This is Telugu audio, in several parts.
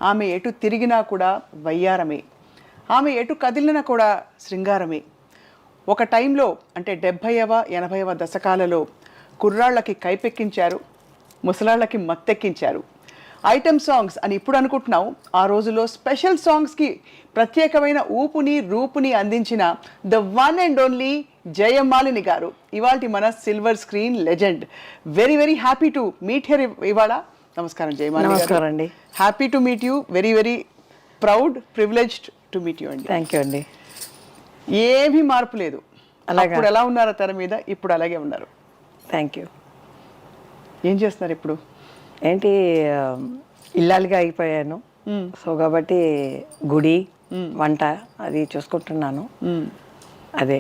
ఆమె ఎటు తిరిగినా కూడా వయ్యారమే, ఆమె ఎటు కదిలినా కూడా శృంగారమే. ఒక టైంలో అంటే 70వ 80వ దశకాలలో కుర్రాళ్ళకి కైపెక్కించారు, ముసలాళ్ళకి మత్తెక్కించారు. ఐటమ్ సాంగ్స్ అని ఇప్పుడు అనుకుంటున్నాం, ఆ రోజుల్లో స్పెషల్ సాంగ్స్కి ప్రత్యేకమైన ఊపుని రూపుని అందించిన the one and only Jayamalini గారు ఇవాల్టి మన silver screen legend. Very very happy to meet here ఇవాళ. నమస్కారం జయమాలిని గారు. నమస్కారం అండి. Happy to meet you, very very proud, privileged to meet you అండి. థ్యాంక్ యూ అండి. ఏమీ మార్పు లేదు. అలాగే ఇప్పుడు ఎలా ఉన్నారో తెర మీద, ఇప్పుడు అలాగే ఉన్నారు. Thank you. ఏం చేస్తున్నారు ఇప్పుడు? ఏంటి ఇల్లాలుగా అయిపోయాను. సో కాబట్టి గుడి వంట అది చూసుకుంటున్నాను. అదే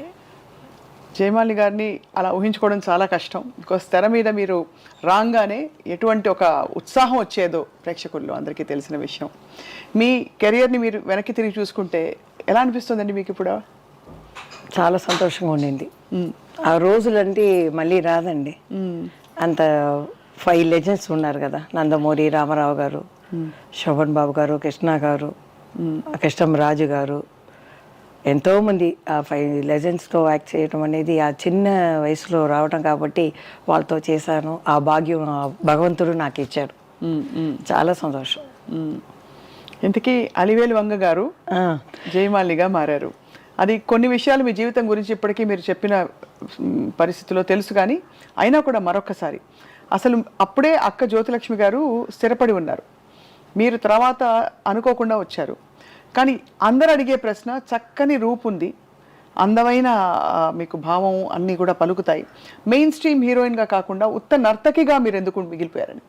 జయమాలిని గారిని అలా ఊహించుకోవడం చాలా కష్టం. బికాస్ తెర మీద మీరు రాగానే ఎటువంటి ఒక ఉత్సాహం వచ్చేదో ప్రేక్షకుల్లో అందరికీ తెలిసిన విషయం. మీ కెరియర్ని మీరు వెనక్కి తిరిగి చూసుకుంటే ఎలా అనిపిస్తుందండి మీకు ఇప్పుడు? చాలా సంతోషంగా ఉండింది. ఆ రోజులంటే మళ్ళీ రాదండి. అంత 5 లెజెండ్స్ ఉన్నారు కదా, నందమూరి రామారావు గారు, శోభన్ బాబు గారు, కృష్ణ గారు, కృష్ణం రాజు గారు, ఎంతోమంది ఆ 5 లెజెండ్స్తో యాక్ట్ చేయడం అనేది ఆ చిన్న వయసులో రావడం కాబట్టి వాళ్ళతో చేశాను. ఆ భాగ్యం భగవంతుడు నాకు ఇచ్చాడు. చాలా సంతోషం. ఇంతకీ అలివేలు వంగ గారు జయమాలినిగా మారారు. అది కొన్ని విషయాలు మీ జీవితం గురించి ఇప్పటికీ మీరు చెప్పిన పరిస్థితిలో తెలుసు, కానీ అయినా కూడా మరొకసారి అసలు అప్పుడే అక్క జ్యోతిలక్ష్మి గారు స్థిరపడి ఉన్నారు, మీరు తర్వాత అనుకోకుండా వచ్చారు. కానీ అందరు అడిగే ప్రశ్న, చక్కని రూపు ఉంది, అందమైన మీకు భావం అన్నీ కూడా పలుకుతాయి, మెయిన్ స్ట్రీమ్ హీరోయిన్గా కాకుండా ఉత్త నర్తకిగా మీరు ఎందుకు మిగిలిపోయారని?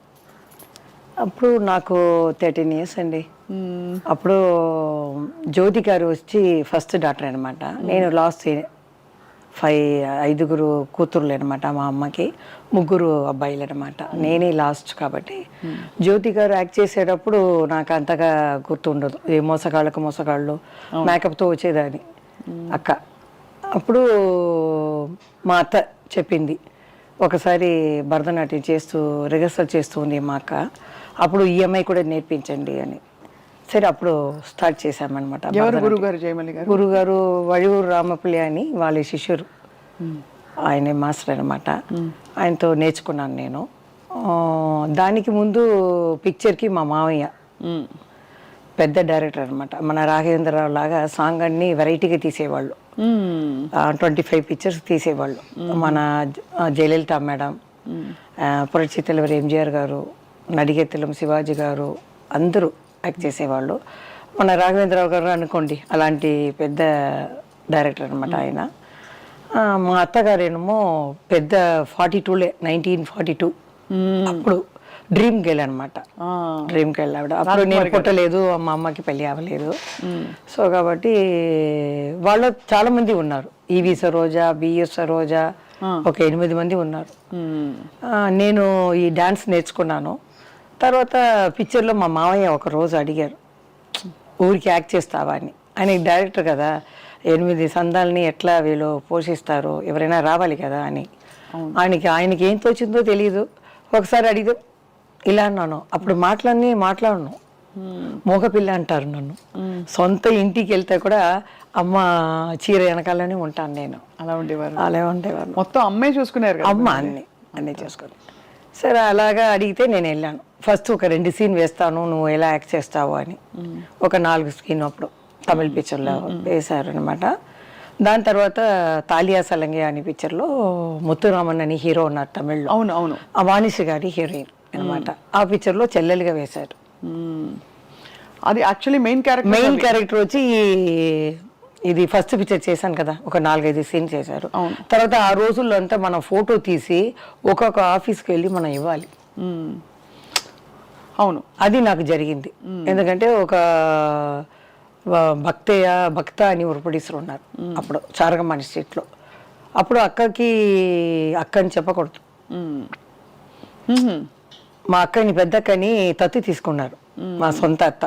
అప్పుడు నాకు 13 ఇయర్స్ అండి. అప్పుడు జ్యోతి గారు వచ్చి ఫస్ట్ డాక్టర్ అనమాట. నేను లాస్ట్ 5 కూతుర్లు అనమాట. మా అమ్మకి 3 అబ్బాయిలు అనమాట. నేనే లాస్ట్ కాబట్టి జ్యోతి గారు యాక్ట్ చేసేటప్పుడు నాకు అంతగా గుర్తుండదు. ఏ మోసగాళ్ళు మేకప్తో వచ్చేదాన్ని అక్క. అప్పుడు మా అత్త చెప్పింది, ఒకసారి భరతనాట్యం చేస్తూ రిహర్సల్ చేస్తూ ఉంది మా అక్క, అప్పుడు ఈఎంఐ కూడా నేర్పించండి అని. సరే అప్పుడు స్టార్ట్ చేశామన్నమాట. గురుగారు వడివూరు రామపల్లి అని వాళ్ళ శిష్యురు, ఆయనే మాస్టర్ అనమాట. ఆయనతో నేర్చుకున్నాను నేను. దానికి ముందు పిక్చర్కి మా మావయ్య పెద్ద డైరెక్టర్ అనమాట. మన రాఘవేంద్రరావు లాగా సాంగ్ అన్ని వెరైటీగా తీసేవాళ్ళు. 25 పిక్చర్స్ తీసేవాళ్ళు. మన జయలలిత మేడం, పురచితలవారి ఎంజిఆర్ గారు, నడిగెత్తలం శివాజీ గారు అందరూ యాక్ట్ చేసేవాళ్ళు. మన రాఘవేంద్రరావు గారు అనుకోండి, అలాంటి పెద్ద డైరెక్టర్ అనమాట ఆయన. మా అత్తగారేమో పెద్ద 42 1942 అప్పుడు డ్రీమ్ గర్ల్ అనమాట. డ్రీమ్ గర్ల్ ఆవిడ. అప్పుడు నేను పుట్టలేదు, మా అమ్మకి పెళ్ళి అవ్వలేదు. సో కాబట్టి వాళ్ళు చాలా మంది ఉన్నారు. ఈవి సరోజా, బిఎస్ సరోజా, ఒక 8 మంది ఉన్నారు. నేను ఈ డాన్స్ నేర్చుకున్నాను. తర్వాత పిక్చర్లో మా మావయ్య ఒక రోజు అడిగారు, ఊరికి యాక్ట్ చేస్తావా అని. ఆయన డైరెక్టర్ కదా, 8 సందాలని ఎట్లా వీళ్ళు పోషిస్తారు, ఎవరైనా రావాలి కదా అని. ఆయనకి ఏం తోచిందో తెలియదు. ఒకసారి అడిగితే ఇలా అన్నాను. అప్పుడు మాట్లాడను, మోగపిల్ల అంటారు నన్ను. సొంత ఇంటికి వెళ్తే కూడా అమ్మ చీర వెనకాలనే ఉంటాను నేను. అలా ఉండేవారు. మొత్తం అమ్మే చూసుకున్నారు, అమ్మ అన్నీ చూసుకుని. సరే అలాగా అడిగితే నేను వెళ్ళాను. ఫస్ట్ ఒక 2 సీన్ వేస్తాను, నువ్వు ఎలా యాక్ట్ చేస్తావు అని. ఒక 4 సీన్ అప్పుడు తమిళ పిక్చర్లో వేశారు అనమాట. దాని తర్వాత తాలియా సలంగే అనే పిక్చర్లో ముత్తురామన్ అని హీరో ఉన్నారు తమిళ్లో. అవును. ఆ వాణిశ్రీ గారి హీరోయిన్ అనమాట. ఆ పిక్చర్లో చెల్లెలుగా వేశారు. అది యాక్చువల్లీ మెయిన్ క్యారెక్టర్ వచ్చి ఇది ఫస్ట్ పిక్చర్ చేశాను కదా, ఒక 4-5 సీన్ చేశారు. తర్వాత ఆ రోజుల్లో అంతా మనం ఫోటో తీసి ఒక్కొక్క ఆఫీస్కి వెళ్ళి మనం ఇవ్వాలి. అవును, అది నాకు జరిగింది. ఎందుకంటే ఒక భక్త అని ఒక ప్రొడ్యూసర్ ఉన్నారు అప్పుడు చారగమాని స్ట్రీట్లో. అప్పుడు అక్కని చెప్పకూడదు, మా అక్కని పెద్ద అక్కని తత్తి తీసుకున్నారు. మా సొంత అత్త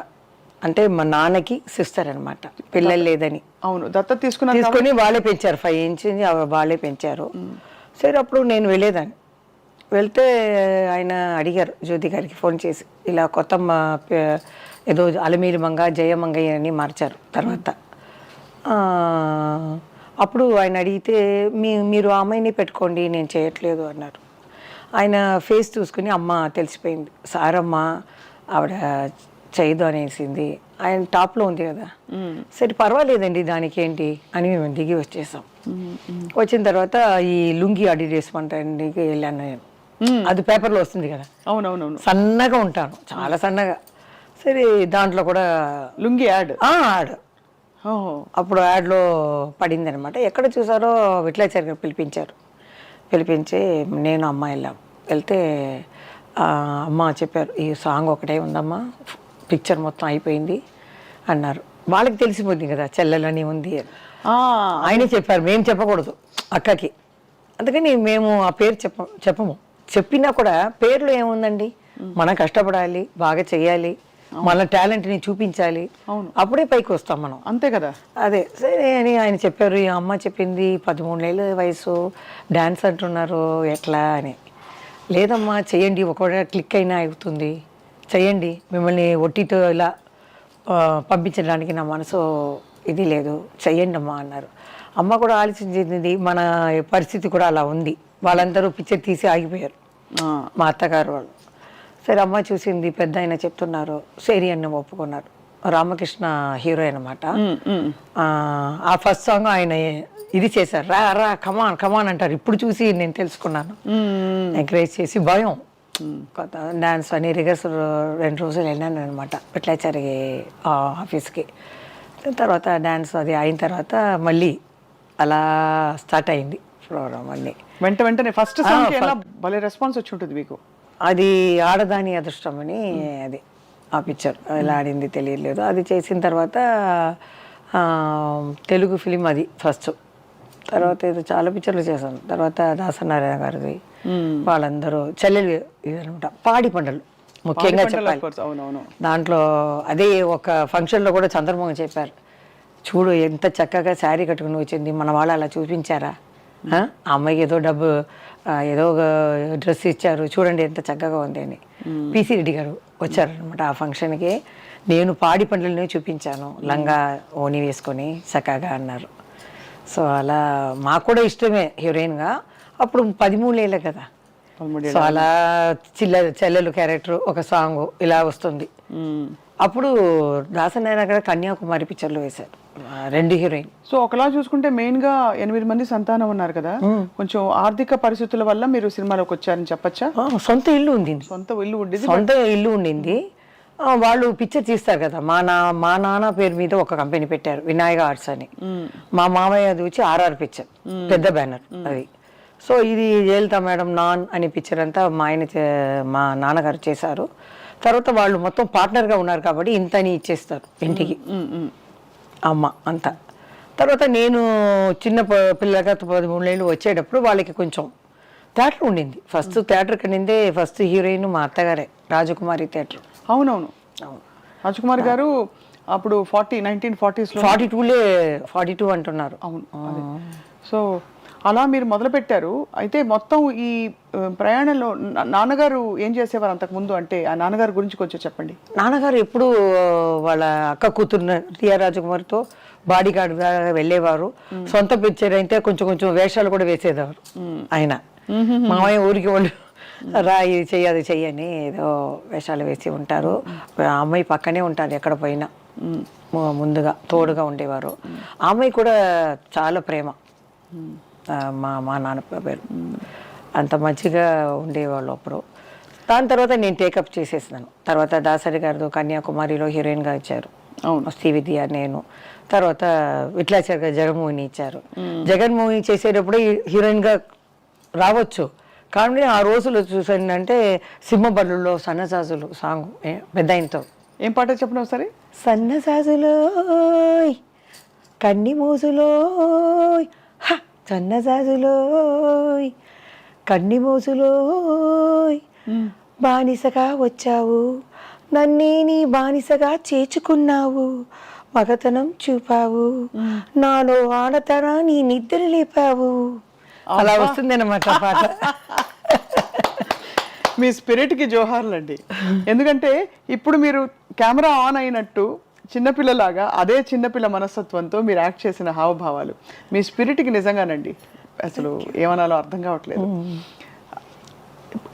అంటే మా నాన్నకి సిస్టర్ అనమాట, పిల్లలు లేదని. అవును, దత్త తీసుకుని వాళ్ళే పెంచారు. 5 ఇంచ్ వాళ్ళే పెంచారు. సరే అప్పుడు నేను వెళ్ళేదాన్ని. వెళ్తే ఆయన అడిగారు జ్యోతి గారికి ఫోన్ చేసి, ఇలా కొత్త ఏదో అలమేలు మంగ జయమంగయ్య అని మార్చారు తర్వాత. అప్పుడు ఆయన అడిగితే మీరు ఆ అమ్మాయిని పెట్టుకోండి నేను చేయట్లేదు అన్నారు. ఆయన ఫేస్ చూసుకుని అమ్మ తెలిసిపోయింది, సార్ అమ్మ ఆవిడ చేయదు అనేసింది. ఆయన టాప్లో ఉంది కదా, సరే పర్వాలేదండి దానికి ఏంటి అని మేము దిగి వచ్చేసాం. వచ్చిన తర్వాత ఈ లుంగి అడిగేసుకుంటానికి వెళ్ళాను నేను. అది పేపర్లో వస్తుంది కదా, అవునవునవును, సన్నగా ఉంటాను చాలా సన్నగా. సరే దాంట్లో కూడా లుంగి యాడ్. అప్పుడు యాడ్లో పడింది అనమాట. ఎక్కడ చూసారో విట్లాచారి గారు పిలిపించి నేను అమ్మ వెళ్ళాం. వెళ్తే అమ్మ చెప్పారు, ఈ సాంగ్ ఒకటే ఉందమ్మా, పిక్చర్ మొత్తం అయిపోయింది అన్నారు. వాళ్ళకి తెలిసిపోయింది కదా చెల్లెలని ఉంది అని. ఆయనే చెప్పారు, మేము చెప్పకూడదు అక్కకి, అందుకని మేము ఆ పేరు చెప్పము. చెప్పినా కూడా పేర్లో ఏముందండి, మనం కష్టపడాలి, బాగా చెయ్యాలి, మన టాలెంట్ని చూపించాలి, అప్పుడే పైకి వస్తాం మనం, అంతే కదా. అదే సరే అని ఆయన చెప్పారు. ఈ అమ్మ చెప్పింది 13 ఏళ్ళ వయసు, డ్యాన్స్ అంటున్నారు ఎట్లా అని. లేదమ్మా చెయ్యండి, ఒకవేళ క్లిక్ అయినా అవుతుంది, చెయ్యండి, మిమ్మల్ని ఒట్టితో ఇలా పంపించడానికి నా మనసు ఇది లేదు, చెయ్యండి అమ్మా అన్నారు. అమ్మ కూడా ఆలోచించింది, మన పరిస్థితి కూడా అలా ఉంది, వాళ్ళందరూ పిక్చర్ తీసి ఆగిపోయారు మా అత్తగారు వాళ్ళు. సరే అమ్మ చూసింది, పెద్ద ఆయన చెప్తున్నారు, సరి అని ఒప్పుకున్నారు. రామకృష్ణ హీరో అనమాట. ఆ ఫస్ట్ సాంగ్ ఆయన ఇది చేశారు, రా రా కమాన్ కమాన్ అంటారు. ఇప్పుడు చూసి నేను తెలుసుకున్నాను, ఎంకరేజ్ చేసి భయం కొత్త డాన్స్ అని రిహర్సల్ 2 రోజులు వెళ్ళాను అనమాట విట్లాచారి ఆఫీస్కి. తర్వాత డాన్స్ అది అయిన తర్వాత మళ్ళీ అలా స్టార్ట్ అయింది ప్రోగ్రామ్ అన్నీ. వెంటనే ఫస్ట్ సాంగ్ ఎలా భలే రెస్పాన్స్ వచ్చి ఉంటుంది మీకు. అది ఆడదాని అదృష్టం అని, అది ఆ పిక్చర్ ఎలా ఆడింది తెలియలేదు. అది చేసిన తర్వాత తెలుగు ఫిలిం అది ఫస్ట్. తర్వాత ఏదో చాలా పిక్చర్లు చేశాను. తర్వాత దాసనారాయణ గారిది, వాళ్ళందరూ చెల్లెలు అనమాట. పాడి పంటలు ముఖ్యంగా చెప్పాలి. దాంట్లో అదే ఒక ఫంక్షన్లో కూడా చంద్రమోహన్ చెప్పారు, చూడు ఎంత చక్కగా శారీ కట్టుకుని వచ్చింది, మన వాళ్ళు అలా చూపించారా, ఆ అమ్మాయికి ఏదో డబ్బు ఏదో ఒక డ్రెస్ ఇచ్చారు, చూడండి ఎంత చక్కగా ఉంది అని. పిసి రెడ్డి గారు వచ్చారనమాట ఆ ఫంక్షన్కి. నేను పాడి పంటలనే చూపించాను, లంగా ఓని వేసుకొని చక్కగా అన్నారు. సో అలా మాకు కూడా ఇష్టమే హీరోయిన్గా. అప్పుడు 13 ఏళ్ళే కదా, సో అలా చెల్లెలు క్యారెక్టర్ ఒక సాంగ్ ఇలా వస్తుంది. అప్పుడు దాసనారాయణ గారు కన్యాకుమారి పిక్చర్లో వేశారు 2 హీరోయిన్. సో ఒకలా చూసుకుంటే మెయిన్ గా 8 మంది సంతానం ఉన్నారు కదా, కొంచెం ఆర్థిక పరిస్థితుల వల్ల మీరు సినిమాలోకి వచ్చారని చెప్పచ్చా? సొంత ఇల్లు ఉండింది. వాళ్ళు పిక్చర్ తీస్తారు కదా, మా నాన్న పేరు మీద ఒక కంపెనీ పెట్టారు, వినాయక ఆర్ట్స్ అని. మా మామయ్య అది వచ్చి RR పిక్చర్, పెద్ద బ్యానర్ అది. సో ఇది జయలలిత మేడం నాన్ అనే పిక్చర్ అంతా మా నాన్నగారు చేశారు. తర్వాత వాళ్ళు మొత్తం పార్ట్నర్గా ఉన్నారు కాబట్టి ఇంతని ఇచ్చేస్తారు ఇంటికి అమ్మ అంతా. తర్వాత నేను చిన్న పిల్లగా 13 ఏళ్ళు వచ్చేటప్పుడు వాళ్ళకి కొంచెం థియేటర్ ఉండింది. ఫస్ట్ థియేటర్ కనిందే ఫస్ట్ హీరోయిన్ మా అత్తగారే, రాజకుమారి థియేటర్. అవునవును, రాజకుమారి గారు అప్పుడు 1940s 42 అంటున్నారు. అవును. సో అలా మీరు మొదలు పెట్టారు. అయితే మొత్తం ఈ ప్రయాణంలో నాన్నగారు ఏం చేసేవారు అంతకుముందు, అంటే ఆ నాన్నగారి గురించి కొంచెం చెప్పండి. నాన్నగారు ఎప్పుడు వాళ్ళ అక్క కూతురు టిఆర్ రాజకుమారితో బాడీ గార్డ్గా వెళ్ళేవారు. సొంత పిక్చర్ అయితే కొంచెం కొంచెం వేషాలు కూడా వేసేవారు ఆయన. మామయ్య ఊరికి వాళ్ళు రా ఇది చెయ్యి అది చెయ్యని ఏదో వేషాలు వేసి ఉంటారు. అమ్మాయి పక్కనే ఉంటారు ఎక్కడ పోయినా, ముందుగా తోడుగా ఉండేవారు. ఆ అమ్మాయి కూడా చాలా ప్రేమ, మా నాన్న పేరు. అంత మంచిగా ఉండేవాళ్ళు అప్పుడు. దాని తర్వాత నేను టేకప్ చేసేసినాను. తర్వాత దాసరి గారు కన్యాకుమారిలో హీరోయిన్గా ఇచ్చారు, శ్రీవిద్య నేను. తర్వాత విట్లాచారి గారు జగన్మోహిని ఇచ్చారు. జగన్మోహిని చేసేటప్పుడు హీరోయిన్గా రావచ్చు, కానీ ఆ రోజులు చూసానంటే సింహబల్లులో సన్నజాజులు సాంగ్ పెద్ద ఆయనతో. ఏం పాట చెప్పండి ఒకసారి. సన్నజాజులో కన్ని మోజులో సన్నజాజులో కన్ని మోజులో బానిసగా వచ్చావు, నన్నే నీ బానిసగా చేర్చుకున్నావు, మగతనం చూపావు, నాలో ఆడతనాన్ని నిద్ర లేపావు. అలా వస్తుంది అన్నమాట పాట. మీ స్పిరిట్కి జోహార్లు అండి. ఎందుకంటే ఇప్పుడు మీరు కెమెరా ఆన్ అయినట్టు చిన్నపిల్లలాగా అదే చిన్నపిల్ల మనస్తత్వంతో మీరు యాక్ట్ చేసిన హావభావాలు మీ స్పిరిట్కి నిజంగానండి అసలు ఏమనాలో అర్థం కావట్లేదు.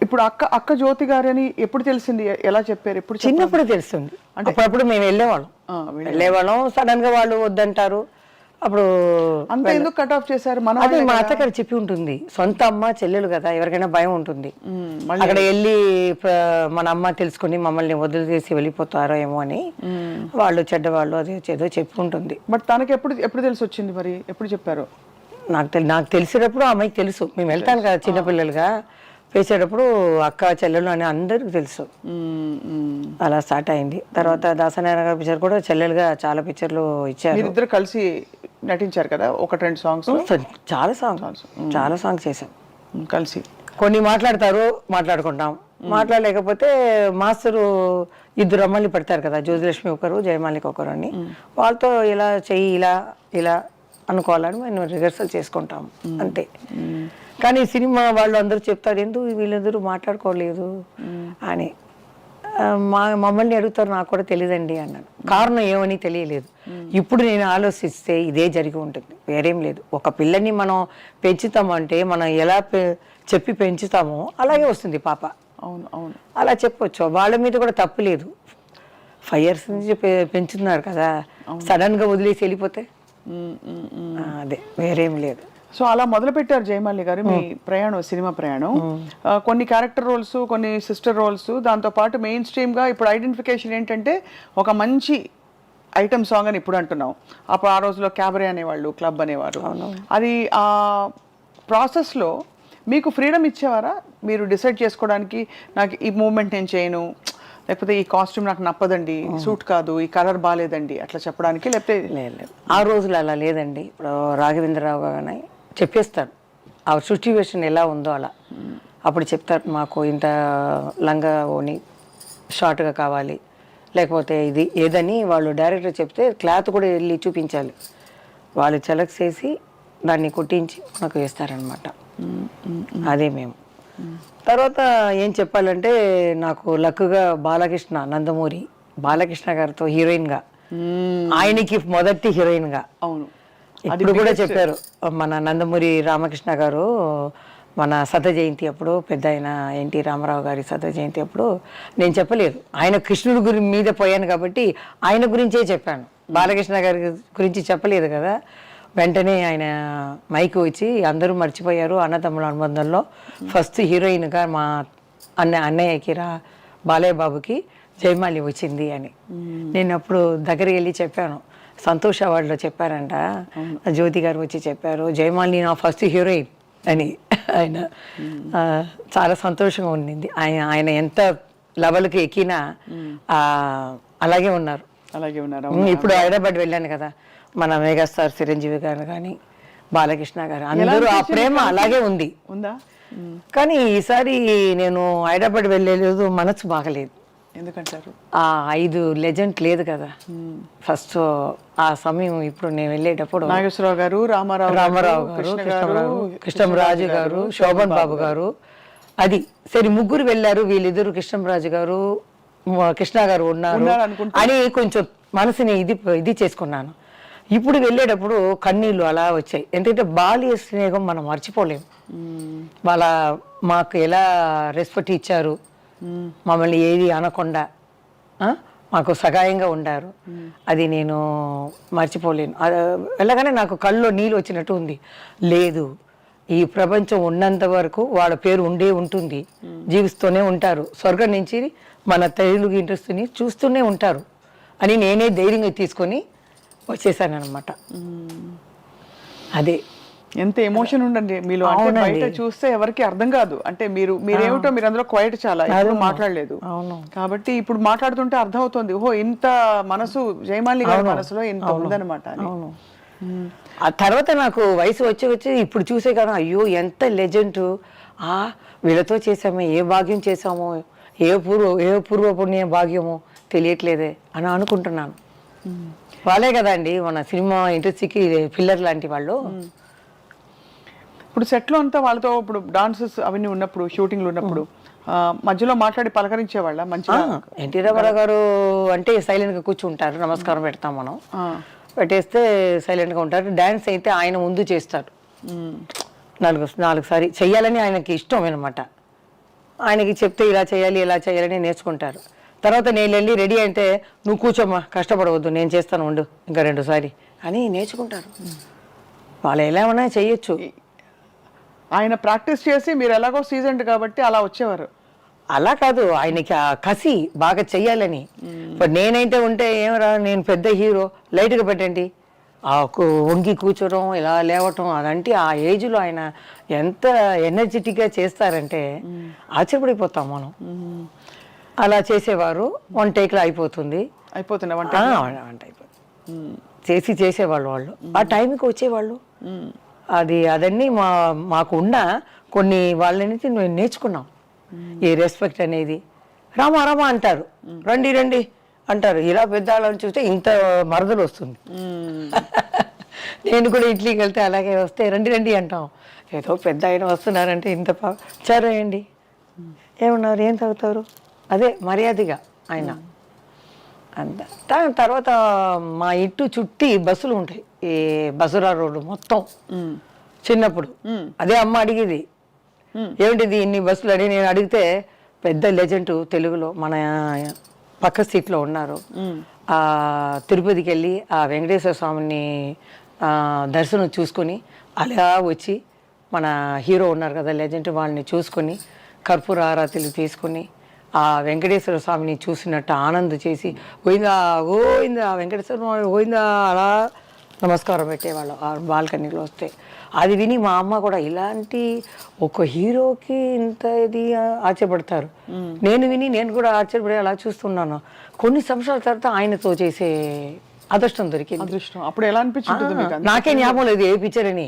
ఇప్పుడు అక్క జ్యోతి గారని ఎప్పుడు తెలిసింది, ఎలా చెప్పారు, ఎప్పుడు చిన్నప్పుడు తెలుస్తుంది. అంటే అప్పుడప్పుడు మేము వెళ్ళేవాళ్ళం సడన్ గా వాళ్ళు వద్దంటారు. అప్పుడు అంత ఎందుకు కట్ ఆఫ్ చేశారు? మన అదే మా అత్తగారు చెప్పి ఉంటుంది, సొంత అమ్మ చెల్లెలు కదా, ఎవరికైనా భయం ఉంటుంది. అక్కడ వెళ్ళి మన అమ్మ తెలుసుకుని మమ్మల్ని వదిలిచేసి వెళ్ళిపోతారో ఏమో అని వాళ్ళు చెడ్డవాళ్ళు అది ఏదో చెప్పి ఉంటుంది. బట్ తనకి ఎప్పుడు తెలిసి వచ్చింది మరి, ఎప్పుడు చెప్పారు? నాకు తెలిసేటప్పుడు అమ్మాయికి తెలుసు, మేము వెళ్తాను కదా చిన్నపిల్లలుగా వేసేటప్పుడు అక్క చెల్లెలు అని అందరికి తెలుసు. అలా స్టార్ట్ అయింది. తర్వాత దాసనారాయణ గారి పిక్చర్ కూడా చెల్లెలుగా చాలా పిక్చర్లు ఇచ్చారు. మీరిద్దరు కలిసి నటించారు కదా, 1-2 సాంగ్స్, చాలా సాంగ్స్ చేసాం కలిసి. కొన్ని మాట్లాడుకుంటాం, మాట్లాడలేకపోతే మాస్టరు 2 అమ్మాయిలు పెడతారు కదా, జ్యోతిలక్ష్మి ఒకరు జయమాలిక ఒకరు అని, వాళ్ళతో ఇలా చెయ్యి ఇలా అనుకోవాలని మేము రిహర్సల్ చేసుకుంటాం అంతే. కానీ సినిమా వాళ్ళు అందరూ చెప్తారు ఎందుకు వీళ్ళందరూ మాట్లాడుకోలేదు అని. మమ్మల్ని అడుగుతారు, నాకు కూడా తెలియదండి అన్నాను. కారణం ఏమని తెలియలేదు. ఇప్పుడు నేను ఆలోచిస్తే ఇదే జరిగి ఉంటుంది, వేరేం లేదు. ఒక పిల్లని మనం పెంచుతామంటే మనం ఎలా చెప్పి పెంచుతామో అలాగే వస్తుంది పాప. అవును అవును, అలా చెప్పొచ్చు. వాళ్ళ మీద కూడా తప్పు లేదు. 5 years నుంచి పెంచుతున్నారు కదా, సడన్గా వదిలేసి వెళ్ళిపోతే అదే వేరేం లేదు. సో అలా మొదలు పెట్టారు జయమాలి గారు మీ ప్రయాణం, సినిమా ప్రయాణం. కొన్ని క్యారెక్టర్ రోల్స్, కొన్ని సిస్టర్ రోల్స్, దాంతోపాటు మెయిన్ స్ట్రీమ్గా ఇప్పుడు ఐడెంటిఫికేషన్ ఏంటంటే ఒక మంచి ఐటమ్ సాంగ్ అని ఇప్పుడు అంటున్నాం. అప్పుడు ఆ రోజులో క్యాబరే అనేవాళ్ళు, క్లబ్ అనేవారు. అది ఆ ప్రాసెస్లో మీకు ఫ్రీడమ్ ఇచ్చేవారా మీరు డిసైడ్ చేసుకోవడానికి, నాకు ఈ మూమెంట్ నేను చేయను, లేకపోతే ఈ కాస్ట్యూమ్ నాకు నప్పదండి, సూట్ కాదు, ఈ కలర్ బాగాలేదండి అట్లా చెప్పడానికి? లేకపోతే లేదు, ఆ రోజులు అలా లేదండి. ఇప్పుడు రాఘవేంద్రరావు గారు చెప్పేస్తారు ఆ సిచ్యువేషన్ ఎలా ఉందో అలా. అప్పుడు చెప్తారు, మాకు ఇంత లంగా ఓని షార్ట్గా కావాలి, లేకపోతే ఇది ఏదని వాళ్ళు డైరెక్టర్ చెప్తే క్లాత్ కూడా వెళ్ళి చూపించాలి. వాళ్ళు సెలెక్ట్ చేసి దాన్ని కుట్టించి మనకు వేస్తారనమాట. అదే మేము. తర్వాత ఏం చెప్పాలంటే నాకు లక్కుగా నందమూరి బాలకృష్ణ గారితో హీరోయిన్గా, ఆయనకి మొదటి హీరోయిన్గా. అవును, ఇప్పుడు కూడా చెప్పారు మన నందమూరి రామకృష్ణ గారు మన శత జయంతి అప్పుడు, పెద్ద ఆయన ఎన్టీ రామారావు గారి శత జయంతి అప్పుడు నేను చెప్పలేదు, ఆయన కృష్ణుడి మీద పోయాను కాబట్టి ఆయన గురించే చెప్పాను, బాలకృష్ణ గారి గురించి చెప్పలేదు కదా. వెంటనే ఆయన మైకు వచ్చి అందరూ మర్చిపోయారు అన్నతమ్ముల అనుబంధంలో ఫస్ట్ హీరోయిన్గా మా అన్నయ్యకి బాలయ్య బాబుకి జయమాలి వచ్చింది అని. నేను అప్పుడు దగ్గరికి వెళ్ళి చెప్పాను, సంతోష్ అవార్డులో చెప్పారంట, జ్యోతి గారు వచ్చి చెప్పారు జయమాలిని నా ఫస్ట్ హీరోయిన్ అని. ఆయన చాలా సంతోషంగా ఉండింది. ఆయన ఎంత లెవెల్కి ఎక్కినా అలాగే ఉన్నారు. ఇప్పుడు హైదరాబాద్ వెళ్ళాను కదా, మన మెగాస్టార్ చిరంజీవి గారు కానీ బాలకృష్ణ గారు అందరూ ఆ ప్రేమ అలాగే ఉందా. కానీ ఈసారి నేను హైదరాబాద్ వెళ్ళలేదు, మనసు బాగలేదు. ఎందుకంటారు? ఆ 5 లెజెండ్ లేదు కదా ఫస్ట్ ఆ సమయం. ఇప్పుడు నేను వెళ్ళేటప్పుడు నాగేశ్వరరావు గారు, రామారావు గారు, కృష్ణంరాజు గారు, శోభన్ బాబు గారు, అది సరే ముగ్గురు వెళ్ళారు. వీళ్ళిద్దరు కృష్ణంరాజు గారు, కృష్ణ గారు ఉన్నారు అని కొంచెం మనసుని ఇది చేసుకున్నాను. ఇప్పుడు వెళ్ళేటప్పుడు కన్నీళ్ళు అలా వచ్చాయి. ఎందుకంటే బాల్య స్నేహం మనం మర్చిపోలేము. మాకు ఎలా రెస్పెక్ట్ ఇచ్చారు, మమ్మల్ని ఏది అనకుండా మాకు సహాయంగా ఉండారు, అది నేను మర్చిపోలేను. వెళ్ళగానే నాకు కళ్ళలో నీళ్ళు వచ్చినట్టు ఉంది. లేదు, ఈ ప్రపంచం ఉన్నంత వరకు వాళ్ళ పేరు ఉంటుంది, జీవిస్తూనే ఉంటారు, స్వర్గం నుంచి మన తెలుగు ఇండస్ట్రీని చూస్తూనే ఉంటారు అని నేనే ధైర్యంగా తీసుకొని వచ్చేసాను అనమాట. అదే ఎంత ఎమోషన్ ఉండండి మీలో. అంటే బయట చూస్తే ఎవరికి అర్థం కాదు. అంటే మీరేమిటో మీరు అందులో క్వైట్ చాలా ఎప్పుడు మాట్లాడలేదు కాబట్టి ఇప్పుడు మాట్లాడుతుంటే అర్థం అవుతుంది, ఓహో ఇంత మనసు జయమాలి గారి మనసులో ఇంత ఉందన్నమాట. ఆ తర్వాత నాకు వయసు వచ్చి ఇప్పుడు చూసే కదా, అయ్యో ఎంత లెజెండ్, వీళ్ళతో చేసామే, ఏ భాగ్యం చేసామో, ఏ పూర్వ పుణ్య భాగ్యమో తెలియట్లేదే అని అనుకుంటున్నాను. వాళ్ళే కదా అండి మన సినిమా ఇండస్ట్రీకి పిల్లర్ లాంటి వాళ్ళు. ఇప్పుడు సెట్లో అంతా వాళ్ళతో ఇప్పుడు డాన్సెస్ అవన్నీ ఉన్నప్పుడు, షూటింగ్లు ఉన్నప్పుడు మధ్యలో మాట్లాడి పలకరించేవాళ్ళ మంచిగా? ఎన్టీ రామారావు గారు అంటే సైలెంట్గా కూర్చుంటారు, నమస్కారం పెడతాం మనం, పెట్టేస్తే సైలెంట్గా ఉంటారు. డ్యాన్స్ అయితే ఆయన ముందు చేస్తారు, నాలుగు సారి చెయ్యాలని ఆయనకి ఇష్టం అనమాట. ఆయనకి చెప్తే ఇలా చేయాలి ఇలా చేయాలని నేర్చుకుంటారు. తర్వాత నేను వెళ్ళి రెడీ అయితే నువ్వు కూర్చోమ్మా, కష్టపడవద్దు, నేను చేస్తాను ఉండు ఇంకా 2 సారి అని నేర్చుకుంటారు. వాళ్ళు ఎలా ఉన్నా చెయ్యొచ్చు. ఆయన ప్రాక్టీస్ చేసి మీరు ఎలాగో సీజన్డ్ కాబట్టి అలా వచ్చేవారు. అలా కాదు, ఆయనకి ఆ కసి బాగా చెయ్యాలని. ఇప్పుడు నేనైతే ఉంటే ఏమరా, నేను పెద్ద హీరో, లైట్గా పెట్టండి, వంగి కూర్చోవడం ఇలా లేవటం, అదంటే ఆ ఏజ్లో ఆయన ఎంత ఎనర్జెటిక్గా చేస్తారంటే ఆశ్చర్యపడిపోతాం మనం. అలా చేసేవారు. 1 టేక్లో అయిపోతుంది, వంట అయిపోతుంది. చేసేవాళ్ళు వాళ్ళు. ఆ టైంకి వచ్చేవాళ్ళు. అదన్నీ మాకు ఉన్న కొన్ని వాళ్ళని మేము నేర్చుకున్నాం. ఈ రెస్పెక్ట్ అనేది. రామా రామా అంటారు, రండి రండి అంటారు. ఇలా పెద్దవాళ్ళని చూస్తే ఇంత మరదలు వస్తుంది. నేను కూడా ఇడ్లీకి వెళ్తే అలాగే వస్తే రండి రండి అంటాం. ఏదో పెద్ద ఆయన వస్తున్నారంటే ఇంత సరేయండి, ఏమన్నారు, ఏం తాగుతారు, అదే మర్యాదగా ఆయన అంత. తర్వాత మా ఇంటి చుట్టి బస్సులు ఉంటాయి, ఈ బసురా రోడ్డు మొత్తం. చిన్నప్పుడు అదే అమ్మ అడిగేది, ఏమిటిది ఇన్ని బస్సులు అని. నేను అడిగితే పెద్ద లెజెండ్ తెలుగులో మన పక్క సీట్లో ఉన్నారు, తిరుపతికి వెళ్ళి ఆ వెంకటేశ్వర స్వామిని దర్శనం చూసుకొని అలా వచ్చి మన హీరో ఉన్నారు కదా లెజెండ్, వాళ్ళని చూసుకొని కర్పూర ఆరాతిలు తీసుకొని ఆ వెంకటేశ్వర స్వామిని చూసినట్టు ఆనందం చేసి గోయిందా గోయిందా వెంకటేశ్వర స్వామి గోయిందా అలా నమస్కారం పెట్టేవాళ్ళు ఆ బాల్కనీలో వస్తే. అది విని మా అమ్మ కూడా ఇలాంటి ఒక హీరోకి ఇంత ఇది ఆశ్చర్యపడతారు. నేను విని నేను కూడా ఆశ్చర్యపడి అలా చూస్తున్నాను. కొన్ని సంవత్సరాల తర్వాత ఆయనతో చేసే అదృష్టం దొరికింది. అదృష్టం అప్పుడు ఎలా అనిపించింది? నాకే జ్ఞాపకం లేదు ఏ పిక్చర్ అని,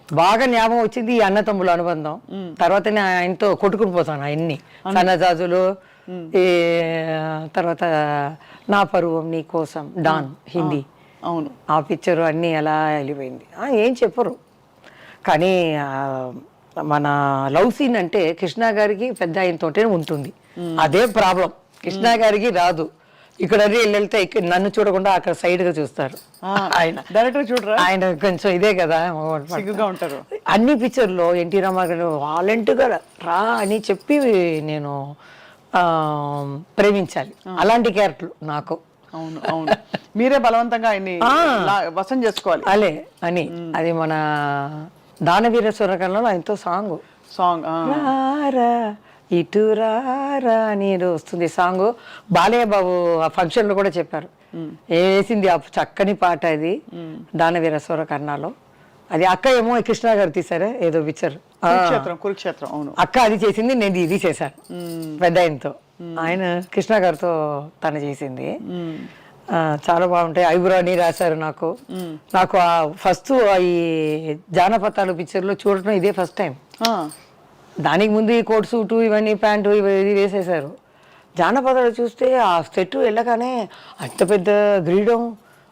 బాగా జ్ఞాపకం వచ్చింది ఈ అన్నతమ్ముల అనుబంధం. తర్వాత ఆయనతో కొట్టుకుని పోతాను ఆయన్ని, సన్నజాజులు, ఈ తర్వాత నా పరువం నీ కోసం, డాన్ హిందీ, అవును ఆ పిక్చరు అన్నీ ఎలా వెళ్ళిపోయింది. ఏం చెప్పరు కానీ మన లవ్ సీన్ అంటే కృష్ణ గారికి పెద్ద ఆయనతోటే ఉంటుంది. అదే ప్రాబ్లం, కృష్ణ గారికి రాదు. ఇక్కడ వెళ్తే నన్ను చూడకుండా అక్కడ సైడ్ గా చూస్తారు. ఆయన డైరెక్టర్ చూడరా, ఆయన కొంచెం ఇదే కదా సిగ్గుగా ఉంటారు. అన్ని పిక్చర్లో ఎన్టీ రామారావు వాలంటీర్గా రా అని చెప్పి నేను ప్రేమించాలి. అలాంటి క్యారెక్టర్ నాకు. అవును అవును, మీరే బలవంతంగా ఆయన్ని వశం చేసుకోవాలి అలే అని. అది మన దానవీర సూరకర్ణలో ఆయనతో సాంగ్ ఇటు రారా అని వస్తుంది సాంగ్. బాలయ్య బాబు ఆ ఫంక్షన్ లో కూడా చెప్పారు, వేసింది ఆ చక్కని పాట అది దానవీర సూరకర్ణలో. అది అక్క ఏమో కృష్ణ గారు తీసారే ఏదో పిక్చర్, కురుక్షేత్రం. అవును, అక్క అది చేసింది, నేను ఇది చేశాను పెద్ద ఆయనతో. ఆయన కృష్ణ గారితో తను చేసింది. చాలా బాగుంటాయి. ఐబ్రో అని రాశారు నాకు. నాకు ఫస్ట్ ఈ జానపదాలు పిక్చర్లో చూడటం ఇదే ఫస్ట్ టైం. దానికి ముందు ఈ కోట్ సూటు ఇవన్నీ ప్యాంటు ఇది వేసేసారు. జానపదాలు చూస్తే ఆ సెట్ వెళ్ళగానే అంత పెద్ద గ్రీడం,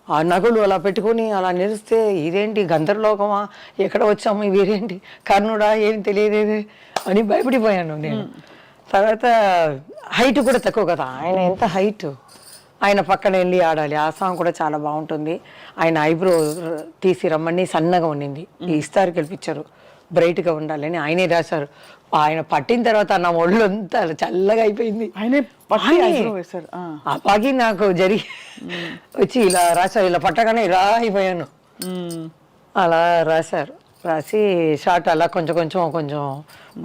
ఆ నగలు అలా పెట్టుకొని అలా నిలిస్తే ఇదేంటి గంధర్లోకమా, ఎక్కడ వచ్చాము, ఇవేరేంటి కర్ణుడా, ఏం తెలియదు అని భయపడిపోయాను నేను. తర్వాత హైట్ కూడా తక్కువ కదా, ఆయన ఎంత హైట్, ఆయన పక్కన వెళ్ళి ఆడాలి. ఆ సాంగ్ కూడా చాలా బాగుంటుంది. ఆయన ఐబ్రో తీసి రమ్మని సన్నగా ఉండింది, ఈ ఇస్తారు పిక్చరు బ్రైట్గా ఉండాలని ఆయనే రాశారు. ఆయన పట్టిన తర్వాత నా ఒళ్ళు అంతా చల్లగా అయిపోయింది. ఆ పాకి నాకు జరిగి వచ్చి ఇలా రాశారు, ఇలా పట్టగానే ఇలా అయిపోయాను. అలా రాశారు, రాసి షార్ట్ అలా కొంచెం కొంచెం కొంచెం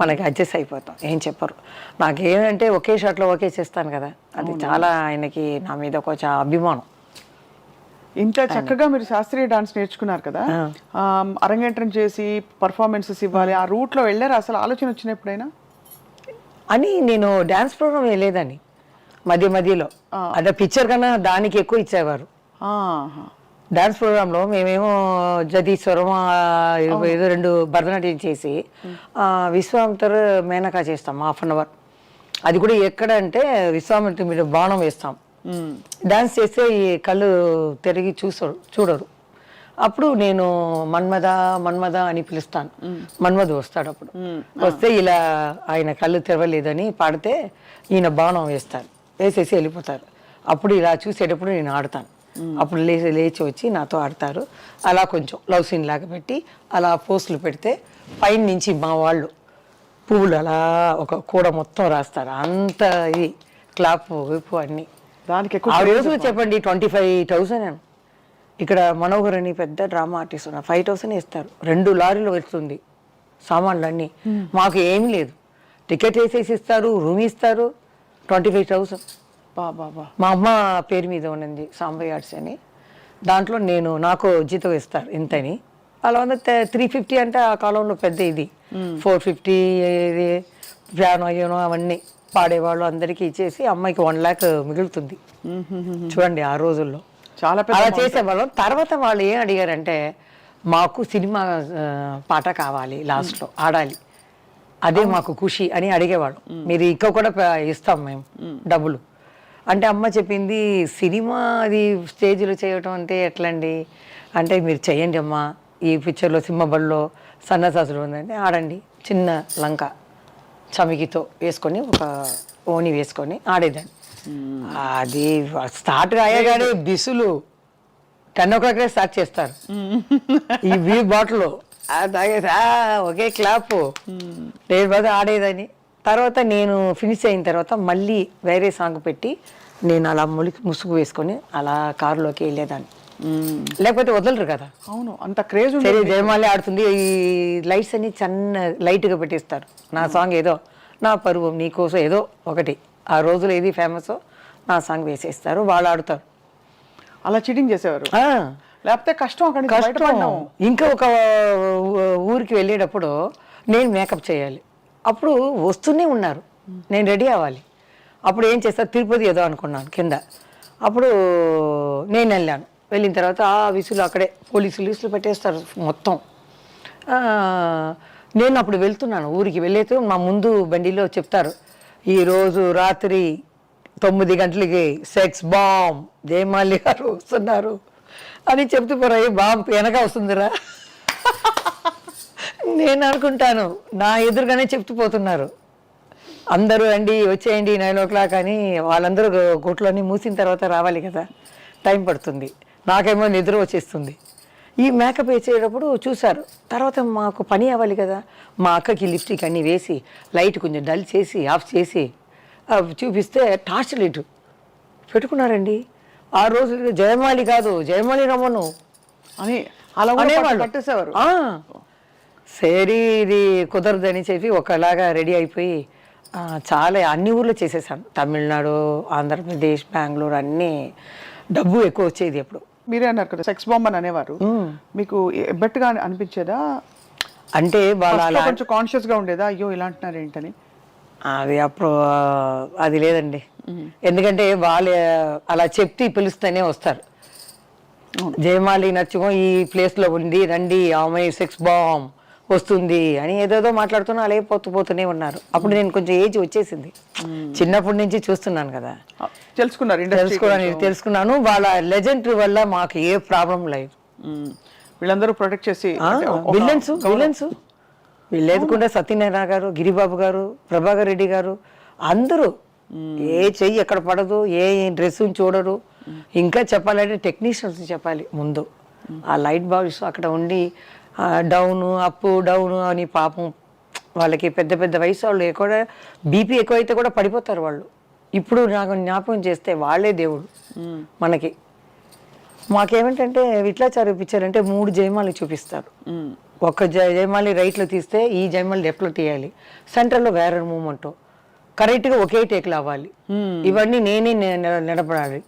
మనకి అడ్జస్ట్ అయిపోతాం, ఏం చెప్పరు. నాకేమంటే ఒకే షాట్లో ఒకే చేస్తాను కదా, అది చాలా ఆయనకి నా మీద కొంచెం అభిమానం. ఇంత చక్కగా మీరు శాస్త్రీయ డాన్స్ నేర్చుకున్నారు కదా, అరంగేట్రం చేసి పర్ఫార్మెన్సెస్ ఇవ్వాలి, ఆ రూట్లో వెళ్ళారు. అసలు ఆలోచన వచ్చిన ఎప్పుడైనా అని నేను డ్యాన్స్ ప్రోగ్రామ్ వెళ్ళేదాన్ని మధ్యలో. అదే పిక్చర్ కన్నా దానికి ఎక్కువ ఇచ్చేవారు. డాన్స్ ప్రోగ్రాంలో మేమేమో జదీశ్వరం ఏదో 2 భరతనాట్యం చేసి విశ్వామిత్ర మేనకా చేస్తాం 1/2 hour. అది కూడా ఎక్కడ అంటే విశ్వామిత్ర మీద బాణం వేస్తాం. డాన్స్ చేస్తే ఈ కళ్ళు తిరిగి చూడరు. అప్పుడు నేను మన్మద మన్మద అని పిలుస్తాను. మన్మధు వస్తాడు. అప్పుడు వస్తే ఇలా ఆయన కళ్ళు తెరవలేదని పాడితే ఈయన బాణం వేస్తారు, వేసేసి వెళ్ళిపోతారు. అప్పుడు ఇలా చూసేటప్పుడు నేను ఆడతాను. అప్పుడు లేచి వచ్చి నాతో ఆడతారు. అలా కొంచెం లవ్ సీన్ లాగా పెట్టి అలా పోస్టులు పెడితే పైన నుంచి మా వాళ్ళు పువ్వులు అలా ఒక కూడ మొత్తం రాస్తారు. అంత ఇది క్లాప్ వైపు అన్నీ. దానికి ఆ ఎక్కువ రోజులు చెప్పండి 25,000. ఇక్కడ మనోహర్ అని పెద్ద డ్రామా ఆర్టిస్ట్ ఉన్నారు, 5,000 ఇస్తారు. 2 లారీలు వస్తుంది సామాన్లు అన్నీ. మాకు ఏమీ లేదు, టికెట్ వేసేసి ఇస్తారు, రూమ్ ఇస్తారు. 25,000 బాబా. మా అమ్మ పేరు మీద ఉన్నది సాంబయ్య ఆర్ట్స్ అని. దాంట్లో నాకు జీతం ఇస్తారు ఇంతని. అలా ఉంది 350 అంటే ఆ కాలంలో పెద్ద ఇది. 450 పియానో యూనో అవన్నీ పాడేవాళ్ళు అందరికీ ఇచ్చేసి అమ్మాయికి 1 lakh మిగులుతుంది. చూడండి ఆ రోజుల్లో చాలా అలా చేసేవాళ్ళం. తర్వాత వాళ్ళు ఏం అడిగారంటే మాకు సినిమా పాట కావాలి, లాస్ట్లో ఆడాలి, అదే మాకు ఖుషి అని అడిగేవాళ్ళు. మీరు ఇంకా కూడా ఇస్తాం మేము డబ్బులు అంటే. అమ్మ చెప్పింది సినిమా అది స్టేజ్లో చేయటం అంటే ఎట్లండి అంటే, మీరు చెయ్యండి అమ్మా, ఈ పిక్చర్లో సింహబడిలో సన్నసాసులు ఉందంటే ఆడండి. చిన్న లంక చమికితో వేసుకొని ఒక ఓని వేసుకొని ఆడేదాన్ని. అది స్టార్ట్ అయ్యగానే బిసులు 10 o'clock స్టార్ట్ చేస్తారు. ఈ వీ బాటిల్ తాగేసి ఒకే క్లాప్ నేను బాగా ఆడేదని. తర్వాత నేను ఫినిష్ అయిన తర్వాత మళ్ళీ వేరే సాంగ్ పెట్టి నేను అలా ముసుగు వేసుకొని అలా కారులోకి వెళ్ళేదాన్ని. లేకపోతే వదలరు కదా. అవును, అంత క్రేజ్ సరే జయమాలి ఆడుతుంది, ఈ లైట్స్ అన్ని లైట్గా పెట్టిస్తారు. నా సాంగ్ ఏదో నా పరువు నీకోసం ఏదో ఒకటి ఆ రోజులు ఏది ఫేమస్ నా సాంగ్ వేసేస్తారు, వాళ్ళు ఆడుతారు. అలా చీటింగ్ చేసేవారు. లేకపోతే కష్టం అక్కడి నుంచి బయటపడడం. ఇంకా ఒక ఊరికి వెళ్ళేటప్పుడు నేను మేకప్ చేయాలి. అప్పుడు వస్తూనే ఉన్నారు, నేను రెడీ అవ్వాలి. అప్పుడు ఏం చేస్తారు, తిరుపతి ఏదో అనుకున్నాను కింద. అప్పుడు నేను వెళ్ళాను. వెళ్ళిన తర్వాత ఆ విసులు అక్కడే పోలీసులు పెట్టేస్తారు మొత్తం. నేను అప్పుడు వెళ్తున్నాను ఊరికి. వెళ్ళేతో మా ముందు బండిలో చెప్తారు, ఈరోజు రాత్రి 9 గంటలకి సెక్స్ బాంబ్ జయమాలి గారు వస్తున్నారు అని చెప్తూ పోరాయి. బాంబ్ వెనక వస్తుందిరా నేను అనుకుంటాను, నా ఎదురుగానే చెప్తూ పోతున్నారు. అందరూ అండి వచ్చేయండి 9 o'clock అని. వాళ్ళందరూ గుట్లన్నీ మూసిన తర్వాత రావాలి కదా, టైం పడుతుంది. నాకేమో నిద్ర వచ్చేస్తుంది. ఈ మేకప్ వేసేటప్పుడు చూశారు. తర్వాత మాకు పని అవ్వాలి కదా, మా అక్కకి లిప్స్టిక్ అన్నీ వేసి లైట్ కొంచెం డల్ చేసి ఆఫ్ చేసి చూపిస్తే టార్చ్ లైట్ పెట్టుకున్నారండి. ఆ రోజు జయమాలి కాదు జయమాలి రమ్మను అని అలా అనేవాళ్ళు. పట్టేసేవారు. సరే ఇది కుదరదని చెప్పి ఒకలాగా రెడీ అయిపోయి చాలా అన్ని ఊర్లో చేసేసాను. తమిళనాడు, ఆంధ్రప్రదేశ్, బెంగళూరు అన్నీ. డబ్బు ఎక్కువ వచ్చేది అప్పుడు. మీరే అన్నారు కదా సెక్స్ బాంబ్ అని అనేవారు. మీకు ఎబ్బెట్టుగా అనిపించేదా? అంటే వాళ్ళ కొంచెం కాన్షియస్గా ఉండేదా, అయ్యో ఇలా అంటున్నారు ఏంటని? అది అప్పుడు అది లేదండి. ఎందుకంటే వాళ్ళు అలా చెప్తే పిలుస్తూనే వస్తారు. జయమాలి నచ్చుకో ఈ ప్లేస్లో ఉంది రండి, ఆమె సెక్స్ బాంబ్ వస్తుంది అని ఏదేదో మాట్లాడుతున్నా అలాగే పోతూనే ఉన్నారు. అప్పుడు నేను కొంచెం ఏజ్ వచ్చేసింది, చిన్నప్పటి నుంచి చూస్తున్నాను కదా, తెలుసుకున్నాను. వాళ్ళ లెజెండ్ వల్ల మాకు ఏ ప్రాబ్లం లేదు. వీళ్ళందరూ ప్రొటెక్ట్ చేసి విలన్స్ వీళ్ళు లేకుండా సత్యనారాయణ గారు, గిరిబాబు గారు, ప్రభాకర్ రెడ్డి గారు అందరూ ఏ చెయ్యి ఎక్కడ పడదు, ఏ డ్రెస్ చూడరు. ఇంకా చెప్పాలంటే టెక్నీషియన్స్ చెప్పాలి ముందు. ఆ లైట్ బాల్స్ అక్కడ ఉండి డౌను అప్పు డౌను అని పాపం వాళ్ళకి పెద్ద పెద్ద వయసు వాళ్ళు ఎక్కువ బీపీ ఎక్కువైతే కూడా పడిపోతారు వాళ్ళు. ఇప్పుడు నాకు జ్ఞాపకం చేస్తే వాళ్ళే దేవుడు మనకి. మాకేమిటంటే విట్లాచారు పిచ్చారంటే 3 జయమాలి చూపిస్తారు. ఒక జయమాలి రైట్లో తీస్తే ఈ జయమాలి లెఫ్ట్లో తీయాలి, సెంటర్లో వేరే మూమెంట్ కరెక్ట్గా ఒకే టేక్లో అవ్వాలి. ఇవన్నీ నేనే నిలబడాలి.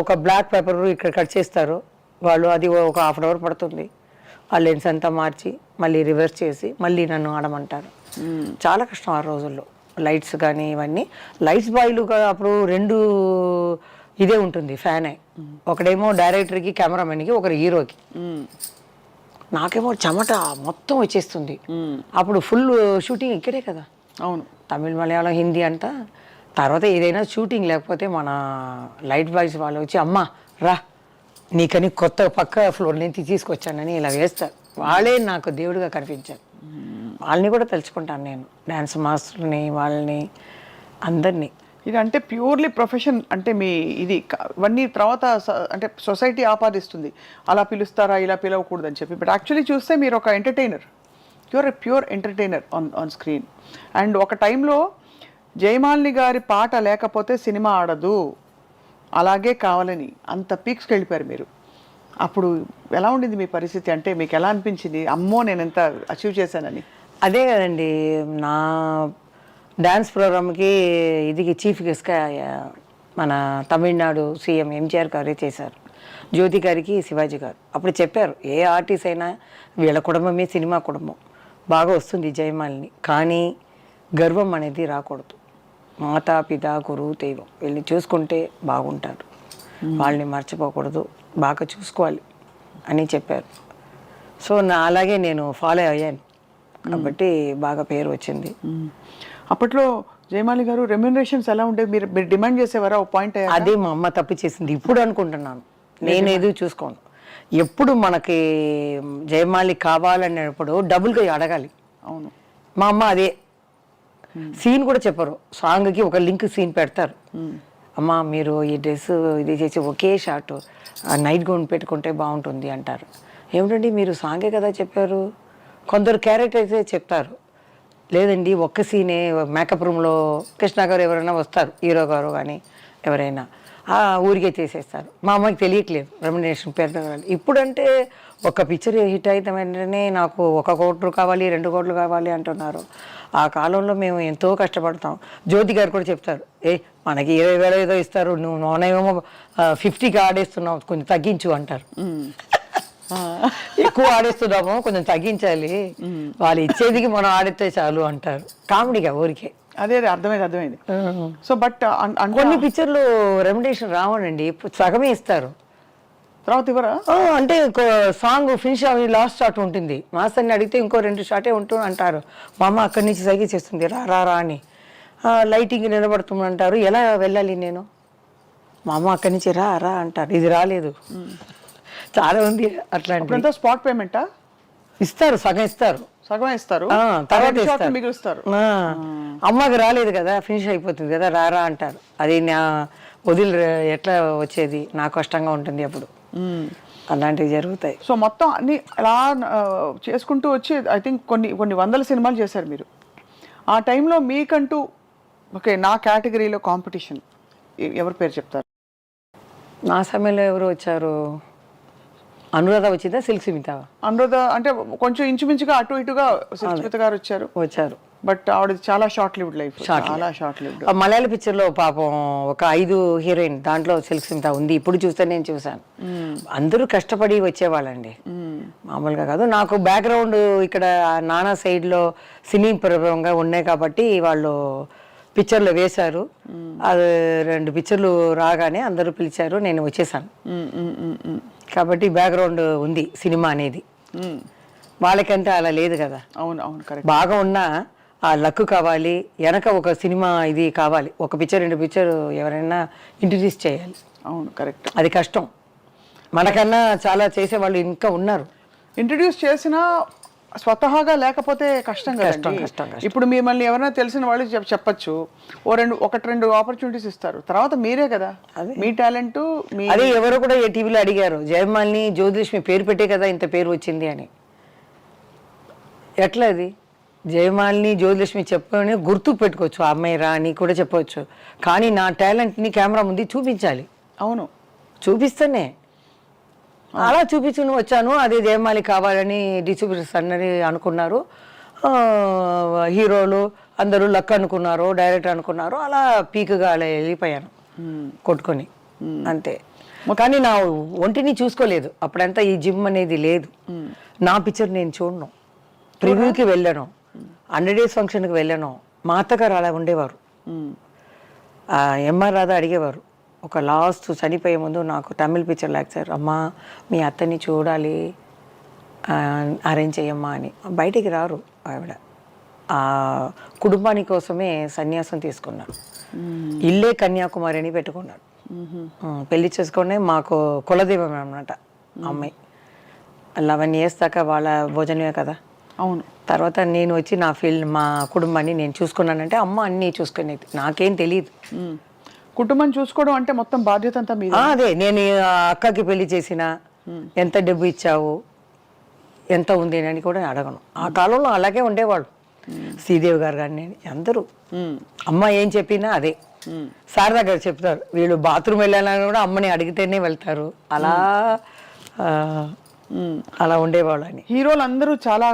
ఒక బ్లాక్ పేపర్ ఇక్కడ కట్ చేస్తారు వాళ్ళు, అది ఒక 1/2 hour పడుతుంది. ఆ లెన్స్ అంతా మార్చి మళ్ళీ రివర్స్ చేసి మళ్ళీ నన్ను ఆడమంటారు. చాలా కష్టం ఆ రోజుల్లో. లైట్స్ కానీ ఇవన్నీ లైట్స్ బాయ్లు అప్పుడు 2 ఇదే ఉంటుంది ఫ్యానే. ఒకడేమో డైరెక్టర్కి, కెమెరామెన్కి, ఒకరు హీరోకి. నాకేమో చెమట మొత్తం వచ్చేస్తుంది. అప్పుడు ఫుల్ షూటింగ్ ఇక్కడే కదా. అవును, తమిళ్, మలయాళం, హిందీ అంతా. తర్వాత ఏదైనా షూటింగ్ లేకపోతే మన లైట్ బాయ్స్ వాళ్ళు వచ్చి అమ్మ రా నీకని కొత్త పక్క ఫ్లోర్ నుంచి తీసుకొచ్చానని ఇలా వేస్తారు. వాళ్ళే నాకు దేవుడిగా కనిపించారు. వాళ్ళని కూడా తెలుసుకుంటాను నేను, డ్యాన్స్ మాస్టర్ని, వాళ్ళని, అందరినీ. ఇది అంటే ప్యూర్లీ ప్రొఫెషన్ అంటే మీ ఇది ఇవన్నీ తర్వాత అంటే సొసైటీ ఆపాదిస్తుంది, అలా పిలుస్తారా ఇలా పిలవకూడదని చెప్పి. బట్ యాక్చువల్లీ చూస్తే మీరు ఒక entertainer, you're a pure entertainer on screen. And ఒక టైంలో జయమాలిని గారి పాట లేకపోతే సినిమా ఆడదు, అలాగే కావాలని అంత పీక్స్కి వెళ్ళిపోయారు మీరు. అప్పుడు ఎలా ఉండింది మీ పరిస్థితి? అంటే మీకు ఎలా అనిపించింది, అమ్మో నేను ఎంత అచీవ్ చేశానని? అదే కదండి, నా డ్యాన్స్ ప్రోగ్రామ్కి ఇది చీఫ్ గెస్ట్గా మన తమిళనాడు సీఎం ఎంజీఆర్ గారే చేశారు, జ్యోతి గారికి శివాజీ గారు. అప్పుడు చెప్పారు, ఏ ఆర్టిస్ట్ అయినా వీళ్ళ కుటుంబమే సినిమా కుటుంబం, బాగా వస్తుంది జయమాలిని, కానీ గర్వం అనేది రాకూడదు. మాతా పిత గురువు దైవం వీళ్ళని చూసుకుంటే బాగుంటారు, వాళ్ళని మర్చిపోకూడదు, బాగా చూసుకోవాలి అని చెప్పారు. సో అలాగే నేను ఫాలో అయ్యాను కాబట్టి బాగా పేరు వచ్చింది. అప్పట్లో జయమాలి గారు రెమ్యూనరేషన్స్ ఎలా ఉండేవి? మీరు మీరు డిమాండ్ చేసేవారా ఓ పాయింట్? అదే మా అమ్మ తప్పు చేసింది ఇప్పుడు అనుకుంటున్నాను. నేను ఏదో చూసుకోను, ఎప్పుడు మనకి జయమాలి కావాలనేటప్పుడు డబుల్గా అడగాలి. అవును, మా అమ్మ అదే సీన్ కూడా చెప్పరు, సాంగ్కి ఒక లింక్ సీన్ పెడతారు. అమ్మ మీరు ఈ డ్రెస్ ఇది చేసి ఒకే షార్ట్ నైట్ గౌన్ పెట్టుకుంటే బాగుంటుంది అంటారు. ఏమిటండి మీరు సాంగే కదా చెప్పారు. కొందరు క్యారెక్టర్ అయితే చెప్తారు, లేదండి ఒక్క సీనే మేకప్ రూమ్లో కృష్ణ గారు ఎవరైనా వస్తారు, హీరో గారు కానీ ఎవరైనా ఊరికే చేసేస్తారు. మా అమ్మకి తెలియట్లేదు రెమ్యునరేషన్ పెడతారు. ఇప్పుడంటే ఒక పిక్చర్ హిట్ అయితే వెంటనే నాకు 1 కోటి కావాలి 2 కోట్లు కావాలి అంటున్నారు. ఆ కాలంలో మేము ఎంతో కష్టపడతాం. జ్యోతి గారు కూడా చెప్తారు, మనకి 20,000 ఏదో ఇస్తారు, నువ్వు నోనేమో 50కి ఆడేస్తున్నావు, కొంచెం తగ్గించు అంటారు. ఎక్కువ ఆడేస్తున్నాము, కొంచెం తగ్గించాలి, వాళ్ళు ఇచ్చేదికి మనం ఆడితే చాలు అంటారు. కామెడీగా ఊరికే. అదే అర్థమైంది. సో బట్ కొన్ని పిక్చర్లు రెమ్యునరేషన్ రావనండి, సగమే ఇస్తారు, తర్వాత ఇవ్వరా? అంటే సాంగ్ ఫినిష్ అవి లాస్ట్ షాట్ ఉంటుంది, మాస్టర్ని అడిగితే ఇంకో 2 షాటే ఉంటుంది అంటారు. మా అమ్మ అక్కడి నుంచి సైకి చేస్తుంది, రా అని. లైటింగ్ నిలబడుతుందంటారు, ఎలా వెళ్ళాలి నేను? మా అమ్మ అక్కడి నుంచి రా అంటారు, ఇది రాలేదు. చాలా ఉంది అట్లాంటి. స్పాట్ పేమెంటా ఇస్తారు, సగం ఇస్తారు, తర్వాత మిగులుస్తారు. అమ్మకి రాలేదు కదా, ఫినిష్ అయిపోతుంది కదా, రా అంటారు. అది నా వదిలి ఎట్లా వచ్చేది, నాకు కష్టంగా ఉంటుంది అప్పుడు. అలాంటివి జరుగుతాయి. సో మొత్తం అన్ని అలా చేసుకుంటూ వచ్చి ఐ థింక్ కొన్ని వందల సినిమాలు చేశారు మీరు. ఆ టైంలో మీకంటూ ఓకే నా కేటగిరీలో కాంపిటీషన్ ఎవరి పేరు చెప్తారు? నా సమయంలో ఎవరు వచ్చారు? అనురాధ వచ్చిందా, సిల్క్ స్మిత? అనురాధ అంటే కొంచెం ఇంచుమించుగా అటు ఇటుగా సిల్క్ స్మిత గారు వచ్చారు. బట్ ఆవిడ చాలా షార్ట్ లివ్డ్ లైఫ్, చాలా షార్ట్ లివ్డ్. మలయాళ పిక్చర్లో పాపం ఒక 5 హీరోయిన్, దాంట్లో సిల్క్ స్మిత ఉంది. ఇప్పుడు చూస్తే నేను చూసాను, అందరూ కష్టపడి వచ్చేవాళ్ళండి, మామూలుగా కాదు. నాకు బ్యాక్గ్రౌండ్ ఇక్కడ నానా సైడ్లో సినీ ప్రభావంగా ఉన్నాయి కాబట్టి వాళ్ళు పిక్చర్లో వేశారు. అది 2 పిక్చర్లు రాగానే అందరూ పిలిచారు, నేను వచ్చేసాను. కాబట్టి బ్యాక్గ్రౌండ్ ఉంది సినిమా అనేది. వాళ్ళకంటే అలా లేదు కదా. అవును కరెక్ట్. బాగా ఉన్నా ఆ లక్ కావాలి, వెనక ఒక సినిమా ఇది కావాలి, 1 పిక్చర్ 2 పిక్చర్ ఎవరైనా ఇంట్రడ్యూస్ చేయాలి. అవును కరెక్ట్, అది కష్టం. మనకన్నా చాలా చేసేవాళ్ళు ఇంకా ఉన్నారు. ఇంట్రడ్యూస్ చేసినా స్వతహాగా లేకపోతే కష్టం కదండి. ఇప్పుడు మిమ్మల్ని ఎవరైనా తెలిసిన వాళ్ళు చెప్పచ్చు, 1-2 ఆపర్చునిటీస్ ఇస్తారు, తర్వాత మీరే కదా మీ టాలెంట్. అదే ఎవరో కూడా ఏ టీవీలో అడిగారు, జయమాలిని జ్యోతిలక్ష్మి పేరు పెట్టే కదా ఇంత పేరు వచ్చింది అని. ఎట్లా అది? జయమాలిని జ్యోతిలక్ష్మి చెప్పని గుర్తు పెట్టుకోవచ్చు, ఆ అమ్మాయి రా అని కూడా చెప్పవచ్చు, కానీ నా టాలెంట్ని కెమెరా ముందు చూపించాలి. అవును, చూపిస్తేనే. అలా చూపించుకుని వచ్చాను. అదే జయమాలి కావాలని డిస్ట్రిబ్యూటర్స్ అన్నది అనుకున్నారు, హీరోలు అందరూ లక్ అనుకున్నారు, డైరెక్టర్ అనుకున్నారు, అలా పీక్గా అలా వెళ్ళిపోయాను కొట్టుకొని, అంతే. కానీ నా ఒంటిని చూసుకోలేదు అప్పుడంతా, ఈ జిమ్ అనేది లేదు. నా పిక్చర్ నేను చూడను, ప్రివ్యూకి వెళ్ళాను, 100 days ఫంక్షన్కి వెళ్ళాను. మా అత్తగారు అలా ఉండేవారు, ఎంఆర్ రాధా అడిగేవారు. ఒక లాస్ట్ చనిపోయే ముందు నాకు తమిళ పిక్చర్ లేచారు, అమ్మా మీ అత్తని చూడాలి, అరేంజ్ చేయమ్మా అని. బయటికి రారు ఆవిడ, ఆ కుటుంబాని కోసమే సన్యాసం తీసుకున్నారు, ఇల్లే కన్యాకుమారి అని పెట్టుకున్నారు. పెళ్లి చేసుకొని మాకు కులదైవం అనమాట అమ్మాయి. 11 years దాకా వాళ్ళ భోజనమే కదా. అవును. తర్వాత నేను వచ్చి నా ఫీల్డ్ మా కుటుంబాన్ని నేను చూసుకున్నానంటే అమ్మ అన్నీ చూసుకునేది, నాకేం తెలియదు. కుటుంబం చూసుకోవడం అంటే మొత్తం బాధ్యత అంతా మీద. అదే నేను ఆ అక్కకి పెళ్లి చేసిన ఎంత డబ్బు ఇచ్చావు ఎంత ఉంది అని కూడా అడగను. ఆ కాలంలో అలాగే ఉండేవాళ్ళు. శ్రీదేవి గారు కానీ అందరూ అమ్మ ఏం చెప్పినా అదే. శారదా గారు చెప్తారు, వీళ్ళు బాత్రూమ్ వెళ్ళాలని కూడా అమ్మని అడిగితేనే వెళ్తారు. అలా అలా ఉండేవాళ్ళు అని. హీరోలు అందరూ చాలా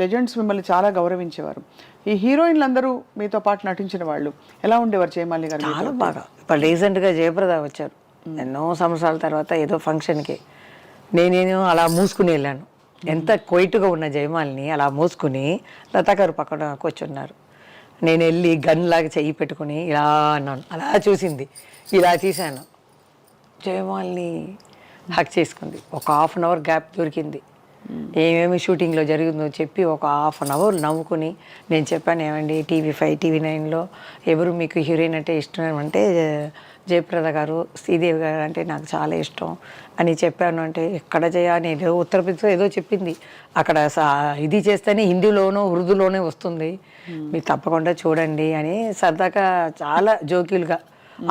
లెజెండ్స్ మిమ్మల్ని చాలా గౌరవించేవారు. ఈ హీరోయిన్లు అందరూ మీతో పాటు నటించిన వాళ్ళు ఎలా ఉండేవారు జయమాలి గారు? చాలా బాగా. ఇప్పుడు రీసెంట్గా జయప్రద వచ్చారు ఎన్నో సంవత్సరాల తర్వాత ఏదో ఫంక్షన్కి. నేను అలా మూసుకుని వెళ్ళాను. ఎంత కొయిట్గా ఉన్న జయమాలిని అలా మూసుకుని లతా గారు పక్కన కూర్చున్నారు. నేను వెళ్ళి గన్ లాగా చెయ్యి పెట్టుకుని ఇలా అన్నాను. అలా చూసింది, ఇలా తీశాను. జయమాలిని హక్ చేసుకుంది. ఒక 1/2 hour గ్యాప్ దొరికింది. ఏమేమి షూటింగ్లో జరిగిందో చెప్పి ఒక 1/2 hour నవ్వుకుని నేను చెప్పాను, ఏమండి TV5 TV9లో ఎవరు మీకు హీరోయిన్ అంటే ఇష్టం అంటే జయప్రద గారు, శ్రీదేవి గారు అంటే నాకు చాలా ఇష్టం అని చెప్పాను. అంటే ఎక్కడ నేను ఏదో ఉత్తరప్రదేశ్లో ఏదో చెప్పింది, అక్కడ ఇది చేస్తేనే హిందీలోనో ఉర్దూలోనే వస్తుంది, మీరు తప్పకుండా చూడండి అని సరదాగా చాలా జోక్యులుగా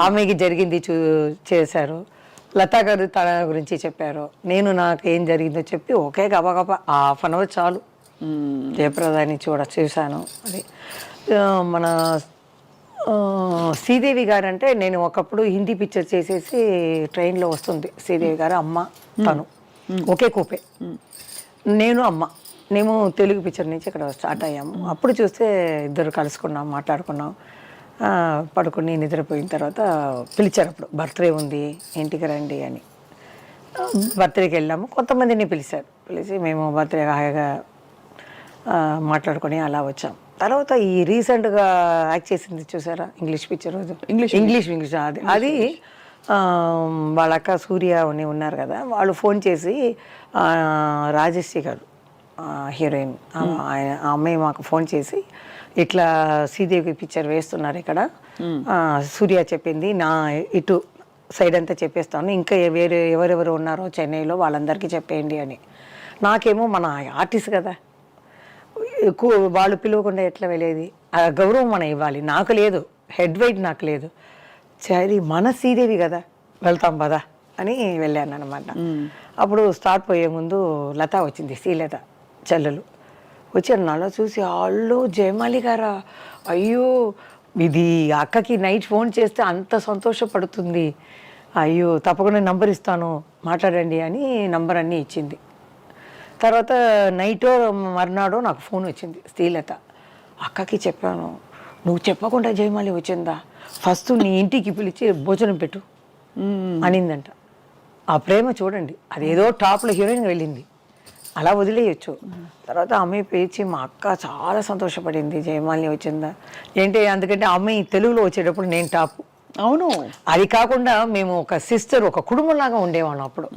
ఆమెకి జరిగింది చేశారు. లతా గారు తన గురించి చెప్పారు, నేను నాకు ఏం జరిగిందో చెప్పి ఒకే గబగబా 1/2 hour చాలు జయప్రదాన్ని చూశాను. అది మన శ్రీదేవి గారు అంటే నేను ఒకప్పుడు హిందీ పిక్చర్ చేసేసి ట్రైన్లో వస్తుంది శ్రీదేవి గారు, అమ్మ తను ఒకే కూపే, నేను అమ్మ మేము తెలుగు పిక్చర్ నుంచి ఇక్కడ స్టార్ట్ అయ్యాము. అప్పుడు చూస్తే ఇద్దరు కలుసుకున్నాం, మాట్లాడుకున్నాం. పడుకుని నిద్రపోయిన తర్వాత పిలిచారు. అప్పుడు బర్త్డే ఉంది ఇంటికి రండి అని. బర్త్డేకి వెళ్ళాము. కొంతమందిని పిలిచి మేము బర్త్డే హాయిగా మాట్లాడుకొని అలా వచ్చాం. తర్వాత ఈ రీసెంట్గా యాక్ట్ చేసింది చూసారా ఇంగ్లీష్ పిక్చర్, ఇంగ్లీష్ అది వాళ్ళ అక్క సూర్య అని ఉన్నారు కదా, వాళ్ళు ఫోన్ చేసి రాజశ్రీ గారు హీరోయిన్ ఆ అమ్మాయి మాకు ఫోన్ చేసి ఇట్లా శ్రీదేవి పిక్చర్ వేస్తున్నారు ఇక్కడ, సూర్య చెప్పింది నా ఇటు సైడ్ అంతా చెప్పేస్తాను, ఇంకా వేరే ఎవరెవరు ఉన్నారో చెన్నైలో వాళ్ళందరికీ చెప్పేయండి అని. నాకేమో మన ఆర్టిస్ట్ కదా, వాళ్ళు పిలవకుండా ఎట్లా వెళ్ళేది, ఆ గౌరవం మనం ఇవ్వాలి, నాకు లేదు, హెడ్ వెయిట్ నాకు లేదు, సరే మన శ్రీదేవి కదా వెళ్తాం పదా అని వెళ్ళాను అనమాట. అప్పుడు స్టార్ట్ పోయే ముందు లత వచ్చింది, శ్రీలత చెల్లెలు వచ్చారు. నాలో చూసి వాళ్ళు జయమాలి గారా, అయ్యో ఇది అక్కకి నైట్ ఫోన్ చేస్తే అంత సంతోషపడుతుంది, అయ్యో తప్పకుండా నంబర్ ఇస్తాను మాట్లాడండి అని నంబర్ అన్నీ ఇచ్చింది. తర్వాత నైటో మర్నాడో నాకు ఫోన్ వచ్చింది శ్రీలత, అక్కకి చెప్పాను, నువ్వు చెప్పకుండా జయమాలి వచ్చిందా, ఫస్ట్ నీ ఇంటికి పిలిచి భోజనం పెట్టు అనిందంట. ఆ ప్రేమ చూడండి, అదేదో టాప్లో హీరోయిన్ వెళ్ళింది, అలా వదిలేయచ్చు. తర్వాత అమ్మాయి పేచి మా అక్క చాలా సంతోషపడింది జయమాలిని వచ్చిందా ఏంటి, అందుకంటే అమ్మాయి తెలుగులో వచ్చేటప్పుడు నేను టాప్. అవును, అది కాకుండా మేము ఒక సిస్టర్, ఒక కుటుంబంలాగా ఉండేవాళ్ళం అప్పుడు.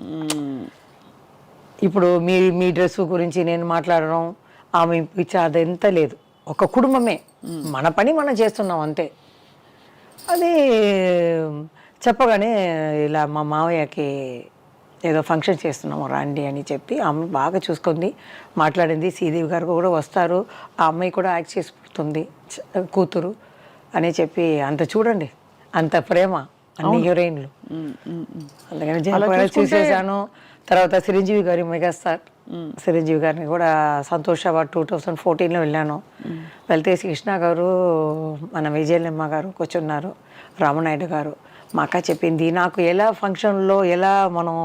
ఇప్పుడు మీ డ్రెస్ గురించి నేను మాట్లాడడం, ఆమె పిచ్చి అదంతా లేదు, ఒక కుటుంబమే, మన పని మనం చేస్తున్నాం అంతే. అది చెప్పగానే ఇలా మా మావయ్యకి ఏదో ఫంక్షన్ చేస్తున్నాము రండి అని చెప్పి అమ్మ బాగా చూసుకుంది, మాట్లాడింది. శ్రీదేవి గారు కూడా వస్తారు, ఆ అమ్మాయి కూడా యాక్ట్ చేసిపోతుంది కూతురు అని చెప్పి, అంత చూడండి అంత ప్రేమ అన్ని హీరోయిన్లు. అందుకని జయప్రద చూసేసాను. తర్వాత చిరంజీవి గారి మెగాస్టార్ చిరంజీవి గారిని కూడా సంతోష్ అవార్డ్ 2014లో వెళ్ళాను. వెళ్తే కృష్ణ గారు, మన విజయలమ్మ గారు కూర్చున్నారు, రామనాయుడు గారు. మా అక్క చెప్పింది, నాకు ఎలా ఫంక్షన్లో ఎలా మనం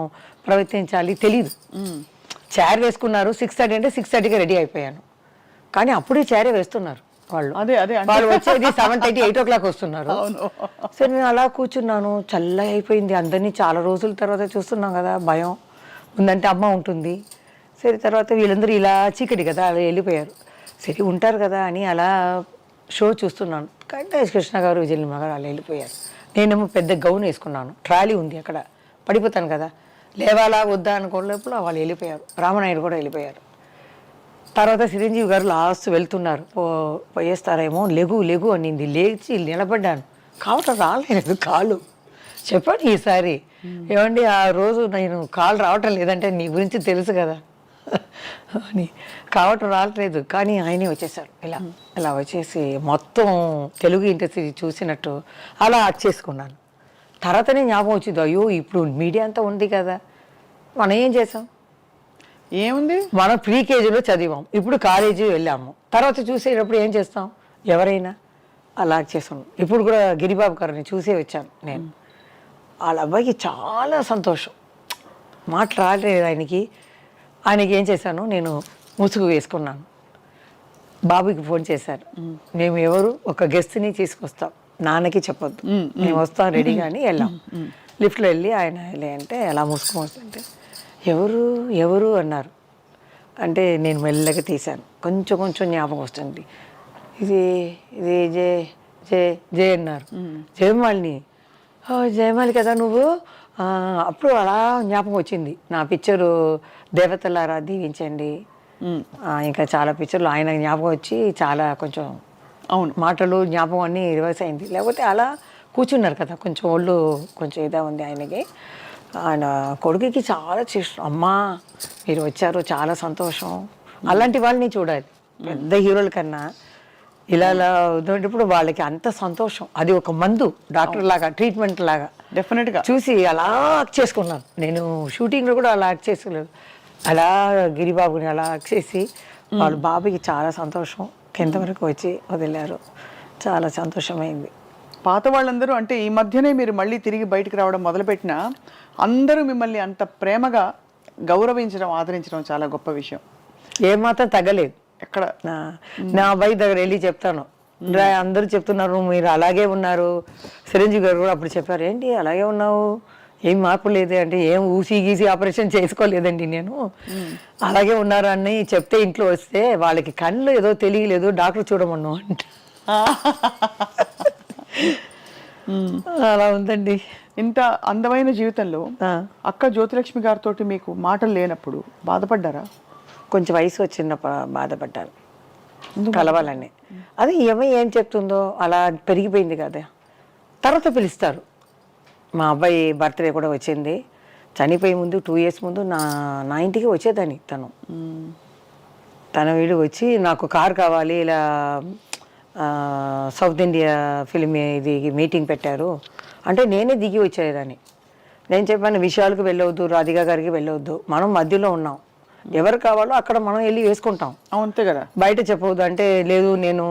ప్రవర్తించాలి తెలీదు. చైర్ వేసుకున్నారు 6:30 అంటే 6:30కి రెడీ అయిపోయాను, కానీ అప్పుడే చైరే వేస్తున్నారు వాళ్ళు. వాళ్ళు వచ్చేది 7:30 8 o'clock వస్తున్నారు. సరే నేను అలా కూర్చున్నాను, చల్లగా అయిపోయింది. అందరినీ చాలా రోజుల తర్వాత చూస్తున్నాం కదా, భయం ఉందంటే అమ్మ ఉంటుంది. సరే తర్వాత వీళ్ళందరూ ఇలా చీకటి కదా అలా వెళ్ళిపోయారు. సరే ఉంటారు కదా అని అలా షో చూస్తున్నాను. కానీ కృష్ణ గారు విజయలమ్మ గారు అలా వెళ్ళిపోయారు. నేనేమో పెద్ద గౌన్ వేసుకున్నాను, ట్రాలీ ఉంది అక్కడ, పడిపోతాను కదా, లేవాలా వద్దా అనుకోలేప్పుడు వాళ్ళు వెళ్ళిపోయారు. రామనాయుడు కూడా వెళ్ళిపోయారు. తర్వాత చిరంజీవి గారు లాస్ట్ వెళ్తున్నారు, పోయేస్తారేమో, లెగు అనింది. లేచి నిలబడ్డాను, కావటం రాలేదు కాళ్ళు. చెప్పండి ఈసారి ఏమండి ఆ రోజు నేను కాల్ రావటం లేదంటే నీ గురించి తెలుసు కదా అని కావటం రావట్లేదు, కానీ ఆయనే వచ్చేసారు. ఇలా వచ్చేసి మొత్తం తెలుగు ఇండస్ట్రీ చూసినట్టు అలా యాక్ట్ చేసుకున్నాను. తర్వాతనే జ్ఞాపకం వచ్చింది, అయ్యో ఇప్పుడు మీడియా అంతా ఉంది కదా, మనం ఏం చేసాం, ఏముంది, మనం ప్రీ కేజీలో చదివాం, ఇప్పుడు కాలేజీ వెళ్ళాము, తర్వాత చూసేటప్పుడు ఏం చేస్తాం, ఎవరైనా అలా చేసాను. ఇప్పుడు కూడా గిరిబాబు గారిని చూసే వచ్చాను నేను. వాళ్ళ అబ్బాయికి చాలా సంతోషం, మాటలు రాలేదు ఆయనకి ఏం చేశాను, నేను ముసుగు వేసుకున్నాను. బాబుకి ఫోన్ చేశారు, మేము ఎవరు ఒక గెస్ట్ని తీసుకొస్తాం, నాన్నకి చెప్పొద్దు, మేము వస్తాం రెడీగా అని వెళ్ళాం. లిఫ్ట్లో వెళ్ళి ఆయన వెళ్ళి అంటే అలా ముసుగు వస్తుంటే ఎవరు ఎవరు అన్నారు. అంటే నేను మెల్లగా తీశాను, కొంచెం కొంచెం జ్ఞాపకం వస్తుంది. ఇది ఇది జే జే జే అన్నారు. జయమాలిని, జయమాలి కదా నువ్వు. అప్పుడు అలా జ్ఞాపకం వచ్చింది. నా పిక్చరు దేవతలారా దీవించండి, ఇంకా చాలా పిక్చర్లు ఆయన జ్ఞాపకం వచ్చి చాలా కొంచెం అవును మాటలు జ్ఞాపకం అన్నీ రివర్స్ అయింది. లేకపోతే అలా కూర్చున్నారు కదా, కొంచెం ఒళ్ళు కొంచెం ఇదే ఉంది ఆయనకి. ఆయన కొడుకుకి చాలా చేస్తాం, అమ్మా మీరు వచ్చారు చాలా సంతోషం. అలాంటి వాళ్ళని చూడాలి, పెద్ద హీరోల కన్నా ఇలా ఉన్నప్పుడు వాళ్ళకి అంత సంతోషం. అది ఒక మందు, డాక్టర్ లాగా, ట్రీట్మెంట్ లాగా డెఫినెట్గా చూసి చూసి అలా యాక్ట్ చేసుకున్నాను. నేను షూటింగ్లో కూడా అలా యాక్ట్ చేసుకోలేదు, అలా గిరిబాబుని అలా యాక్ట్ చేసి వాళ్ళ బాబుకి చాలా సంతోషం. కింద వరకు వచ్చి వదిలారు, చాలా సంతోషమైంది. పాత వాళ్ళందరూ అంటే ఈ మధ్యనే మీరు మళ్ళీ తిరిగి బయటకు రావడం మొదలుపెట్టినా అందరూ మిమ్మల్ని అంత ప్రేమగా గౌరవించడం, ఆదరించడం చాలా గొప్ప విషయం. ఏమాత్రం తగ్గలేదు. ఎక్కడ నా అబ్బాయి దగ్గర వెళ్ళి చెప్తాను, అందరూ చెప్తున్నారు మీరు అలాగే ఉన్నారు. చిరంజీవి గారు కూడా అప్పుడు చెప్పారు, ఏంటి అలాగే ఉన్నావు, ఏం మార్పు లేదే అంటే, ఏం ఊసి గీసి ఆపరేషన్ చేసుకోలేదండి నేను, అలాగే ఉన్నారు అని చెప్తే ఇంట్లో వస్తే వాళ్ళకి కళ్ళు ఏదో తెలియలేదు, డాక్టర్ చూడమన్నావు అంట. అలా ఉందండి. ఇంత అందమైన జీవితంలో అక్క జ్యోతిలక్ష్మి గారితో మీకు మాటలు లేనప్పుడు బాధపడ్డారా? కొంచెం వయసు వచ్చినప్పుడు బాధపడ్డాను, కలవాలని. అది ఏం చెప్తుందో అలా పెరిగిపోయింది కదా. తర్వాత పిలుస్తారు. మా అబ్బాయి బర్త్డే కూడా వచ్చింది, చనిపోయే ముందు 2 years ముందు నా ఇంటికి వచ్చేదాన్ని. తన వీడు వచ్చి నాకు కార్ కావాలి, ఇలా సౌత్ ఇండియా ఫిలిం ఇది మీటింగ్ పెట్టారు అంటే నేనే దిగి వచ్చేదాన్ని. నేను చెప్పాను, విషయాలకు వెళ్ళవద్దు, రాధికా గారికి వెళ్ళవద్దు, మనం మధ్యలో ఉన్నాం, ఎవరు కావాలో అక్కడ మనం వెళ్ళి వేసుకుంటాం, అంతే కదా, బయట చెప్పవద్దు అంటే. లేదు నేను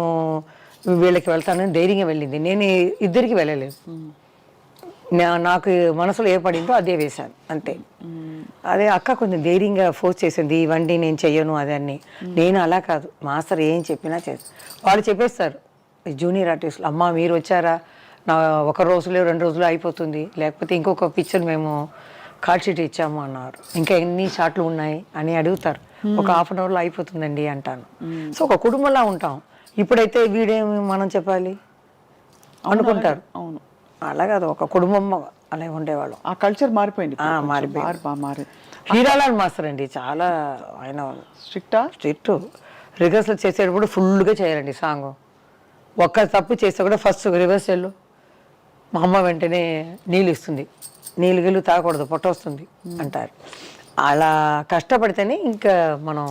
వీళ్ళకి వెళ్తానని ధైర్యంగా వెళ్ళింది, నేను ఇద్దరికి వెళ్ళలేదు. నాకు మనసులో ఏ పడిందో అదే వేశాను అంతే. అదే అక్క కొంచెం ధైర్యంగా ఫోర్స్ చేసింది, ఇవన్నీ నేను చెయ్యను అదని. నేను అలా కాదు, మాస్టర్ ఏం చెప్పినా చేస్తాను. వాళ్ళు చెప్పేస్తారు జూనియర్ ఆర్టిస్టులు, అమ్మ మీరు వచ్చారా, నా 1 రోజులో 2 రోజులు అయిపోతుంది, లేకపోతే ఇంకొక పిక్చర్ మేము కార్డ్ షీట్ ఇచ్చాము అన్నారు, ఇంకా ఎన్ని షాట్లు ఉన్నాయి అని అడుగుతారు. ఒక 1/2 hourలో అయిపోతుందండి అంటాను. సో ఒక కుటుంబంలా ఉంటాం. ఇప్పుడైతే వీడేమి మనం చెప్పాలి అనుకుంటారు. అవును, అలా కాదు, ఒక కుటుంబం అలా ఉండేవాళ్ళం. ఆ కల్చర్ మారిపోయింది. మారిపోయింది. హీరాలాల్ మాస్టర్ అండి చాలా, ఆయన స్ట్రిక్ట్. రిహర్సల్ చేసేటప్పుడు ఫుల్గా చేయాలండి సాంగ్. ఒక్క తప్పు చేస్తే కూడా ఫస్ట్ రిహర్సల్ మా అమ్మ వెంటనే నీళ్ళు ఇస్తుంది, నీళ్ళు గిల్లు తాగకూడదు పొట్ట వస్తుంది అంటారు. అలా కష్టపడితేనే ఇంకా మనం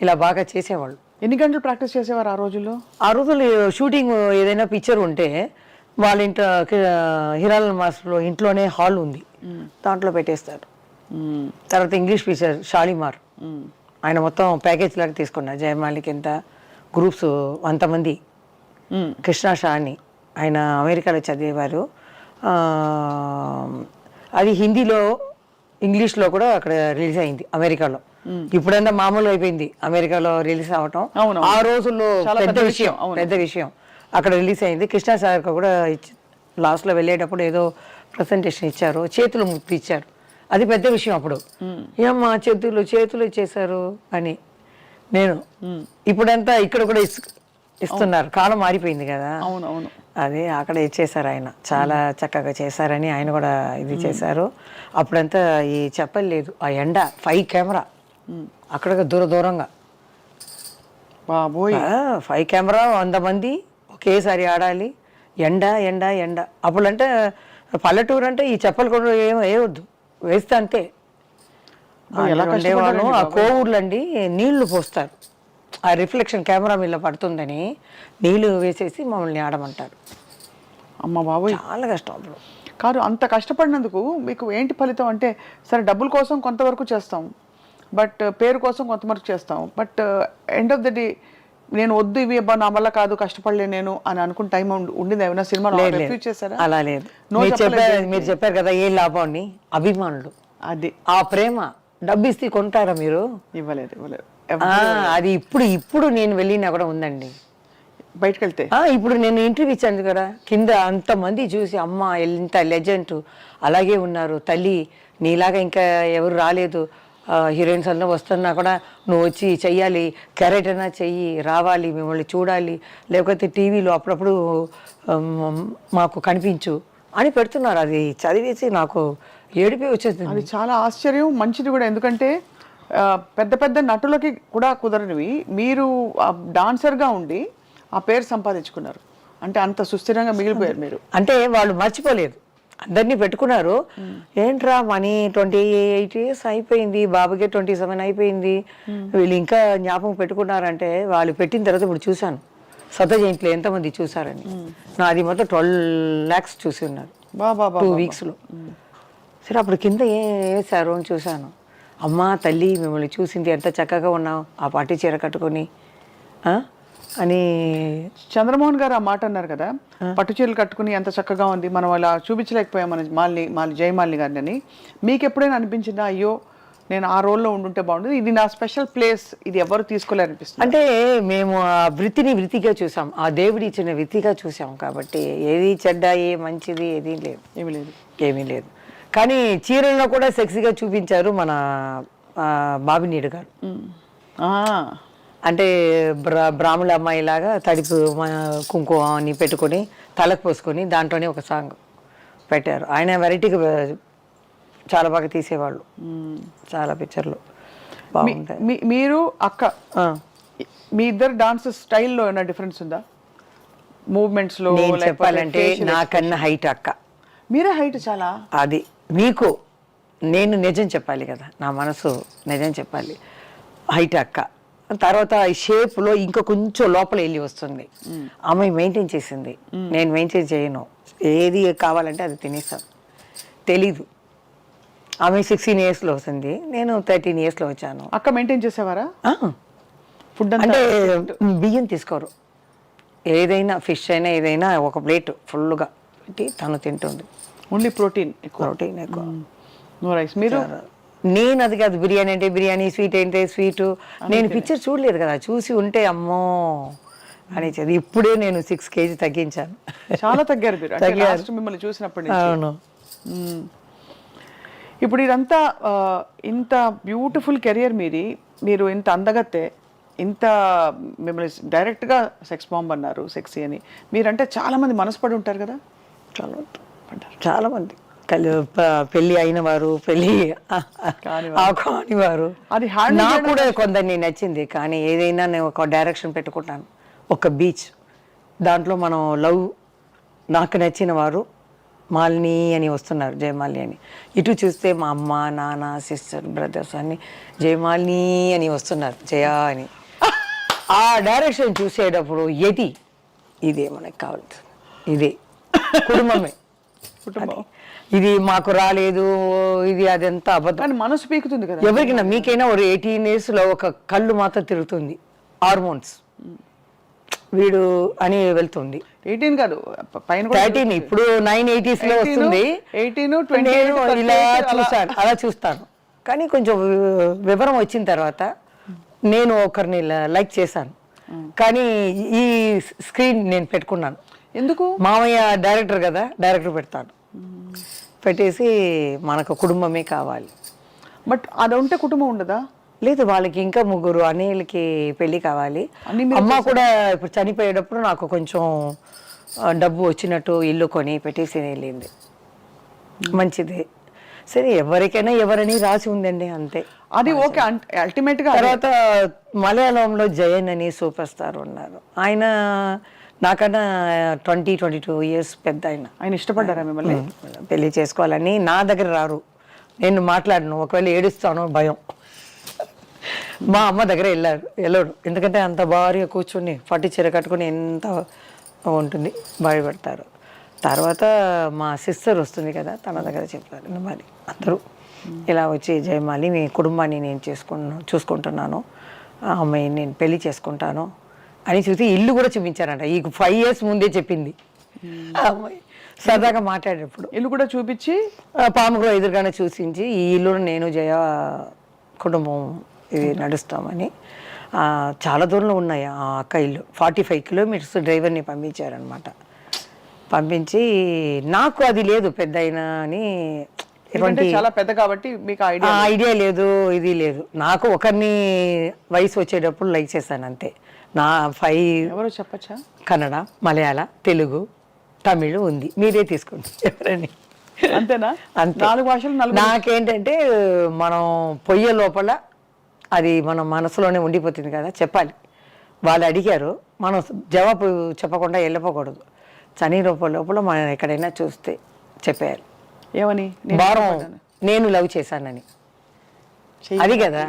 ఇలా బాగా చేసేవాళ్ళు. ఎన్ని గంటలు ప్రాక్టీస్ చేసేవారు ఆ రోజుల్లో? ఆ రోజులు షూటింగ్ ఏదైనా పిక్చర్ ఉంటే వాళ్ళ ఇంట్లో హీరాలాల్ మాస్టర్లో ఇంట్లోనే హాల్ ఉంది, దాంట్లో పెట్టేస్తారు. తర్వాత ఇంగ్లీష్ పిక్చర్ షాలిమార్, ఆయన మొత్తం ప్యాకేజ్ లాగా తీసుకున్నారు. జయమాలికి ఎంత గ్రూప్స్ 100 మంది. కృష్ణ షా అని ఆయన అమెరికాలో చదివేవారు. అది హిందీలో ఇంగ్లీష్లో కూడా అక్కడ రిలీజ్ అయింది అమెరికాలో. ఇప్పుడంతా మామూలు అయిపోయింది అమెరికాలో రిలీజ్ అవ్వటం. ఆ రోజుల్లో పెద్ద విషయం అక్కడ రిలీజ్ అయింది. కృష్ణ సార్ కూడా లాస్ట్లో వెళ్ళేటప్పుడు ఏదో ప్రజెంటేషన్ ఇచ్చారు, చేతులు ముక్తి ఇచ్చారు, అది పెద్ద విషయం అప్పుడు. ఏమ్మా చేతులు ఇచ్చేశారు అని. నేను ఇప్పుడంతా ఇక్కడ కూడా ఇస్తున్నారు, కాలం మారిపోయింది కదా. అవునవును, అదే అక్కడ ఇచ్చేసారు. ఆయన చాలా చక్కగా చేశారని ఆయన కూడా ఇది చేశారు. అప్పుడంతా ఈ చెప్పలేదు, ఆ ఎండ 5 కెమెరా అక్కడ దూరంగా బాబోయ్, 5 కెమెరా 100 మంది ఒకేసారి ఆడాలి. ఎండ ఎండ ఎండ. అప్పుడంటే పల్లెటూరు అంటే ఈ చెప్పలు కూడా వేయవద్దు, వేస్తే అంతే. ఎలా ఉండేవాళ్ళు ఆ కోవూర్లండి నీళ్లు పోస్తారు, ఆ రిఫ్లెక్షన్ కెమెరా మీద పడుతుందని నీళ్లు వేసేసి మమ్మల్ని ఆడమంటారు. అమ్మ బాబోయ్, చాలా కష్టం అప్పుడు. కాదు, అంత కష్టపడినందుకు మీకు ఏంటి ఫలితం అంటే, సరే డబ్బుల కోసం కొంతవరకు చేస్తాం, బట్ పేరు కోసం కొంతవరకు చేస్తాం, but end of the day నేను వద్దు ఇవి అబ్బా నా వల్ల కాదు కష్టపడలే నేను అని అనుకున్న టైం ఉండింది ఏమైనా సినిమా రిఫ్యూజ్ చేశారా? అలా లేదు. No మీరు చెప్పారు కదా ఏ లాభం అని, అభిమానులు, అది ఆ ప్రేమ. డబ్బు ఇస్తే కొంటారా మీరు? ఇవ్వలేదు ఇవ్వలేదు. అది ఇప్పుడు నేను వెళ్ళినా కూడా ఉందండి. బయటకు వెళ్తే ఇప్పుడు నేను ఇంటర్వ్యూ ఇచ్చాను కదా, కింద అంతమంది చూసి అమ్మ ఎంత లెజెండ్, అలాగే ఉన్నారు తల్లి, నీలాగా ఇంకా ఎవరు రాలేదు, హీరోయిన్స్ అన్న వస్తున్నా కూడా నువ్వు వచ్చి చెయ్యాలి, క్యారెక్టర్ అయినా చెయ్యి, రావాలి, మిమ్మల్ని చూడాలి, లేకపోతే టీవీలో అప్పుడప్పుడు మాకు కనిపించు అని పెడుతున్నారు. అది చదివేసి నాకు ఏడిపే వచ్చేసింది. అది చాలా ఆశ్చర్యం, మంచిది కూడా. ఎందుకంటే పెద్ద పెద్ద నటులకి కూడా కుదరనివి మీరు డాన్సర్గా ఉండి ఆ పేరు సంపాదించుకున్నారు అంటే అంత సుస్థిరంగా మిగిలిపోయారు మీరు. అంటే వాళ్ళు మర్చిపోలేదు, అందరినీ పెట్టుకున్నారు. ఏంట్రా మనీ 28 years అయిపోయింది, బాబుకే 27 అయిపోయింది, వీళ్ళు ఇంకా జ్ఞాపకం పెట్టుకున్నారంటే వాళ్ళు పెట్టిన తర్వాత ఇప్పుడు చూశాను సత జయంతిలో ఎంతమంది చూసారని. నాది మొత్తం 12 lakhs చూసి ఉన్నారు 2 weeksలో. సరే అప్పుడు కింద వేసారు అని చూశాను. అమ్మ తల్లి మిమ్మల్ని చూసింది, ఎంత చక్కగా ఉన్నావు ఆ పట్టు చీర కట్టుకొని అని. చంద్రమోహన్ గారు ఆ మాట అన్నారు కదా, పట్టు చీరలు కట్టుకుని ఎంత చక్కగా ఉంది, మనం అలా చూపించలేకపోయాం మన జయమాలిని గారిని అని. మీకు ఎప్పుడైనా అనిపించిందా అయ్యో నేను ఆ రోల్లో ఉండుంటే బాగుంటుంది, ఇది నా స్పెషల్ ప్లేస్, ఇది ఎవరు తీసుకోలేరనిపిస్తుంది? అంటే మేము ఆ వృత్తిగా చూసాం, ఆ దేవుడి ఇచ్చిన వృత్తిగా చూసాం కాబట్టి ఏది చెడ్డ ఏ మంచిది ఏదీ లేదు, ఏమీ లేదు. కానీ చీరల్లో కూడా సెక్సీగా చూపించారు మన బాబినీడు గారు. అంటే బ్రాహ్మణ అమ్మాయి లాగా తడిపు కుంకుమ అని పెట్టుకొని తలకు పోసుకొని దాంట్లోనే ఒక సాంగ్ పెట్టారు. ఆయన వెరైటీగా చాలా బాగా తీసేవాళ్ళు, చాలా పిక్చర్లు బాగుంటాయి. మీరు అక్క మీ ఇద్దరు డాన్స్ స్టైల్లో ఏమైనా డిఫరెన్స్ ఉందా మూవ్మెంట్స్లో? చెప్పాలంటే నాకన్నా హైట్ అక్క. మీరే హైట్ చాలా. అది మీకు నేను నిజం చెప్పాలి కదా, నా మనసు నిజం చెప్పాలి. హైట్ అక్క తర్వాత షేప్లో ఇంకా కొంచెం లోపల వెళ్ళి వస్తుంది. ఆమె మెయింటైన్ చేసింది, నేను మెయింటైన్ చేయను. ఏది కావాలంటే అది తినేస్తాను, తెలీదు. ఆమె 16 yearsలో వస్తుంది, నేను 13 yearsలో వచ్చాను. అక్క మెయింటైన్ చేసేవారా ఫుడ్? అంటే బియ్యం తీసుకోరు, ఏదైనా ఫిష్ అయినా ఏదైనా ఒక ప్లేట్ ఫుల్గా పెట్టి తను తింటుంది. ఓన్లీ ప్రోటీన్ ఎక్కువ. No rice. మీరు? నేను అది కాదు, బిర్యానీ అంటే బిర్యానీ, స్వీట్ అంటే స్వీటు. నేను పిక్చర్ చూడలేదు కదా, చూసి ఉంటే అమ్మో అనేది. ఇప్పుడే నేను 6 kg తగ్గించాను. చాలా తగ్గారు మీరు మిమ్మల్ని చూసినప్పటి నుంచి. అవును. ఇప్పుడు ఇదంతా ఇంత బ్యూటిఫుల్ కెరియర్ మీరు ఇంత అందగత్తే, ఇంత మిమ్మల్ని డైరెక్ట్గా సెక్స్ బాంబ్ అన్నారు, సెక్సీ అని. మీరంటే చాలా మంది మనసుపడి ఉంటారు కదా? చాలా మంది పెళ్ళి అయిన వారు, పెళ్ళి కానివారు. అది నాకు కూడా కొందరిని నచ్చింది. కానీ ఏదైనా నేను ఒక డైరెక్షన్ పెట్టుకుంటాను, ఒక బీచ్, దాంట్లో మనం లవ్, నాకు నచ్చిన వారు మాలిని అని వస్తున్నారు, జయమాలిని అని. ఇటు చూస్తే మా అమ్మ నాన్న సిస్టర్ బ్రదర్స్ అన్ని జయమాలిని అని వస్తున్నారు, జయ అని. ఆ డైరెక్షన్ చూసేటప్పుడు ఇదే మనకు కావాల్సింది, ఇదే కుటుంబమే. ఇది మాకు రాలేదు, ఇది అదంతా అబద్ధం. మనసు పీకుతుంది కదా ఎవరికైనా. మీకైనా ఒక 18 yearsలో ఒక కళ్ళు మాత్రం తిరుగుతుంది, హార్మోన్స్ వీడు అని వెళ్తుంది. 18 కాదు, పైన 13. ఇప్పుడు 980sలో వస్తుంది. 18, 20 ఇలా చూస్తాను, అలా చూస్తాను. కానీ కొంచెం వివరం వచ్చిన తర్వాత నేను ఒకరిని లైక్ చేశాను, కానీ ఈ స్క్రీన్ నేను పెట్టుకున్నాను. ఎందుకు? మామయ్య డైరెక్టర్ కదా, డైరెక్టర్ పెడతాను, పెట్టేసి మనకు కుటుంబమే కావాలి. బట్ అది ఉంటే కుటుంబం ఉండదా? లేదు, వాళ్ళకి ఇంకా 3 అన్నయ్యలకి పెళ్లి కావాలి. అమ్మ కూడా ఇప్పుడు చనిపోయేటప్పుడు నాకు కొంచెం డబ్బు వచ్చినట్టు ఇల్లు కొని పెట్టేసి వెళ్ళింది. మంచిది. సరే, ఎవరికైనా ఎవరని రాసి ఉందండి, అంతే. అది ఓకే. అల్టిమేట్ గా తర్వాత మలయాళంలో జయన్ అని సూపర్ స్టార్ ఉన్నారు, ఆయన నాకన్నా 22 ఇయర్స్ పెద్ద ఆయన ఇష్టపడ్డారా మిమ్మల్ని? పెళ్లి చేసుకోవాలని. నా దగ్గర రారు, నేను మాట్లాడను, ఒకవేళ ఏడుస్తాను భయం. మా అమ్మ దగ్గర వెళ్ళాడు, ఎందుకంటే అంత భారీగా కూర్చుని పట్టు చీర కట్టుకుని ఎంత ఉంటుంది, భయపడతారు. తర్వాత మా సిస్టర్ వస్తుంది కదా, తన దగ్గర చెప్పారు మరి అందరూ ఇలా వచ్చి, జయమాలి మీ కుటుంబాన్ని నేను చూసుకుంటున్నాను, ఆ అమ్మాయిని నేను పెళ్లి చేసుకుంటాను అని చూసి ఇల్లు కూడా చూపించారంట. ఈ 5 years ముందే చెప్పింది ఆ అమ్మాయి. సరదాగా మాట్లాడేటప్పుడు ఇల్లు కూడా చూపించి పాములో ఎదురుగానే చూసించి, ఈ ఇల్లు నేను జయ కుటుంబం ఇది నడుస్తామని. చాలా దూరంలో ఉన్నాయి ఆ అక్క ఇల్లు, 45 kilometers డ్రైవర్ని పంపించారనమాట. పంపించి నాకు అది లేదు పెద్ద అయినా అని, చాలా పెద్ద కాబట్టి మీకు ఐడియా లేదు, ఇది లేదు. నాకు ఒకరిని వయసు వచ్చేటప్పుడు లైక్ చేశాను అంతే. నా 5 ఎవరో చెప్పచ్చా? కన్నడ, మలయాళ, తెలుగు, తమిళ్ ఉంది, మీరే తీసుకోండి ఎవరని. అంతేనా? అంతే. 4 భాషలు. నాకేంటంటే మనం పొయ్యే లోపల అది మన మనసులోనే ఉండిపోతుంది కదా, చెప్పాలి. వాళ్ళు అడిగారు, మనం జవాబు చెప్పకుండా వెళ్ళిపోకూడదు. చని లోపల మనం ఎక్కడైనా చూస్తే చెప్పేయాలి. ఏమని? వారం నేను లవ్ చేశానని. అది కదా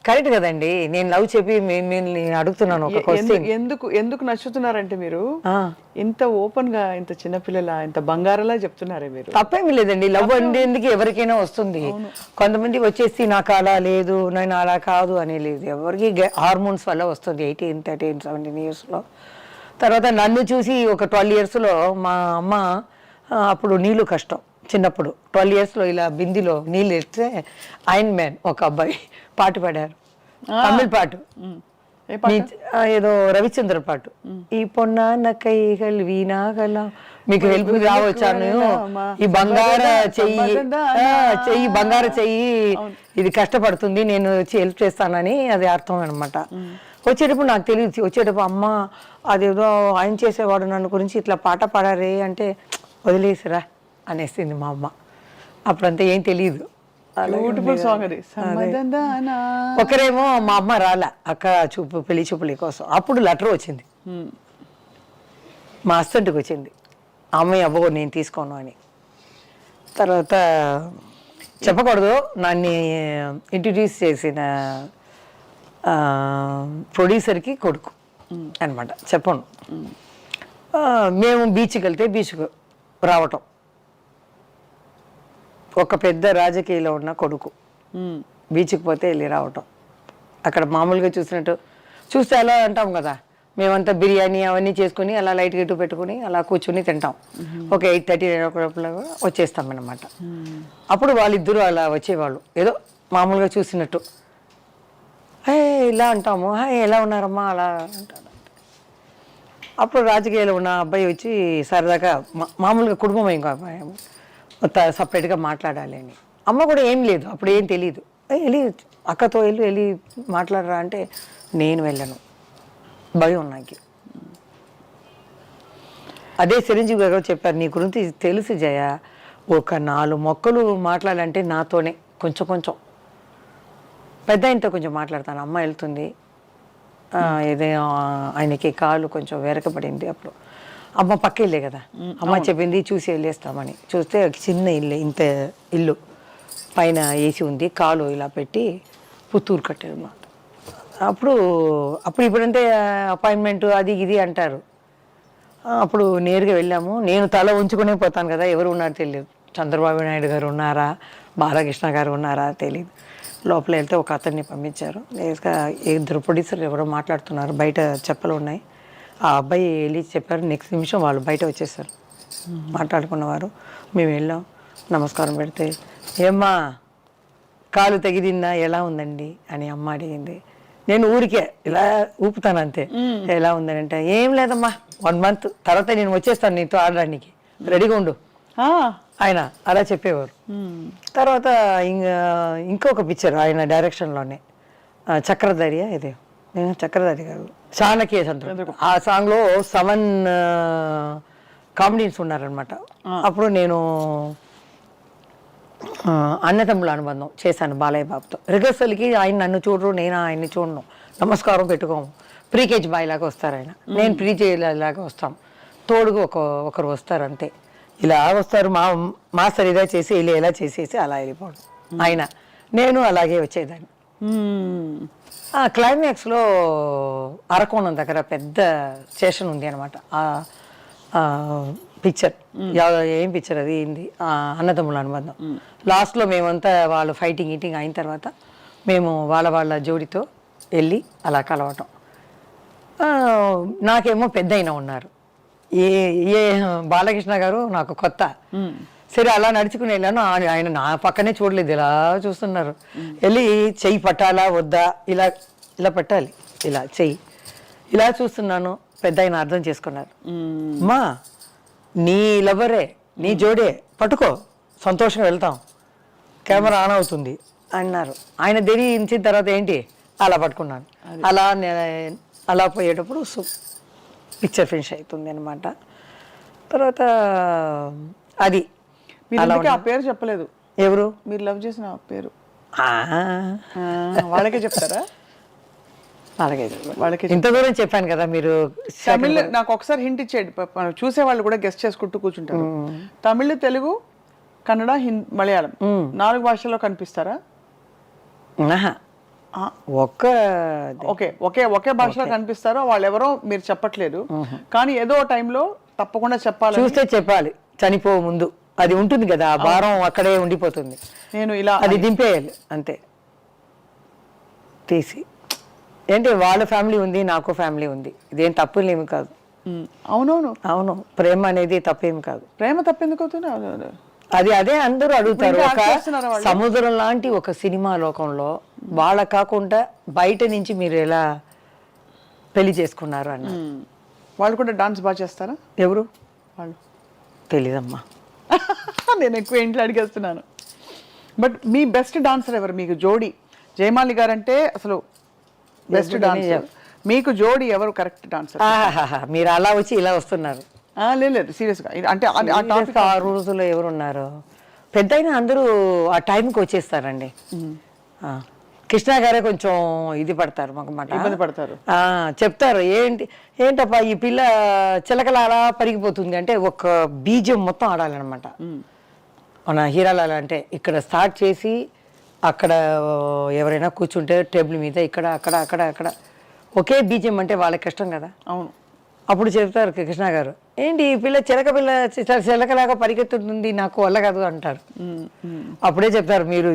కరెక్ట్ కదండి. నేను లవ్ చెప్పి మిమ్మల్ని అడుగుతున్నాను ఒక క్వశ్చన్. ఎందుకు నచ్చుతున్నారంటే మీరు ఇంత ఓపెన్ గా, ఇంత చిన్నపిల్లల, ఇంత బంగారలా చెప్తున్నారే మీరు. తప్పేమీ లేదండి, లవ్ అనేందుకు ఎవరికైనా వస్తుంది. కొంతమంది వచ్చేసి నాకు అలా లేదు, నేను అలా కాదు అని లేదు. ఎవరికి హార్మోన్స్ వల్ల వస్తుంది 18, 13, 17 yearsలో. తర్వాత నన్ను చూసి ఒక 12 yearsలో మా అమ్మ, అప్పుడు నీళ్ళు కష్టం చిన్నప్పుడు, 12 yearsలో ఇలా బిందిలో నీళ్ళు ఎత్తే ఐరన్ మ్యాన్ ఒక అబ్బాయి పాట పాడారు, తమిళ్ పాట, ఏదో రవిచంద్ర పాట. ఈ పొన్న కైగల్ వీణాగల, మీకు హెల్ప్ రావచ్చాను, ఈ బంగార చెయ్యి బంగార చెయ్యి ఇది కష్టపడుతుంది, నేను వచ్చి హెల్ప్ చేస్తానని అది అర్థం అనమాట. వచ్చేటప్పుడు నాకు తెలియదు, వచ్చేటప్పుడు అమ్మ అదేదో ఆయన చేసేవాడు నన్ను గురించి ఇట్లా పాట పాడారే అంటే, వదిలేసిరా అనేసింది మా అమ్మ. అప్పుడంతా ఏం తెలియదు. బ్యూటిఫుల్ సాంగ్ అది. ఒకరేమో మా అమ్మ రాలే అక్క పెళ్లి చూపుల కోసం. అప్పుడు లెటర్ వచ్చింది, మా హస్బెండ్కి వచ్చింది, అమ్మాయి అబ్బో నేను తీసుకోను అని. తర్వాత చెప్పకూడదు, నన్ను ఇంట్రడ్యూస్ చేసిన ప్రొడ్యూసర్కి కొడుకు అనమాట, చెప్పను. మేము బీచ్కి వెళ్తే బీచ్కు రావటం, ఒక పెద్ద రాజకీయాలో ఉన్న కొడుకు బీచ్కి పోతే వెళ్ళి రావటం. అక్కడ మామూలుగా చూస్తే అలా అంటాం కదా, మేమంతా బిర్యానీ అవన్నీ చేసుకుని అలా లైట్ గిట్టు పెట్టుకుని అలా కూర్చుని తింటాం. ఒక 8:30, 9 వచ్చేస్తాం అన్నమాట. అప్పుడు వాళ్ళిద్దరూ అలా వచ్చేవాళ్ళు, ఏదో మామూలుగా చూసినట్టు, ఇలా అంటాము, ఎలా ఉన్నారమ్మా అలా అంటారు. అప్పుడు రాజకీయాలు ఉన్న అబ్బాయి వచ్చి సరదాగా మామూలుగా కుటుంబం ఇంకా సపరేట్గా మాట్లాడాలి అని. అమ్మ కూడా ఏం లేదు, అప్పుడు ఏం తెలియదు. వెళ్ళి అక్కతో వెళ్ళి మాట్లాడరా అంటే నేను వెళ్ళను, భయం నాకు. అదే చిరంజీవి గారు చెప్పారు, నీ గురించి తెలుసు జయ, ఒక 4 మొక్కలు మాట్లాడాలంటే నాతోనే కొంచెం పెద్ద ఆయనతో కొంచెం మాట్లాడతాను. అమ్మ వెళ్తుంది, ఏదైనా ఆయనకి కాలు కొంచెం వెరకబడింది. అప్పుడు అమ్మ పక్క ఇల్లే కదా, అమ్మ చెప్పింది చూసి వెళ్ళేస్తామని. చూస్తే చిన్న ఇల్లు, ఇంత ఇల్లు, పైన ఏసీ ఉంది, కాలు ఇలా పెట్టి పుత్తూరు కట్టారు అన్నమాట. అప్పుడు ఇప్పుడంటే అపాయింట్మెంట్ అది ఇది అంటారు. అప్పుడు నేరుగా వెళ్ళాము. నేను తల ఉంచుకునే పోతాను కదా, ఎవరు ఉన్నారో తెలియదు. చంద్రబాబు నాయుడు గారు ఉన్నారా, బాలకృష్ణ గారు ఉన్నారా తెలియదు. లోపల వెళ్తే ఒక అతన్ని పంపించారు. లేక 2 ప్రొడ్యూసర్లు ఎవరో మాట్లాడుతున్నారు, బయట చెప్పలు ఉన్నాయి. ఆ అబ్బాయి వెళ్ళి చెప్పారు, నెక్స్ట్ నిమిషం వాళ్ళు బయట వచ్చేసారు మాట్లాడుకున్నవారు. మేము వెళ్ళాం, నమస్కారం పెడితే, ఏమ్మా కాలు తెగిదిందా, ఎలా ఉందండి అని అమ్మ అడిగింది. నేను ఊరికే ఇలా ఊపుతాను అంతే. ఎలా ఉందని అంటే, ఏం లేదమ్మా 1 month తర్వాత నేను వచ్చేస్తాను నీతో ఆడడానికి, రెడీగా ఉండు ఆయన అలా చెప్పేవారు. తర్వాత ఇంకొక పిక్చర్ ఆయన డైరెక్షన్లోనే, చక్రధారి, ఇది చక్రధారి గారు చాణక్య చంద్రుడు, ఆ సాంగ్లో 7 కామెడీన్స్ ఉన్నారనమాట. అప్పుడు నేను అన్నతమ్ముల అనుబంధం చేశాను బాలయ్య బాబుతో. రిహర్సల్కి ఆయన నన్ను చూడరు, నేను ఆయన్ని చూడను, నమస్కారం పెట్టుకోము. ప్రీకేజీ బాయ్ లాగా వస్తారు ఆయన, నేను ప్రీకేజీ లాగా వస్తాం, తోడుగా ఒకరు వస్తారు అంతే. ఇలా వస్తారు, మాస్టర్ ఇలా చేసి ఇలా చేసేసి అలా వెళ్ళిపోవడం. ఆయన నేను అలాగే వచ్చేదాన్ని. ఆ క్లైమాక్స్లో అరకోణం దగ్గర పెద్ద స్టేషన్ ఉంది అనమాట. పిక్చర్ ఏం పిక్చర్ అది ఏంది, అన్నదమ్ముల అనుబంధం. లాస్ట్లో మేమంతా వాళ్ళు ఫైటింగ్ ఈటింగ్ అయిన తర్వాత మేము వాళ్ళ జోడితో వెళ్ళి అలా కలవటం. నాకేమో పెద్ద అయినా ఉన్నారు, ఏ బాలకృష్ణ గారు నాకు కొత్త. సరే అలా నడుచుకుని వెళ్ళాను, ఆయన నా పక్కనే చూడలేదు, ఇలా చూస్తున్నారు. వెళ్ళి చెయ్యి పట్టాలా వద్దా, ఇలా పట్టాలి, ఇలా చెయ్యి ఇలా చూస్తున్నాను. పెద్ద ఆయన అర్థం చేసుకున్నారు, అమ్మా నీ లవరే నీ జోడే పట్టుకో, సంతోషంగా వెళ్తాం, కెమెరా ఆన్ అవుతుంది అన్నారు. ఆయన ధరించిన తర్వాత ఏంటి అలా పట్టుకున్నాను. అలా పోయేటప్పుడు పిక్చర్ ఫినిష్ అవుతుంది అనమాట. తర్వాత అది మీరు ఆ పేరు చెప్పలేదు, ఎవరు మీరు లవ్ చేసిన ఆ పేరు వాళ్ళకే చెప్తారా? వాళ్ళకి ఇంత దూరం చెప్పాను కదా మీరు. తమిళ్ నాకు ఒకసారి హింట్ ఇచ్చేది, చూసే వాళ్ళు కూడా గెస్ట్ చేసుకుంటూ కూర్చుంటారు. తమిళ్, తెలుగు, కన్నడ, మలయాళం 4 భాషల్లో కనిపిస్తారా? ఒకే భాషలో కనిపిస్తారో వాళ్ళు ఎవరో మీరు చెప్పట్లేదు, కానీ ఏదో టైంలో తప్పకుండా చెప్పాలి, చూస్తే చెప్పాలి. చనిపో ముందు అది ఉంటుంది కదా, ఆ భారం అక్కడే ఉండిపోతుంది. నేను ఇలా అది దింపేయాలి అంతే తీసి. ఏంటి వాళ్ళ ఫ్యామిలీ ఉంది, నాకు ఫ్యామిలీ ఉంది, ఇదేం తప్పులేమి కాదు. అవును, ప్రేమ అనేది తప్పేమి కాదు. ప్రేమ తప్పెందుకు అవుతుంది? అదే అందరూ అడుగుతారు. ఒక సముద్రం లాంటి ఒక సినిమా లోకంలో వాళ్ళ కాకుండా బయట నుంచి మీరు ఎలా పెళ్లి చేసుకున్నారు అన్న. వాళ్ళు కూడా డాన్స్ బాగా చేస్తారా? ఎవరు వాళ్ళు తెలీదమ్మా. నేను ఎక్కువ ఇంట్లో అడిగేస్తున్నాను. బట్ మీ బెస్ట్ డాన్సర్ ఎవరు మీకు జోడి? జయమాలి గారు అంటే అసలు బెస్ట్ డాన్సర్, మీకు జోడి ఎవరు కరెక్ట్ డాన్సర్? మీరు అలా వచ్చి ఇలా వస్తున్నారు. లేదు సీరియస్గా, అంటే ఆ రోజుల్లో ఎవరున్నారు పెద్ద అయినా అందరూ ఆ టైంకి వచ్చేస్తారండి. కృష్ణ గారే కొంచెం ఇది పడతారు, మాకు మాట ఇబ్బంది పడతారు. చెప్తారు ఏంటప్పా ఈ పిల్ల చిలకల అలా పరిగిపోతుంది అంటే ఒక బీజం మొత్తం ఆడాలన్నమాట. మన హీరాలాల అంటే ఇక్కడ స్టార్ట్ చేసి అక్కడ ఎవరైనా కూర్చుంటే టేబుల్ మీద ఇక్కడ అక్కడ అక్కడ అక్కడ ఒకే బీజం అంటే వాళ్ళకి కష్టం కదా. అవును. అప్పుడు చెప్తారు కృష్ణ గారు, ఏంటి ఈ పిల్ల చిలకలాగా పరిగెత్తుతుంది, నాకు వల్ల కాదు అంటారు. అప్పుడే చెప్తారు, మీరు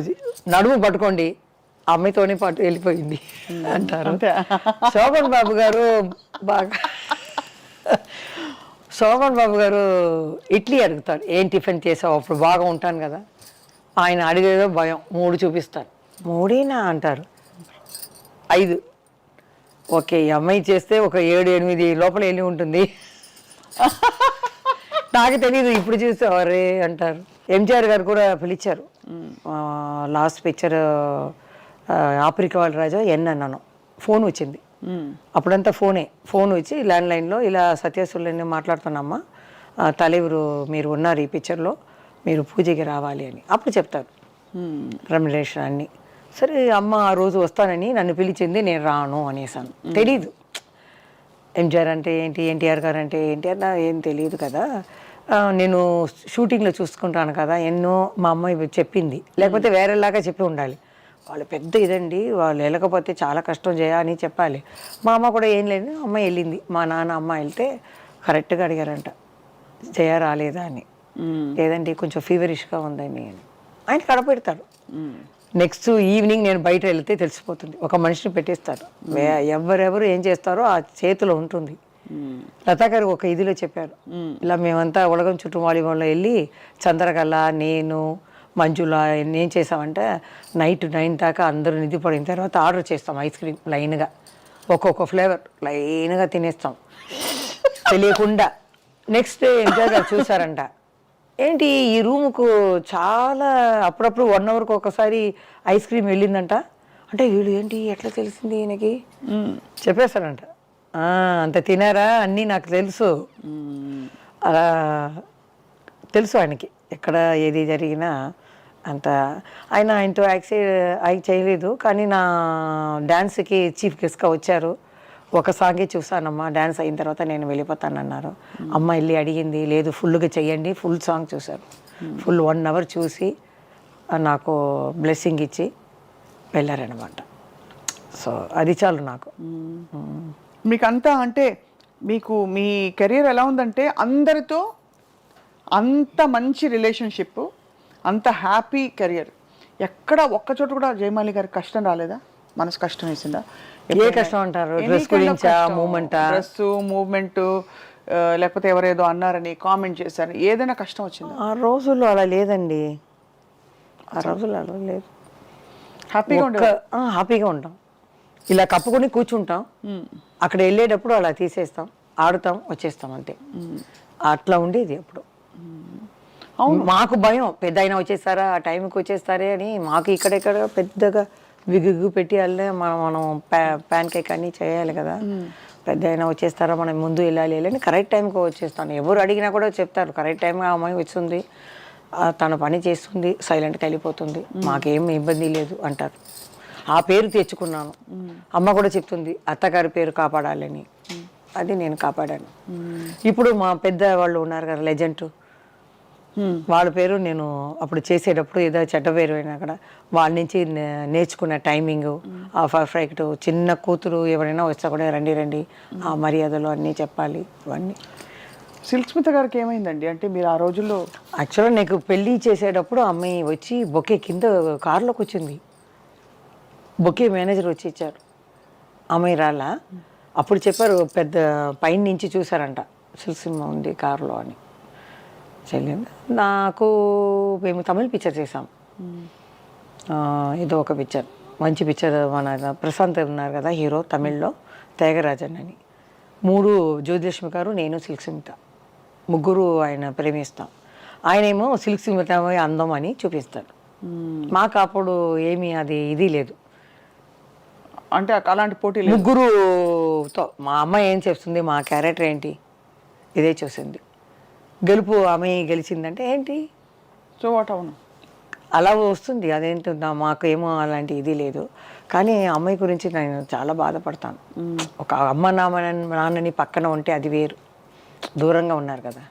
నడుము పట్టుకోండి, అమ్మాయితోనే పాటు వెళ్ళిపోయింది అంటారు. శోభన్ బాబు గారు ఇడ్లీ అడుగుతారు, ఏం టిఫిన్ చేసావు, అప్పుడు బాగా ఉంటాను కదా. ఆయన అడిగేదో భయం, 3 చూపిస్తారు. 3 అంటారు, 5. ఓకే, ఈ అమ్మాయి చేస్తే ఒక 7-8 లోపల వెళ్ళి ఉంటుంది, నాకు తెలియదు ఇప్పుడు చూస్తే అవరే అంటారు. ఎంజిఆర్ గారు కూడా పిలిచారు లాస్ట్ పిక్చర్ ఆఫ్రికా వాళ్ళ రాజా అన్నాను. ఫోన్ వచ్చింది, అప్పుడంతా ఫోన్ వచ్చి ల్యాండ్లైన్లో ఇలా సత్యసుల్ని మాట్లాడుతున్నామ్మా, తలెవరు మీరు ఉన్నారు ఈ పిక్చర్లో, మీరు పూజకి రావాలి అని అప్పుడు చెప్తారు రెమ్యునరేషన్ అన్నీ. సరే అమ్మ ఆ రోజు వస్తానని నన్ను పిలిచింది, నేను రాను అనేసాను. తెలీదు ఎంజిఆర్ అంటే ఏంటి, ఎన్టీఆర్ గారు అంటే ఏంటి అన్న ఏం తెలియదు కదా. నేను షూటింగ్లో చూసుకుంటాను కదా, ఎన్నో మా అమ్మాయి చెప్పింది, లేకపోతే వేరేలాగా చెప్పి ఉండాలి. వాళ్ళు పెద్ద ఇదండి, వాళ్ళు వెళ్ళకపోతే చాలా కష్టం అని చెప్పాలి. మా అమ్మ కూడా ఏం లేదు, అమ్మాయి వెళ్ళింది. మా నాన్న అమ్మ వెళ్తే కరెక్ట్గా అడిగారంట, జయ రాలేదా అని. లేదండి కొంచెం ఫీవరిష్గా ఉందని ఆయన కడపెడతాడు. నెక్స్ట్ ఈవినింగ్ నేను బయట వెళ్తే తెలిసిపోతుంది, ఒక మనిషిని పెట్టేస్తారు, ఎవరెవరు ఏం చేస్తారో ఆ చేతిలో ఉంటుంది. లతా గారు ఒక ఇదిలో చెప్పారు, ఇలా మేమంతా ఉలగం చుట్టూ వాలీబాల్లో వెళ్ళి చంద్రకళ, నేను, మంజుల ఏం చేసామంటే నైట్ 9 దాకా అందరూ నిద్రపడిన తర్వాత ఆర్డర్ చేస్తాం ఐస్ క్రీమ్ లైన్గా, ఒక్కొక్క ఫ్లేవర్ లైన్గా తినేస్తాం తెలియకుండా. నెక్స్ట్ డే ఎంజాయ్ గారు చూసారంట, ఏంటి ఈ రూముకు చాలా అప్పుడప్పుడు 1 అవర్కి ఒకసారి ఐస్ క్రీమ్ వెళ్ళిందంట. అంటే వీళ్ళు ఏంటి ఎట్లా తెలిసింది ఈయనకి చెప్పేస్తారంట. అంత తినారా అన్నీ నాకు తెలుసు, అలా తెలుసు ఆయనకి ఎక్కడ ఏది జరిగినా అంత. ఆయనతో యాక్ట్ చేయలేదు, కానీ నా డ్యాన్స్కి చీఫ్ గెస్ట్గా వచ్చారు. ఒక సాంగే చూసానమ్మా, డ్యాన్స్ అయిన తర్వాత నేను వెళ్ళిపోతానన్నారు. అమ్మ వెళ్ళి అడిగింది, లేదు ఫుల్గా చెయ్యండి, ఫుల్ సాంగ్ చూశారు. ఫుల్ 1 hour చూసి నాకు బ్లెస్సింగ్ ఇచ్చి వెళ్ళారనమాట. సో అది చాలు నాకు. మీకు అంతా అంటే మీకు మీ కెరీర్ ఎలా ఉందంటే అందరితో అంత మంచి రిలేషన్షిప్, అంత హ్యాపీ కెరియర్, ఎక్కడ ఒక్క చోట కూడా జయమాలి గారికి కష్టం రాలేదా? మనసు కష్టం వేసిందా? ఏ కష్టం అంటారు? డ్రెస్ గురించా, మూమెంటా? డ్రెస్ మూమెంట్, లేకపోతే ఎవరేదో అన్నారని కామెంట్ చేశారని ఏదైనా కష్టం వచ్చిందా? ఆ రోజుల్లో అలా లేదండి, ఆ రోజుల్లో అలా లేదు. హ్యాపీగా హ్యాపీగా ఉంటాం, ఇలా కప్పుకొని కూర్చుంటాం, అక్కడ వెళ్ళేటప్పుడు అలా తీసేస్తాం, ఆడుతాం, వచ్చేస్తాం అంతే. అట్లా ఉండేది అప్పుడు. మాకు భయం, పెద్ద అయినా వచ్చేస్తారా, ఆ టైంకి వచ్చేస్తారే అని. మాకు ఇక్కడెక్కడ పెద్దగా విగ్గు పెట్టి వెళ్ళే మనం ప్యాన్ కేక్ అన్నీ చేయాలి కదా. పెద్ద అయినా వచ్చేస్తారా, మనం ముందు వెళ్ళాలి అని కరెక్ట్ టైంకి వచ్చేస్తాను. ఎవరు అడిగినా కూడా చెప్తారు, కరెక్ట్ టైంగా అమ్మాయి వచ్చింది, తన పని చేస్తుంది, సైలెంట్గా వెళ్ళిపోతుంది, మాకేం ఇబ్బంది లేదు అంటారు. ఆ పేరు తెచ్చుకున్నాను. అమ్మ కూడా చెప్తుంది అత్తగారి పేరు కాపాడాలని, అది నేను కాపాడాను. ఇప్పుడు మా పెద్ద వాళ్ళు ఉన్నారు కదా, లెజెండ్, వాళ్ళ పేరు నేను అప్పుడు చేసేటప్పుడు ఏదో చెడ్డ పేరు అయినా కూడా వాళ్ళ నుంచి నేర్చుకున్న టైమింగ్, ఆ పర్ఫెక్ట్. చిన్న కూతురు ఎవరైనా వస్తా కూడా రండి రండి, ఆ మర్యాదలు అన్నీ చెప్పాలి. ఇవన్నీ సిల్క్ స్మిత గారికి ఏమైందండి? అంటే మీరు ఆ రోజుల్లో యాక్చువల్గా నాకు పెళ్ళి చేసేటప్పుడు అమ్మాయి వచ్చి బొకే కింద కారులోకి వచ్చింది, బొకే మేనేజర్ వచ్చి ఇచ్చారు, అమ్మాయి రాలా. అప్పుడు చెప్పారు, పెద్ద పైన నుంచి చూసారంట, సిల్క్ సినిమా ఉంది కారులో అని. చెల్లింది నాకు. మేము తమిళ్ పిక్చర్ చేసాం, ఏదో ఒక పిక్చర్, మంచి పిక్చర్. మన ప్రశాంత్ ఉన్నారు కదా హీరో, తమిళ్లో త్యాగరాజన్ అని. 3 జ్యోతిలక్ష్మి గారు, నేను, సిల్క్ స్మిత, ముగ్గురు ఆయన ప్రేమిస్తాం. ఆయనేమో సిల్క్ స్మిత అందం అని చూపిస్తాడు. మాకు అప్పుడు ఏమీ అది ఇది లేదు, అంటే అలాంటి పోటీ లేదు. ముగ్గురుతో మా అమ్మాయి ఏం చేస్తుంది, మా క్యారెక్టర్ ఏంటి, ఇదే చూసింది. గెలుపు అమ్మాయి గెలిచిందంటే ఏంటి, సో వాట్, అవును అలా వస్తుంది. అదేంటో మాకు ఏమో అలాంటి ఇది లేదు. కానీ అమ్మాయి గురించి నేను చాలా బాధపడతాను. ఒక అమ్మ నాన్నని పక్కన ఉంటే అది వేరు, దూరంగా ఉన్నారు కదా.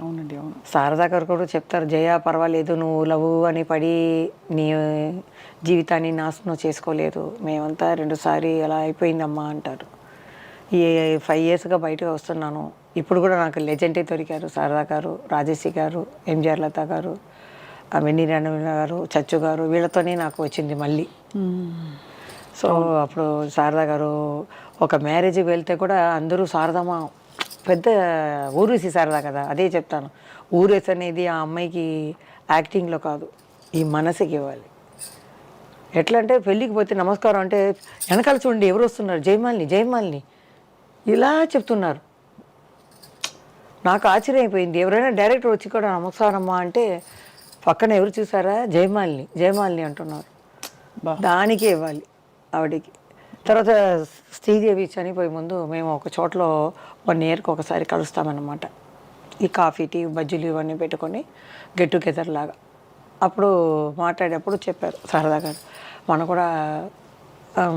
అవునండి, అవును. శారదా గారు కూడా చెప్తారు, జయ పర్వాలేదు, నువ్వు లవ్ అని పడి నీ జీవితాన్ని నాశనం చేసుకోలేదు, మేమంతా 2 సారి అలా అయిపోయిందమ్మా అంటారు. ఈ 5 yearsగా బయటకు వస్తున్నాను, ఇప్పుడు కూడా నాకు లెజెండే దొరికారు, శారదా గారు, రాజేశ్వరి గారు, ఎంజిఆర్ లత గారు, వెన్నీరాణ గారు, చచ్చు గారు, వీళ్ళతోనే నాకు వచ్చింది మళ్ళీ. సో అప్పుడు శారదా గారు ఒక మ్యారేజ్కి వెళ్తే కూడా అందరూ శారదమ్మ, పెద్ద ఊరేసి శారదా కదా. అదే చెప్తాను, ఊరేసి అనేది ఆ అమ్మాయికి యాక్టింగ్లో కాదు, ఈ మనసుకి ఇవ్వాలి. ఎట్లా అంటే పెళ్ళికి పోతే నమస్కారం అంటే వెనకాల చూడండి ఎవరు వస్తున్నారు, జయమాలిని జయమాలిని ఇలా చెప్తున్నారు. నాకు ఆశ్చర్యం అయిపోయింది. ఎవరైనా డైరెక్టర్ వచ్చి కూడా నమస్కారమ్మా అంటే పక్కన ఎవరు చూసారా, జయమాలిని జయమాలిని అంటున్నారు. దానికే ఇవ్వాలి ఆవిడికి. తర్వాత శ్రీదేవి చనిపోయే ముందు మేము ఒక చోట్లో 1 yearకి ఒకసారి కలుస్తామన్నమాట. ఈ కాఫీ, టీ, బజ్జీలు ఇవన్నీ పెట్టుకొని గెట్ టుగెదర్ లాగా. అప్పుడు మాట్లాడేటప్పుడు చెప్పారు శారదా గారు, మనం కూడా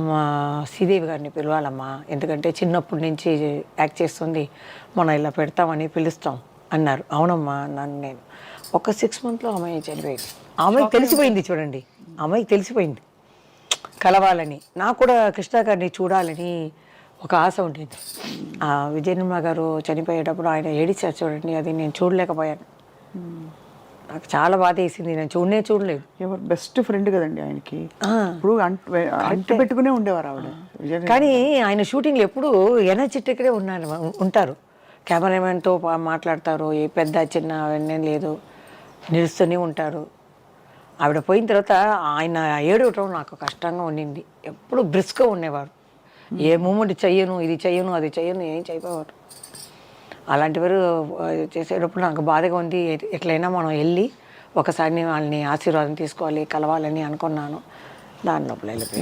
మా శ్రీదేవి గారిని పిలవాలమ్మా, ఎందుకంటే చిన్నప్పటి నుంచి యాక్ట్ చేస్తుంది, మనం ఇలా పెడతామని పిలుస్తాం అన్నారు. అవునమ్మా అన్నాను నేను. ఒక 6 monthsలో అమ్మాయి చనిపోయింది. అమ్మాయికి తెలిసిపోయింది, చూడండి అమ్మాయికి తెలిసిపోయింది కలవాలని. నాకు కూడా కృష్ణ గారిని చూడాలని ఒక ఆశ ఉండేది. విజయ నిర్మల గారు చనిపోయేటప్పుడు ఆయన ఏడిచారు చూడండి, అది నేను చూడలేకపోయాను. నాకు చాలా బాధ వేసింది, నేను చూడలేదు. ఎవరు బెస్ట్ ఫ్రెండ్ కదండి ఆయనకి, ఇప్పుడు అంటు పెట్టుకునే ఉండేవారు ఆవిడ. కానీ ఆయన షూటింగ్లో ఎప్పుడు ఎనర్జెటిక్గా ఉంటారు, కెమెరామెన్తో మాట్లాడతారు, ఏ పెద్ద చిన్న అవన్నీ లేదు, నిలుస్తూనే ఉంటారు. ఆవిడ పోయిన తర్వాత ఆయన ఏడవటం నాకు కష్టంగా ఉండింది. ఎప్పుడు బ్రిస్క్గా ఉండేవారు, ఏ మూమెంట్ చెయ్యను, ఇది చెయ్యను, అది చెయ్యను, ఏం చేయకపోవారు. అలాంటివారు చేసేటప్పుడు నాకు బాధగా ఉంది. ఎట్లయినా మనం వెళ్ళి ఒకసారి వాళ్ళని ఆశీర్వాదం తీసుకోవాలి, కలవాలని అనుకున్నాను. దాని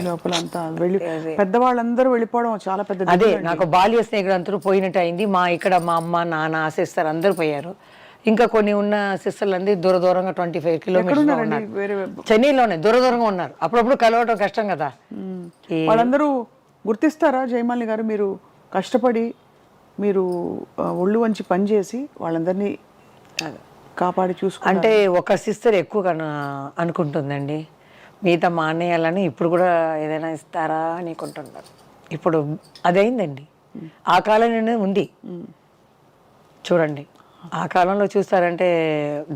లోపల అంతా వెళ్ళి పెద్దవాళ్ళందరూ వెళ్ళిపోవడం చాలా పెద్ద. అదే నాకు బాల్య స్నేహితులు అందరూ పోయినట్టు అయింది. ఇక్కడ మా అమ్మ నాన్న సిస్టర్ అందరూ పోయారు. ఇంకా కొన్ని ఉన్న సిస్టర్లు అంది దూరంగా 25 kilometers చెన్నైలోనే దూరంగా ఉన్నారు. అప్పుడప్పుడు కలవటం కష్టం కదా. వాళ్ళందరూ గుర్తిస్తారా జయమాలిని గారు? మీరు కష్టపడి మీరు ఒళ్ళు వంచి పనిచేసి వాళ్ళందరినీ కాపాడి చూసుకుంటే అంటే ఒక సిస్టర్ ఎక్కువ అనుకుంటుందండి, మిగతా మానేయాలని. ఇప్పుడు కూడా ఏదైనా ఇస్తారా అని అనుకుంటున్నారు. ఇప్పుడు అదైందండి. ఆ కాలంలోనే ఉంది చూడండి. ఆ కాలంలో చూస్తారంటే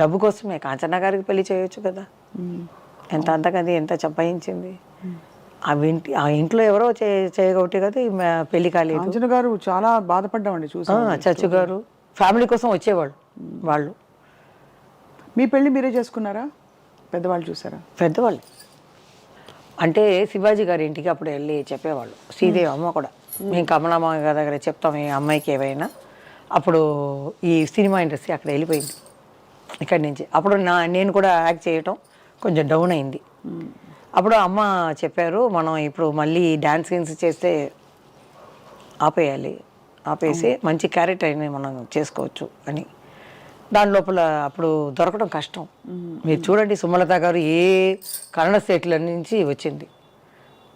డబ్బు కోసమే కాంచనా గారికి పెళ్లి చేయొచ్చు కదా. ఎంత అంతకది ఎంత చంపాయించింది. ఆ ఇంట్లో ఎవరో చేయగొట్టి కదా పెళ్లి కాలేదు. కాంచన గారు చాలా బాధపడ్డామండి చూసా. చచ్చు గారు ఫ్యామిలీ కోసం వచ్చేవాళ్ళు వాళ్ళు. మీ పెళ్ళి మీరే చేసుకున్నారా, పెద్దవాళ్ళు చూసారా? పెద్దవాళ్ళు అంటే శివాజీ గారి ఇంటికి అప్పుడు వెళ్ళి చెప్పేవాళ్ళు. శ్రీదేవి అమ్మ కూడా మేము కమలమ్మ గారి దగ్గర చెప్తాం ఈ అమ్మాయికి ఏవైనా. అప్పుడు ఈ సినిమా ఇండస్ట్రీ అక్కడ వెళ్ళిపోయింది ఇక్కడి నుంచి. అప్పుడు నేను కూడా యాక్ట్ చేయటం కొంచెం డౌన్ అయింది. అప్పుడు అమ్మ చెప్పారు, మనం ఇప్పుడు మళ్ళీ డ్యాన్స్ సీన్స్ చేస్తే ఆపేసి మంచి క్యారెక్టర్ అయినా మనం చేసుకోవచ్చు అని. దాని లోపల అప్పుడు దొరకడం కష్టం. మీరు చూడండి, సుమలత గారు ఏ కన్నడ స్టేట్ల నుంచి వచ్చింది.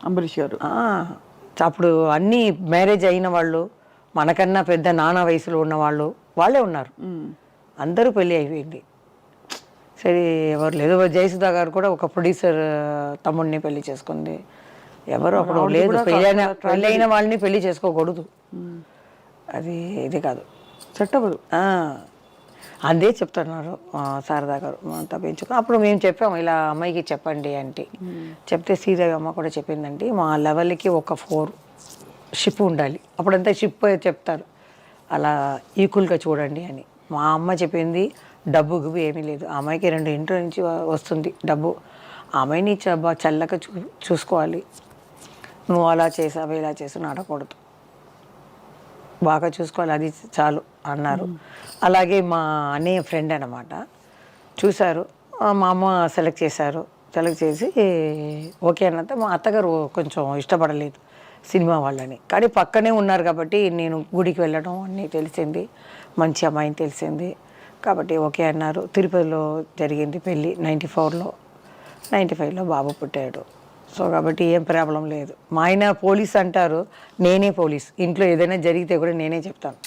అంబరీష్ గారు అప్పుడు అన్నీ మ్యారేజ్ అయిన వాళ్ళు, మనకన్నా పెద్ద నాన్న వయసులో ఉన్న వాళ్ళే ఉన్నారు. అందరూ పెళ్ళి అయిపోయింది. సరే ఎవరు లేదు. జయసుధా గారు కూడా ఒక ప్రొడ్యూసర్ తమ్ముడిని పెళ్లి చేసుకుంది. ఎవరు అప్పుడు లేదు. పెళ్ళైన వాళ్ళని పెళ్లి చేసుకోకూడదు, అది ఇది కాదు, సెట్ అవ్వదు. అదే చెప్తున్నారు శారదా గారు. అంతా పెంచుకుని అప్పుడు మేము చెప్పాము, ఇలా అమ్మాయికి చెప్పండి అంటే. చెప్తే శ్రీదేవి అమ్మ కూడా చెప్పిందండి, మా లెవెల్కి ఒక 4 షిప్ ఉండాలి. అప్పుడంతా షిప్ చెప్తారు, అలా ఈక్వల్గా చూడండి అని. మా అమ్మ చెప్పింది, డబ్బు గిబ్బు ఏమీ లేదు, ఆ అమ్మాయికి 2 ఇంట్లో నుంచి వస్తుంది డబ్బు, ఆ అమ్మాయిని చల్లగా చూసుకోవాలి. నువ్వు అలా చేసావు ఇలా చేసావు ఆడకూడదు, బాగా చూసుకోవాలి, అది చాలు అన్నారు. అలాగే మా అన్నయ్య ఫ్రెండ్ అనమాట చూశారు, మా అమ్మ సెలెక్ట్ చేశారు. సెలెక్ట్ చేసి ఓకే అన్నంత మా అత్తగారు కొంచెం ఇష్టపడలేదు సినిమా వాళ్ళని. కానీ పక్కనే ఉన్నారు కాబట్టి నేను గుడికి వెళ్ళడం అన్నీ తెలిసింది, మంచి అమ్మాయిని తెలిసింది కాబట్టి ఓకే అన్నారు. తిరుపతిలో జరిగింది పెళ్ళి 94లో. 95లో బాబు పుట్టాడు. సో కాబట్టి ఏం ప్రాబ్లం లేదు. మా ఆయన పోలీస్ అంటారు, నేనే పోలీస్. ఇంట్లో ఏదైనా జరిగితే కూడా నేనే చెప్తాను.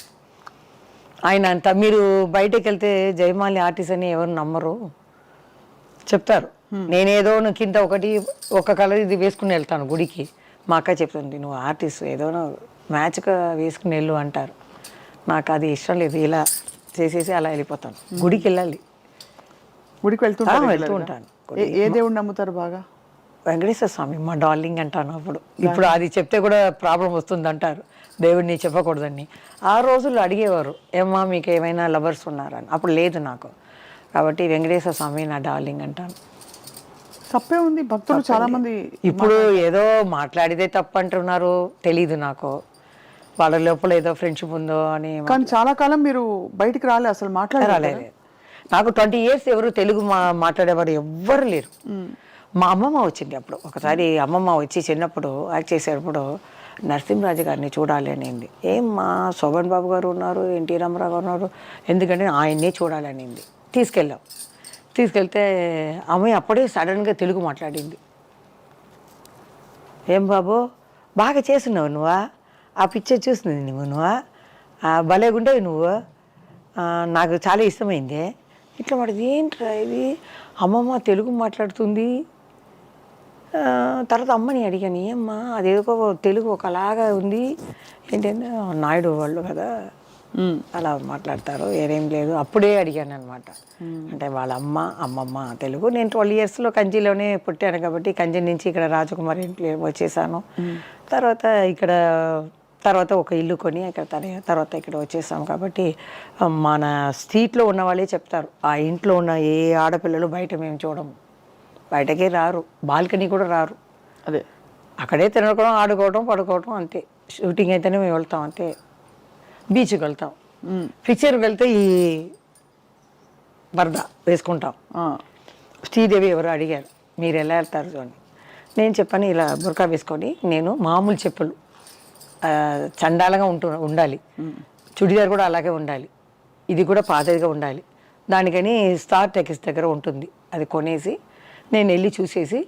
ఆయన అంతా మీరు బయటకు వెళ్తే జయమాలి ఆర్టిస్ట్ అని ఎవరు నమ్మరు, చెప్తారు. నేనేదో కింద ఒక కలర్ ఇది వేసుకుని వెళ్తాను గుడికి. మా అక్క చెప్తుంది, నువ్వు ఆర్టిస్ట్ ఏదో మ్యాచ్గా వేసుకుని వెళ్ళు అంటారు. నాకు అది ఇష్టం లేదు, ఇలా చేసేసి అలా వెళ్ళిపోతాను. గుడికి వెళ్ళాలి. గుడికి వెళ్తూ ఉంటాను. ఏ దేవుడు నమ్ముతారు బాగా? వెంకటేశ్వర స్వామి మా డార్లింగ్ అంటాను. ఇప్పుడు అది చెప్తే కూడా ప్రాబ్లం వస్తుంది అంటారు, దేవుడిని చెప్పకూడదని. ఆ రోజుల్లో అడిగేవారు, ఏమ్మా మీకు ఏమైనా లవర్స్ ఉన్నారని. అప్పుడు లేదు నాకు, కాబట్టి వెంకటేశ్వర స్వామి నా డార్లింగ్ అంటాను. తప్పే ఉంది, భక్తులు చాలా మంది ఇప్పుడు ఏదో మాట్లాడితే తప్పు అంటున్నారు, తెలీదు నాకు. వాళ్ళ లోపల ఏదో ఫ్రెండ్షిప్ ఉందో అని. కానీ చాలా కాలం మీరు బయటికి రాలే, అసలు మాట్లాడలేదు. నాకు 20 years ఎవరు తెలుగు మాట్లాడేవారు ఎవ్వరు లేరు. మా అమ్మమ్మ వచ్చింది అప్పుడు ఒకసారి. అమ్మమ్మ వచ్చి చిన్నప్పుడు యాక్ట్ చేసేటప్పుడు నరసింహరాజు గారిని చూడాలి అనింది. మా శోభన్ బాబు గారు ఉన్నారు, ఎన్టీ రామారావు గారు ఉన్నారు, ఎందుకంటే ఆయన్నే చూడాలి అనింది. తీసుకెళ్తే అమ్మాయి అప్పుడే సడన్గా తెలుగు మాట్లాడింది. ఏం బాబు బాగా చేస్తున్నావు నువ్వా, ఆ పిక్చర్ చూస్తుంది నువ్వా, భలేగుండేవి నువ్వు, నాకు చాలా ఇష్టమైంది ఇట్లా పడింది. ఏంట్రా ఇది, అమ్మమ్మ తెలుగు మాట్లాడుతుంది. తర్వాత అమ్మని అడిగాను, ఏమ్మా అదేదో తెలుగు ఒకలాగా ఉంది ఏంటంటే, నాయుడు వాళ్ళు కదా అలా మాట్లాడతారు, ఏరేం లేదు. అప్పుడే అడిగాను అనమాట. అంటే వాళ్ళ అమ్మమ్మ తెలుగు. నేను 12 yearsలో కంచిలోనే పుట్టాను కాబట్టి కంచి నుంచి ఇక్కడ రాజకుమారి ఇంట్లో వచ్చేసాను. తర్వాత ఒక ఇల్లు కొని తర్వాత ఇక్కడ వచ్చేసాం కాబట్టి మన స్ట్రీట్లో ఉన్న వాళ్ళే చెప్తారు, ఆ ఇంట్లో ఉన్న ఏ ఆడపిల్లలు బయట మేము చూడము, బయటకే రారు, బాల్కనీ కూడా రారు. అదే అక్కడే తినడం, ఆడుకోవడం, పడుకోవడం అంతే. షూటింగ్ అయితేనే మేము వెళ్తాం అంతే. బీచ్కి వెళ్తాం, పిక్చర్కి వెళ్తే ఈ వరద వేసుకుంటాం. శ్రీదేవి ఎవరు అడిగారు, మీరు ఎలా వెళ్తారు అని. నేను చెప్పాను, ఇలా బుర్కా వేసుకొని నేను మామూలు చెప్పులు చండాలంగా ఉండాలి, చుడిదార్ కూడా అలాగే ఉండాలి, ఇది కూడా పాతదిగా ఉండాలి. దానికని స్టార్ టెక్స్ దగ్గర ఉంటుంది, అది కొనేసి నేను వెళ్ళి చూసేసి,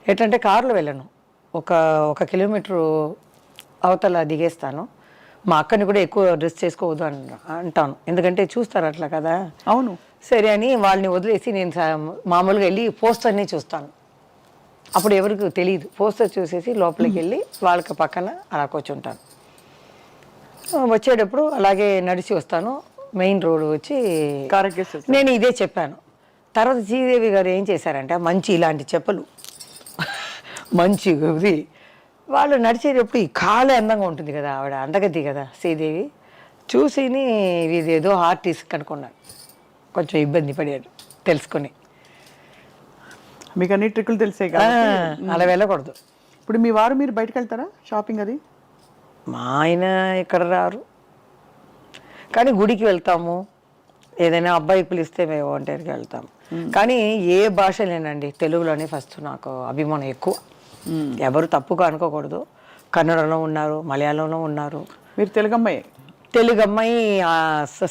ఎట్లంటే కారులో వెళ్ళను, ఒక కిలోమీటరు అవతల దిగేస్తాను, మా అక్కని కూడా ఎక్కువ డ్రెస్ చేసుకోవద్దు అంటాను, ఎందుకంటే చూస్తారు అట్లా కదా. అవును. సరే అని వాళ్ళని వదిలేసి నేను మామూలుగా వెళ్ళి పోస్టర్ని చూస్తాను. అప్పుడు ఎవరికి తెలియదు, పోస్టర్ చూసేసి లోపలికి వెళ్ళి వాళ్ళకి పక్కన అలా కూర్చుంటాను. వచ్చేటప్పుడు అలాగే నడిచి వస్తాను, మెయిన్ రోడ్ వచ్చి నేను ఇదే చెప్పాను. తర్వాత శ్రీదేవి గారు ఏం చేశారంటే మంచి ఇలాంటి చెప్పులు మంచి ఇది వాళ్ళు నడిచేటప్పుడు ఈ కాలు అందంగా ఉంటుంది కదా, ఆవిడ అందగది కదా శ్రీదేవి, చూసిని ఇదేదో ఆర్టిస్ట్ అనుకున్నాను. కొంచెం ఇబ్బంది పడాడు తెలుసుకొని. మీకు అన్ని ట్రిక్కులు తెలిసే కదా, అలా వెళ్ళకూడదు. ఇప్పుడు మీ వారు మీరు బయటకు వెళ్తారా షాపింగ్ అది? మా ఆయన ఇక్కడ రారు, కానీ గుడికి వెళ్తాము, ఏదైనా అబ్బాయి పిలిస్తే మేము ఒంటరికి వెళ్తాము. కానీ ఏ భాషలేనండి, తెలుగులోనే ఫస్ట్ నాకు అభిమానం ఎక్కువ. ఎవరు తప్పుగా అనుకోకూడదు, కన్నడలో ఉన్నారు, మలయాళంలో ఉన్నారు. మీరు తెలుగు అమ్మాయి? తెలుగు అమ్మాయి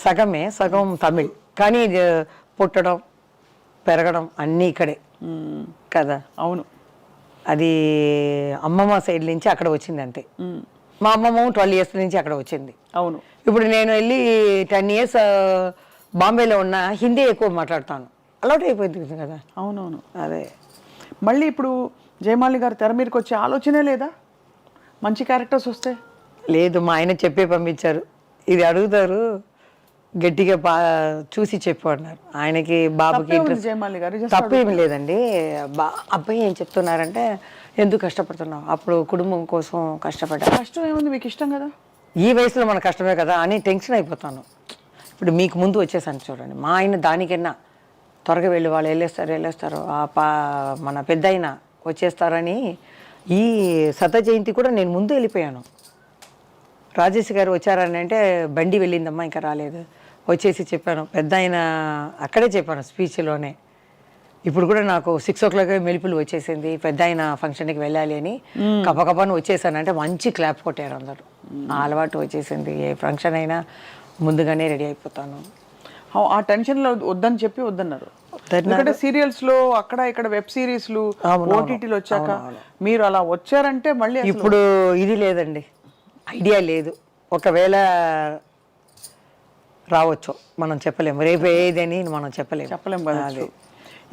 సగమే, సగం తమిళ్. కానీ పుట్టడం పెరగడం అన్నీ ఇక్కడే కదా. అవును. అది అమ్మమ్మ సైడ్ నుంచి అక్కడ వచ్చింది అంతే. మా అమ్మమ్మ 12 years నుంచి అక్కడ వచ్చింది. అవును. ఇప్పుడు నేను వెళ్ళి 10 years బాంబేలో ఉన్న హిందీ ఎక్కువ మాట్లాడతాను, అలవాటు అయిపోయింది కదా. అవునవును. అదే మళ్ళీ ఇప్పుడు జయమాలి గారు తెర మీదకి వచ్చే ఆలోచనే లేదా మంచి క్యారెక్టర్స్ వస్తే? లేదు, మా ఆయన చెప్పే పంపించారు, ఇది అడుగుతారు గట్టిగా చూసి చెప్పు అన్నారు. ఆయనకి బాబుకి ఇంట్రెస్ట్. జయమాలి గారు తప్పేమి లేదండి. అబ్బాయి ఏం చెప్తున్నారంటే ఎందుకు కష్టపడుతున్నావు, అప్పుడు కుటుంబం కోసం కష్టపడ్డా. కష్టం ఏముంది, మీకు ఇష్టం కదా, ఈ వయసులో మన కష్టమే కదా అని టెన్షన్ అయిపోతాను. ఇప్పుడు మీకు ముందు వచ్చేసాను చూడండి, మా ఆయన దానికన్నా త్వరగా వెళ్ళి వాళ్ళు వెళ్ళేస్తారు మన పెద్ద అయినా వచ్చేస్తారని. ఈ శత జయంతి కూడా నేను ముందు వెళ్ళిపోయాను. రాజేష్ గారు వచ్చారని అంటే బండి వెళ్ళిందమ్మా ఇంకా రాలేదు, వచ్చేసి చెప్పాను. పెద్ద ఆయన అక్కడే చెప్పాను స్పీచ్లోనే. ఇప్పుడు కూడా నాకు 6 o'clock మెలుపులు వచ్చేసింది, పెద్ద ఆయన ఫంక్షన్కి వెళ్ళాలి అని కపకపను వచ్చేసానంటే మంచి క్లాప్ కొట్టారు అందరు. ఆ అలవాటు వచ్చేసింది, ఏ ఫంక్షన్ అయినా ముందుగానే రెడీ అయిపోతాను. ఆ టెన్షన్లో వద్దని చెప్పి వద్దన్నారు. ఎందుకంటే సీరియల్స్ లో అక్కడ ఇక్కడ వెబ్ సిరీస్లు ఓటీటీలు వచ్చాక మీరు అలా వచ్చారంటే మళ్ళీ ఇప్పుడు ఇది లేదండి, ఐడియా లేదు. ఒకవేళ రావచ్చు, మనం చెప్పలేము, రేపు ఏదని మనం చెప్పలేము కదా.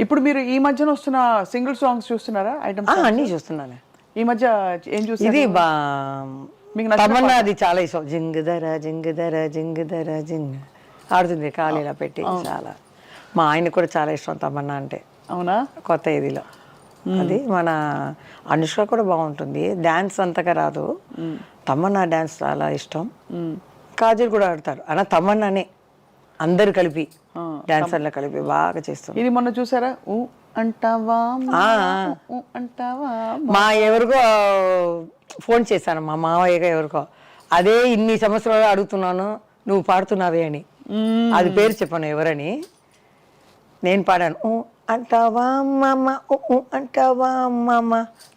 ఇప్పుడు మీరు ఈ మధ్యన వస్తున్న సింగిల్ సాంగ్స్ చూస్తున్నారా? ఐటమ్ అన్నీ చూస్తున్నాను. ఈ మధ్య ఏం చూస్తారు? ఇది తమన్నా, అది చాలా ఇష్టం. జింగుదర జింగుదర జింగుదర జింగ్ ఆడుతుంది కాలు ఇలా పెట్టి. చాలా మా ఆయన కూడా చాలా ఇష్టం తమన్నా అంటే. అవునా? కొత్త ఇదిలో అది మన అనుష్క కూడా బాగుంటుంది, డాన్స్ అంతగా రాదు. తమన్నా డాన్స్ చాలా ఇష్టం. కాజల్ కూడా ఆడతారు, అలా తమన్నానే అందరు కలిపి డాన్సర్లు కలిపి బాగా చేస్తాం. ఇది మొన్న చూసారా, అంటావా అంటావా? మా ఎవరికో ఫోన్ చేశాను, మా మావయ్యగా ఎవరికో, అదే ఇన్ని సంవత్సరాలు అడుగుతున్నాను నువ్వు పాడుతున్నావే అని. అది పేరు చెప్పాను ఎవరని, నేను పాడాను. అంటావా మామ అంటావా మామ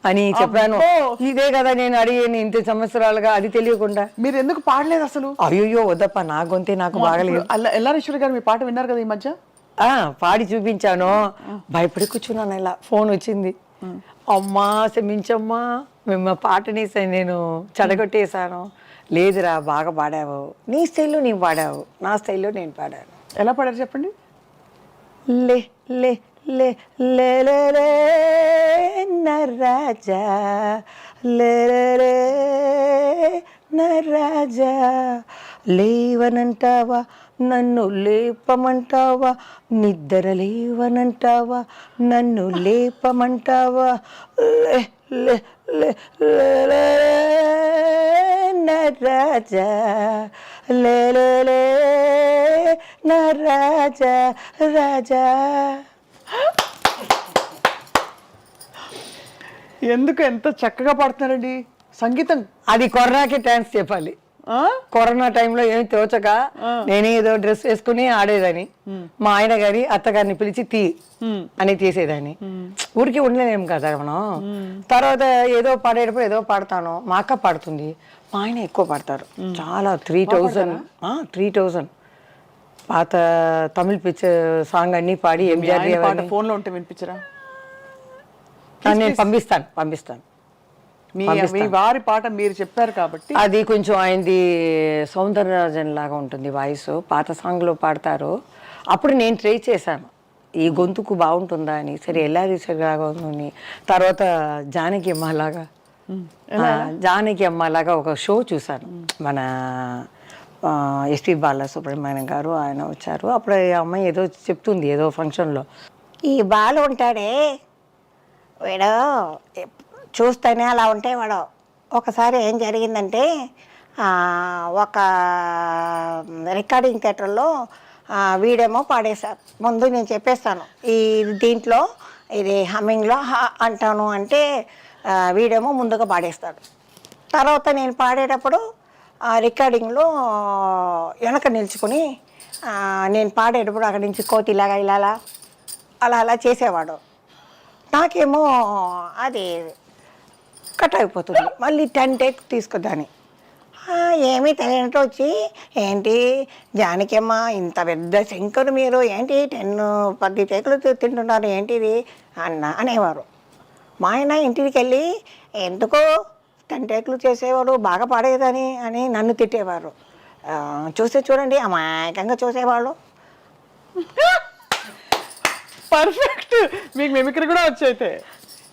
అని చెప్పాను. ఇదే కదా నేను అడిగాను ఇంత సంవత్సరాలుగా, అది తెలియకుండా. మీరు ఎందుకు పాడలేదు అసలు? అయ్యో వద్దప్ప, నా గొంతే నాకు బాగలేదు. ఎల్లారేశ్వరి గారు మీ పాట విన్నారు కదా ఈ మధ్య? పాడి చూపించాను, భయపడి కూర్చున్నాను. ఇలా ఫోన్ వచ్చింది, అమ్మా క్షమించమ్మా మేము పాటని నేను చెడగొట్టేశాను. లేదురా బాగా పాడావు, నీ స్టైల్లో నీవు పాడావు, నా స్టైల్లో నేను పాడాను. ఎలా పాడారు చెప్పండి? లే లే లే లే లే లే నరాజా లే లే నరాజా, లేవనంటావా నన్ను లేపమంటావా, నిద్ర లేవనంటావా నన్ను లేపమంటావా, లే లే లే లే నరాజా లే లే లే నరాజా రాజా. ఎందుకు ఎంత చక్కగా పాడుతున్నారండి సంగీతం? అది కరోనాకి థ్యాంక్స్ చెప్పాలి. కరోనా టైంలో ఏమి తోచక నేనే ఏదో డ్రెస్ వేసుకుని ఆడేదాన్ని, మా ఆయన గారి అత్తగారిని పిలిచి అని తీసేదాన్ని. ఊరికి ఉండలేము కదా మనం. తర్వాత ఏదో పాడేటప్పుడు ఏదో పాడతాను, మా అక్క పాడుతుంది, మా ఆయన ఎక్కువ పాడతారు చాలా. 3000 పాత తమిళ్ పిక్చర్ సాంగ్ అన్ని పాడి ఫోన్లో ఉంటే వినిపించరా? నేను పంపిస్తాను. మీ వారి పాట మీరు చెప్పారు కాబట్టి అది కొంచెం ఆయనది సౌందరరాజన్ లాగా ఉంటుంది వాయిస్, పాత సాంగ్లో పాడతారు. అప్పుడు నేను ట్రై చేశాను ఈ గొంతుకు బాగుంటుందా అని. సరే ఎల్లారి లాగా ఉందని, తర్వాత జానకి అమ్మలాగా జానకి అమ్మలాగా ఒక షో చూశాను. మన ఎస్పి బాలసుబ్రహ్మణ్యం గారు ఆయన వచ్చారు. అప్పుడు ఈ అమ్మాయి ఏదో చెప్తుంది ఏదో ఫంక్షన్లో, ఈ బాలు ఉంటాడే వీడు చూస్తేనే అలా ఉంటే వాడు. ఒకసారి ఏం జరిగిందంటే ఒక రికార్డింగ్ థియేటర్లో వీడేమో పాడేశారు. ముందు నేను చెప్పేస్తాను ఈ దీంట్లో ఇది హమ్మింగ్లో అంటాను అంటే వీడేమో ముందుగా పాడేస్తాడు. తర్వాత నేను పాడేటప్పుడు రికార్డింగ్లో వెనక నిల్చుకొని నేను పాడేటప్పుడు అక్కడి నుంచి కోతిలాగా ఇలా అలా అలా చేసేవాడు. నాకేమో అది కట్ అయిపోతుంది. మళ్ళీ 10 టేక్ తీసుకొద్దాని ఏమీ తెలియనట్టు వచ్చి, ఏంటి జానకమ్మ ఇంత పెద్ద శంకరు మీరు ఏంటి 10 టేకులు తింటున్నారు ఏంటిది అనేవారు. మా ఆయన ఇంటికి వెళ్ళి ఎందుకో 10 టేకులు చేసేవారు బాగా పాడేదని అని నన్ను తిట్టేవారు. చూడండి అమాయకంగా చూసేవాళ్ళు. పర్ఫెక్ట్. మీకు మిమిక్రీ కూడా వచ్చైతే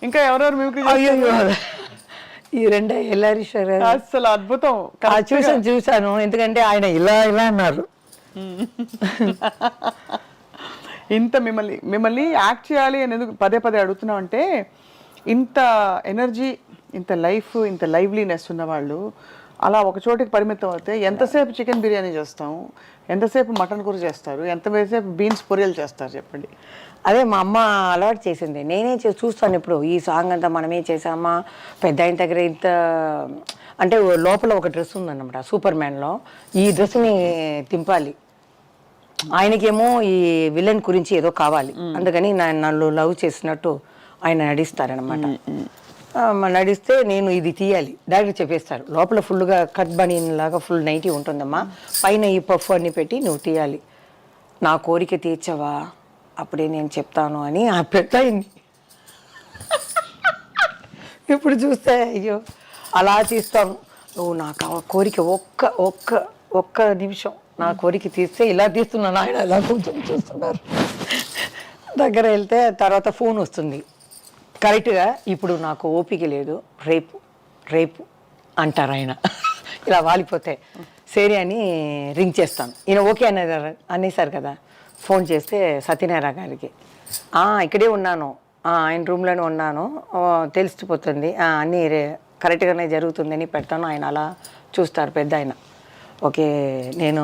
ఇంకా ఎవరెవరు మిమిక్రీ ఈ రెండే ఎల్లారీశ్వర్ అసలు అద్భుతం. చూశాను ఎందుకంటే ఆయన ఇలా అన్నారు. ఇంత మిమ్మల్ని యాక్ట్ చేయాలి అని ఎందుకు పదే పదే అడుగుతున్నాం అంటే, ఇంత ఎనర్జీ, ఇంత లైఫ్, ఇంత లైవ్లీనెస్ ఉన్న వాళ్ళు అలా ఒక చోటికి పరిమితం అవుతే ఎంతసేపు చికెన్ బిర్యానీ చేస్తాము, ఎంతసేపు మటన్ కూర చేస్తారు, ఎంతసేపు బీన్స్ పొరియలు చేస్తారు చెప్పండి. అదే మా అమ్మ అలవాటు చేసింది. నేనే చూస్తాను ఇప్పుడు ఈ సాంగ్ అంతా మనమే చేసామా, పెద్ద ఆయన దగ్గర ఇంత అంటే లోపల ఒక డ్రెస్ ఉందన్నమాట సూపర్ మ్యాన్లో, ఈ డ్రెస్ని తింపాలి. ఆయనకేమో ఈ విలన్ గురించి ఏదో కావాలి, అందుకని నన్ను లవ్ చేసినట్టు ఆయన నడిస్తారనమాట. నడిస్తే నేను ఇది తీయాలి, డైరెక్ట్ చెప్పేస్తారు. లోపల ఫుల్గా కట్ బనీన్ లాగా ఫుల్ నైటీ ఉంటుందమ్మా, పైన ఈ పఫ్ అన్ని పెట్టి నువ్వు తీయాలి, నా కోరిక తీర్చవా అప్పుడే నేను చెప్తాను అని ఆ పెట్టయింది. ఇప్పుడు చూస్తే అయ్యో అలా తీస్తాను, నువ్వు నాకు కోరిక ఒక్క నిమిషం నా కోరిక తీస్తే ఇలా తీస్తున్నాను, ఆయన అలా కొంచెం చూస్తున్నారు. దగ్గర వెళ్తే తర్వాత ఫోన్ వస్తుంది కరెక్ట్గా, ఇప్పుడు నాకు ఓపిక లేదు, రేపు అంటారు ఆయన. ఇలా వాలిపోతే సరే అని రింగ్ చేస్తాను. ఈయన ఓకే అనేసారు కదా. ఫోన్ చేస్తే సత్యనారాయణ గారికి, ఇక్కడే ఉన్నాను, ఆయన రూమ్లోనే ఉన్నాను, తెలిసిపోతుంది, అన్నీ కరెక్ట్గానే జరుగుతుందని పెడతాను. ఆయన అలా చూస్తారు పెద్ద ఆయన. ఓకే నేను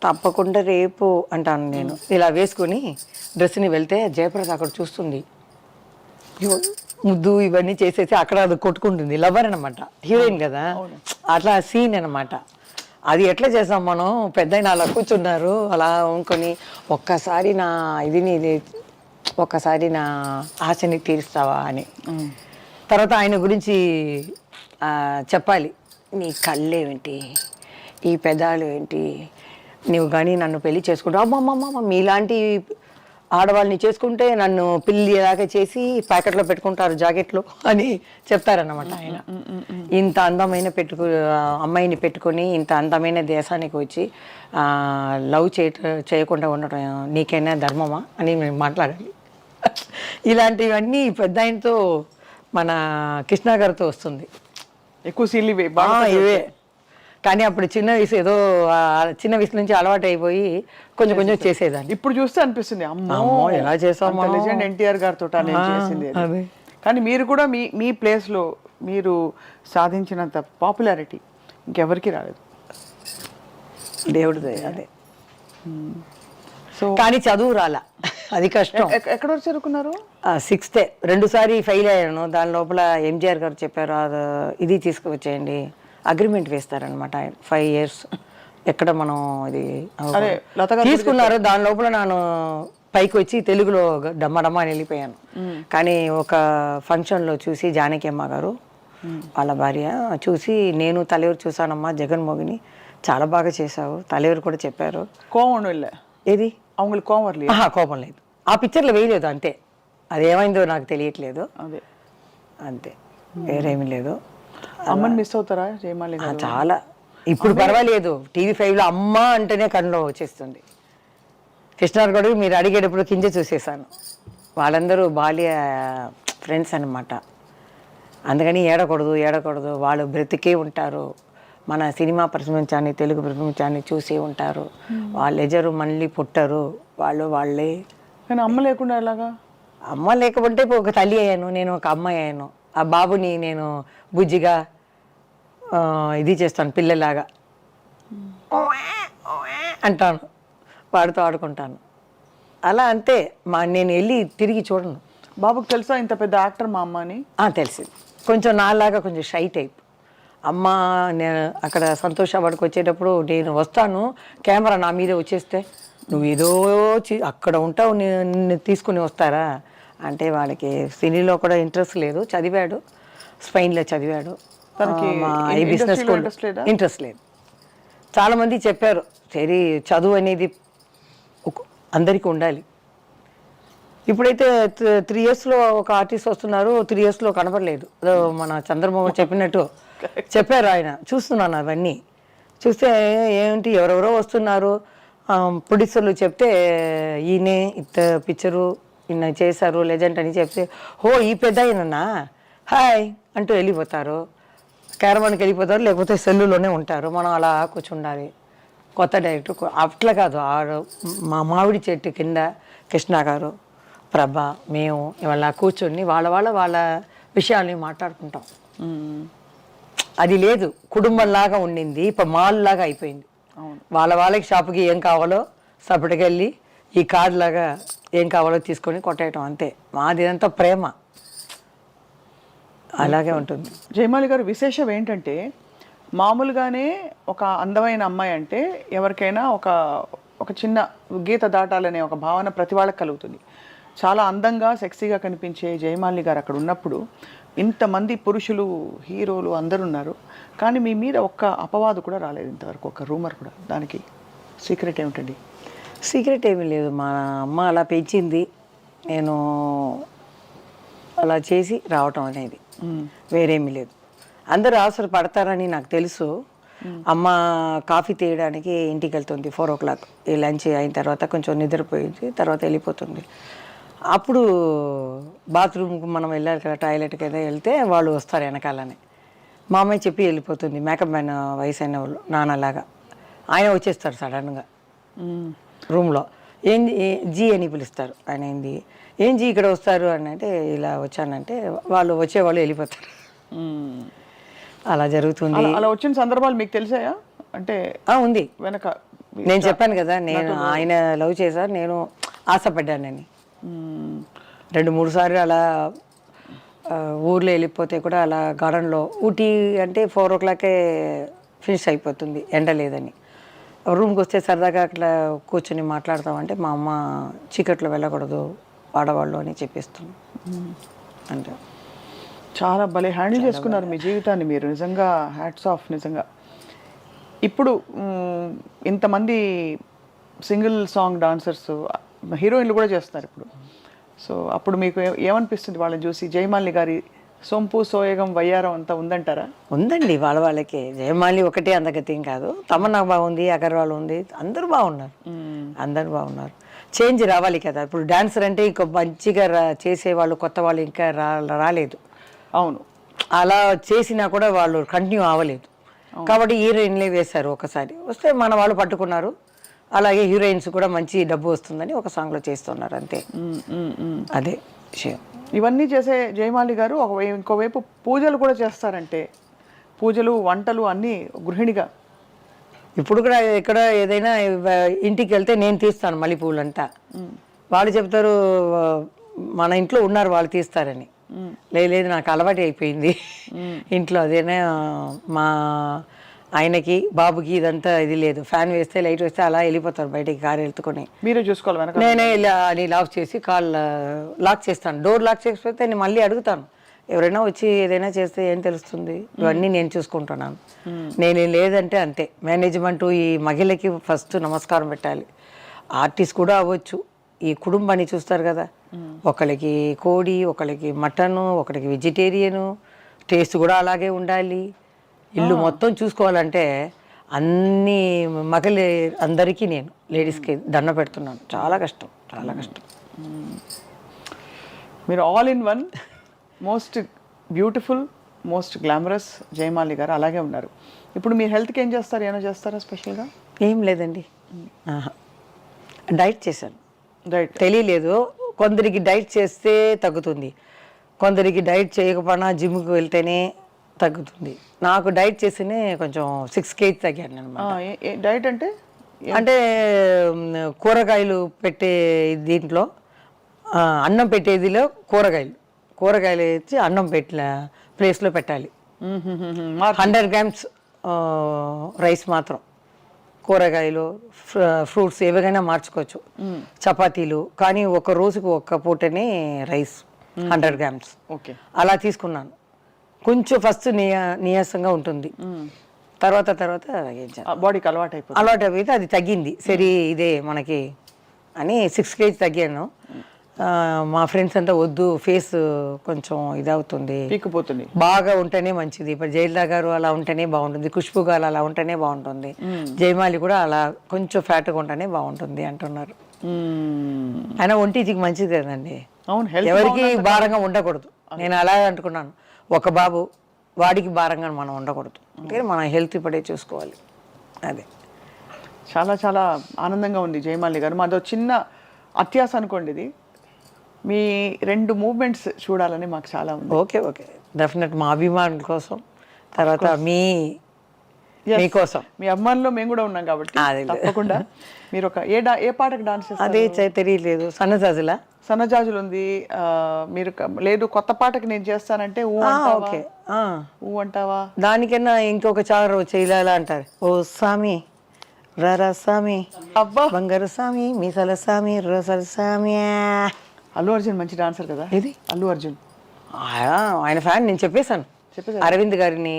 తప్పకుండా రేపు అంటాను. నేను ఇలా వేసుకుని డ్రెస్ని వెళ్తే జయప్రద అక్కడ చూస్తుంది, ముద్దు ఇవన్నీ చేసేసి అక్కడ అది కొట్టుకుంటుంది. లవర్ అనమాట, హీరోయిన్ కదా, అట్లా సీన్ అనమాట. అది ఎట్లా చేసాం మనం, పెద్ద అలా కూర్చున్నారు అలా అనుకొని, ఒక్కసారి నా ఆశని తీరుస్తావా అని. తర్వాత ఆయన గురించి చెప్పాలి, నీ కళ్ళేంటి, ఈ పెదాలు ఏంటి, నువ్వు కానీ నన్ను పెళ్లి చేసుకుంటావు, అమ్మమ్మమ్మ మీలాంటి ఆడవాళ్ళని చేసుకుంటే నన్ను పిల్లి దాకా చేసి ప్యాకెట్లో పెట్టుకుంటారు జాకెట్లో అని చెప్తారన్నమాట ఆయన. ఇంత అందమైన అమ్మాయిని పెట్టుకొని ఇంత అందమైన దేశానికి వచ్చి లవ్ చేయకుండా ఉండటం నీకైనా ధర్మమా అని మేము మాట్లాడాలి. ఇలాంటివన్నీ పెద్ద ఆయనతో మన కృష్ణ గారితో వస్తుంది ఎక్కువ సీన్లు ఇవే. కానీ అప్పుడు చిన్న వయసు నుంచి అలవాటు అయిపోయి కొంచెం చేసేదాన్ని. ఇప్పుడు చూస్తే అనిపిస్తుంది అమ్మో ఎలా చేసాము, లెజెండ్ ఎన్టీఆర్ గారితో చేసింది. కానీ మీరు కూడా మీ ప్లేస్లో మీరు సాధించినంత పాపులారిటీ ఇంకెవరికి రాలేదు, దేవుడిదే. అదే సో కానీ చదువు రాలా, అది కష్టం. ఎక్కడ వరకు చదువుకున్నారు? 6th 2 సారి ఫెయిల్ అయ్యాను. దాని లోపల ఎంజిఆర్ గారు చెప్పారు, ఇది తీసుకువచ్చేయండి, అగ్రిమెంట్ వేస్తారనమాట 5 years. ఎక్కడ మనం ఇది తీసుకున్నారు. దాని లోపల నేను పైకి వచ్చి తెలుగులో డమ్మడమ్మ అని వెళ్ళిపోయాను. కానీ ఒక ఫంక్షన్లో చూసి జానకి అమ్మ గారు వాళ్ళ భార్య చూసి, నేను తలెవరు చూసానమ్మా జగన్మోహిని, చాలా బాగా చేశావు, తలెవరు కూడా చెప్పారు. కోవం ఏది కోపం లేదు, ఆ పిక్చర్లో వేయలేదు అంతే. అది ఏమైందో నాకు తెలియట్లేదు, అదే అంతే. వేరేమీ లేదు. అమ్మని మిస్ అవుతారా జయమాలి గారు? చాలా. ఇప్పుడు పర్వాలేదు, టీవీ5లో అమ్మ అంటేనే కన్నులో వచ్చేస్తుంది. కృష్ణార్ కూడా మీరు అడిగేటప్పుడు కింద చూసేసాను. వాళ్ళందరూ బాల్య ఫ్రెండ్స్ అన్నమాట. అందుకని ఏడకూడదు, వాళ్ళు బ్రతికే ఉంటారు. మన సినిమా ప్రపంచాన్ని, తెలుగు ప్రపంచాన్ని చూసి ఉంటారు. వాళ్ళు ఎజరు మళ్ళీ పుట్టరు, వాళ్ళే. కానీ అమ్మ లేకుండా ఎలాగా? అమ్మ లేకపోతే ఒక తల్లి అయ్యాను, నేను ఒక అమ్మాయి అయ్యాను. ఆ బాబుని నేను బుజ్జిగా ఇది చేస్తాను, పిల్లలాగా అంటాను, వాడితో ఆడుకుంటాను. అలా అంతే. నేను వెళ్ళి తిరిగి చూడను. బాబుకి తెలుసా ఇంత పెద్ద యాక్టర్ మా అమ్మ అని? తెలిసింది. కొంచెం నాలాగా కొంచెం షై టైప్. అమ్మ నేను అక్కడ సంతోష వాడికి వచ్చేటప్పుడు నేను వస్తాను, కెమెరా నా మీదే వచ్చేస్తే నువ్వు ఏదో అక్కడ ఉంటావు, నిన్ను తీసుకుని వస్తారా అంటే వాళ్ళకి సినీలో కూడా ఇంట్రెస్ట్ లేదు. చదివాడు, స్పెయిన్లో చదివాడు. బిజినెస్ ఇంట్రెస్ట్ లేదు. చాలామంది చెప్పారు, సరే చదువు అనేది అందరికీ ఉండాలి. ఇప్పుడైతే 3 yearsలో ఒక ఆర్టిస్ట్ వస్తున్నారు, 3 yearsలో కనపడలేదు. మన చంద్రబాబు చెప్పినట్టు చెప్పారు ఆయన. చూస్తున్నాను అవన్నీ. చూస్తే ఏంటి ఎవరెవరో వస్తున్నారు, ప్రొడ్యూసర్లు చెప్తే ఈయనే ఇంత పిక్చరు ఈయన చేశారు లెజెండ్ అని చెప్తే, ఈ పెద్ద ఆయనన్నా హాయ్ అంటూ వెళ్ళిపోతారు. క్యారవాన్కి వెళ్ళిపోతారు, లేకపోతే సెల్లులోనే ఉంటారు. మనం అలా కూర్చుండాలి. కొత్త డైరెక్టర్ అట్లా కాదు. మా మామిడి చెట్టు కింద కృష్ణ గారు, ప్రభ, మేము ఇవాళ కూర్చొని వాళ్ళ విషయాల్ని మాట్లాడుకుంటాం. అది లేదు, కుటుంబంలాగా ఉండింది. ఇప్పుడు మాల్ లాగా అయిపోయింది. వాళ్ళకి షాపుకి ఏం కావాలో సపటికి వెళ్ళి ఈ కార్డు లాగా ఏం కావాలో తీసుకొని కొట్టేయటం అంతే. మాదిదంతా ప్రేమ, అలాగే ఉంటుంది. జయమాలి గారు విశేషం ఏంటంటే, మామూలుగానే ఒక అందమైన అమ్మాయి అంటే ఎవరికైనా ఒక చిన్న గీత దాటాలనే ఒక భావన ప్రతి వాళ్ళకి కలుగుతుంది. చాలా అందంగా సెక్సీగా కనిపించే జయమాలి గారు అక్కడ ఉన్నప్పుడు ఇంతమంది పురుషులు, హీరోలు అందరూ ఉన్నారు. కానీ మీ మీద ఒక్క అపవాదు కూడా రాలేదు ఇంతవరకు, ఒక రూమర్ కూడా. దానికి సీక్రెట్ ఏమిటండి? సీక్రెట్ ఏమీ లేదు. మా అమ్మ అలా పెంచింది, నేను అలా చేసి రావటం అనేది, వేరేమీ లేదు. అందరూ అవసరం పడతారని నాకు తెలుసు. అమ్మ కాఫీ తీయడానికి ఇంటికి వెళ్తుంది 4 o'clock. ఈ లంచ్ అయిన తర్వాత కొంచెం నిద్రపోయింది, తర్వాత వెళ్ళిపోతుంది. అప్పుడు బాత్రూమ్కి మనం వెళ్ళాలి కదా, టాయిలెట్కి ఏదో వెళ్తే వాళ్ళు వస్తారు వెనకాలనే. మా అమ్మాయి చెప్పి వెళ్ళిపోతుంది. మేకప్ మ్యాన్ వయసు అయిన వాళ్ళు నాన్నలాగా ఆయన వచ్చేస్తారు సడన్గా రూమ్లో. జీ అని పిలుస్తారు. ఆయన ఏం జీ ఇక్కడ వస్తారు అని అంటే, ఇలా వచ్చానంటే వాళ్ళు వచ్చేవాళ్ళు వెళ్ళిపోతారు. అలా జరుగుతుంది. అలా వచ్చిన సందర్భాలు మీకు తెలిసాయా? అంటే ఉంది వెనక. నేను చెప్పాను కదా, నేను ఆయన లవ్ చేశారు, నేను ఆశపడ్డానని. 2-3 సార్లు అలా ఊర్లో వెళ్ళిపోతే కూడా అలా గార్డెన్లో, ఊటీ అంటే 4 o'clock ఫినిష్ అయిపోతుంది, ఎండ లేదని. రూమ్కి వస్తే సరదాగా అట్లా కూర్చొని మాట్లాడతామంటే మా అమ్మ చీకట్లో వెళ్ళకూడదు ఆడవాళ్ళు అని చెప్పేస్తుంది. అంటే చాలా భలే హ్యాండిల్ చేసుకున్నారు మీ జీవితాన్ని మీరు, నిజంగా హ్యాట్స్ ఆఫ్. నిజంగా ఇప్పుడు ఇంతమంది సింగిల్ సాంగ్ డాన్సర్స్, హీరోయిన్లు కూడా చేస్తున్నారు ఇప్పుడు. సో అప్పుడు మీకు ఏమనిపిస్తుంది వాళ్ళని చూసి? జయమాలి గారి సొంపు సోయగం వయ్యారం అంతా ఉందంటారా? ఉందండి, వాళ్ళకే. జయమాలి ఒకటే అందగతి కాదు, తమన్నా బాగుంది, అగర్వాల్ ఉంది, అందరూ బాగున్నారు. చేంజ్ రావాలి కదా. ఇప్పుడు డాన్సర్ అంటే ఇంకో మంచిగా చేసేవాళ్ళు కొత్త వాళ్ళు ఇంకా రాలేదు. అవును, అలా చేసినా కూడా వాళ్ళు కంటిన్యూ అవ్వలేదు. కాబట్టి హీరోయిన్లే వేశారు. ఒకసారి వస్తే మన వాళ్ళు పట్టుకున్నారు. అలాగే హీరోయిన్స్ కూడా మంచి డబ్బు వస్తుందని ఒక సాంగ్లో చేస్తున్నారు అంతే. అదే విషయం. ఇవన్నీ చేసే జయమాలి గారు ఇంకోవైపు పూజలు కూడా చేస్తారంటే, పూజలు వంటలు అన్నీ గృహిణిగా. ఇప్పుడు కూడా ఎక్కడ ఏదైనా ఇంటికి వెళ్తే నేను తీస్తాను మల్లెపూలంతా. వాళ్ళు చెప్తారు మన ఇంట్లో ఉన్నారు వాళ్ళు తీస్తారని. లేదు నాకు అలవాటు అయిపోయింది ఇంట్లో. అదేనా మా ఆయనకి బాబుకి ఇదంతా ఇది లేదు. ఫ్యాన్ వేస్తే లైట్ వేస్తే అలా వెళ్ళిపోతారు బయటికి, కారు వెళ్తుకొని. మీరే చూసుకోవాలి. నేనే అని లాక్ చేసి కాల్ లాక్ చేస్తాను. డోర్ లాక్ చేసిపోతే నేను మళ్ళీ అడుగుతాను, ఎవరైనా వచ్చి ఏదైనా చేస్తే ఏం తెలుస్తుంది, ఇవన్నీ నేను చూసుకుంటున్నాను. నేనేం లేదంటే అంతే. మేనేజ్మెంటు ఈ మహిళకి ఫస్ట్ నమస్కారం పెట్టాలి. ఆర్టిస్ట్ కూడా అవ్వచ్చు. ఈ కుటుంబాన్ని చూస్తారు కదా, ఒకళ్ళకి కోడి, ఒకళ్ళకి మటను, ఒకళ్ళకి వెజిటేరియను, టేస్ట్ కూడా అలాగే ఉండాలి. ఇల్లు మొత్తం చూసుకోవాలంటే అన్ని మగలే అందరికీ నేను లేడీస్కి దండ పెడుతున్నాను. చాలా కష్టం, చాలా కష్టం. మీరు all in one, most beautiful, most glamorous Jayamali గారు అలాగే ఉన్నారు. ఇప్పుడు మీ హెల్త్కి ఏం చేస్తారు? ఏమైనా చేస్తారా స్పెషల్గా? ఏం లేదండి, డైట్ చేశాను. డైట్ తెలియలేదు, కొందరికి డైట్ చేస్తే తగ్గుతుంది, కొందరికి డైట్ చేయకపోయినా జిమ్కి వెళ్తేనే తగ్గుతుంది. నాకు డైట్ చేస్తేనే కొంచెం 6 kg తగ్గాను అనమాట. డైట్ అంటే అంటే కూరగాయలు పెట్టే దీంట్లో అన్నం పెట్టేదిలో కూరగాయలు వేసి అన్నం పెట్టిన ప్లేస్లో పెట్టాలి. 100 grams రైస్ మాత్రం, కూరగాయలు ఫ్రూట్స్ ఏవైనా మార్చుకోవచ్చు. చపాతీలు కానీ ఒక రోజుకు ఒక్క పూటనే రైస్ 100 grams. ఓకే, అలా తీసుకున్నాను. కొంచెం ఫస్ట్ నీరసంగా ఉంటుంది, తర్వాత బాడీకి అలవాటు అయిపోతే అది తగ్గింది. సరే ఇదే మనకి అని 6 kg తగ్గాను. మా ఫ్రెండ్స్ అంతా వద్దు, ఫేస్ కొంచెం ఇదవుతుంది, పీకిపోతుంది, బాగా ఉంటేనే మంచిది. ఇప్పుడు జయలలిత గారు అలా ఉంటేనే బాగుంటుంది, ఖుష్బు గారు అలా ఉంటేనే బాగుంటుంది, జయమాలి కూడా అలా కొంచెం ఫ్యాట్గా ఉంటేనే బాగుంటుంది అంటున్నారు. అయినా ఒంటికి మంచిది కదండి, ఎవరికి భారంగా ఉండకూడదు. నేను అలాగే అనుకున్నాను, ఒక బాబు వాడికి భారంగా మనం ఉండకూడదు, అంటే మన హెల్త్ ఇప్పుడే చూసుకోవాలి. అదే చాలా చాలా ఆనందంగా ఉంది జయమాలి గారు. మాదో చిన్న అత్యాస అనుకోండి ఇది, మీ 2 మూవ్మెంట్స్ చూడాలని మాకు చాలా ఉంది. ఓకే డెఫినెట్, మా అభిమానుల కోసం, తర్వాత మీకోసం, మీ అమ్మాయిలో మేము కూడా ఉన్నాం కాబట్టి తప్పకుండా. మీరు ఒక ఏ పాటకు డాన్స్ చేస్తారు? అదే తెలియలేదు, సన్నజాజులు ఉంది. మీరు లేదు కొత్త పాటకి నేను చేస్తానంటే ఓకే ఊ అంటావా? దానికన్నా ఇంకొక చారు చేయాలా అంటారు. ఓ సామి రరా సామి, అబ్బా బంగారు సామి, మీసాల సామి, రసల సామి. అల్లు అర్జున్ మంచి డాన్సర్ కదా. ఇది అల్లు అర్జున్ ఆయన ఫ్యాన్. నేను చెప్పేశాను అరవింద్ గారిని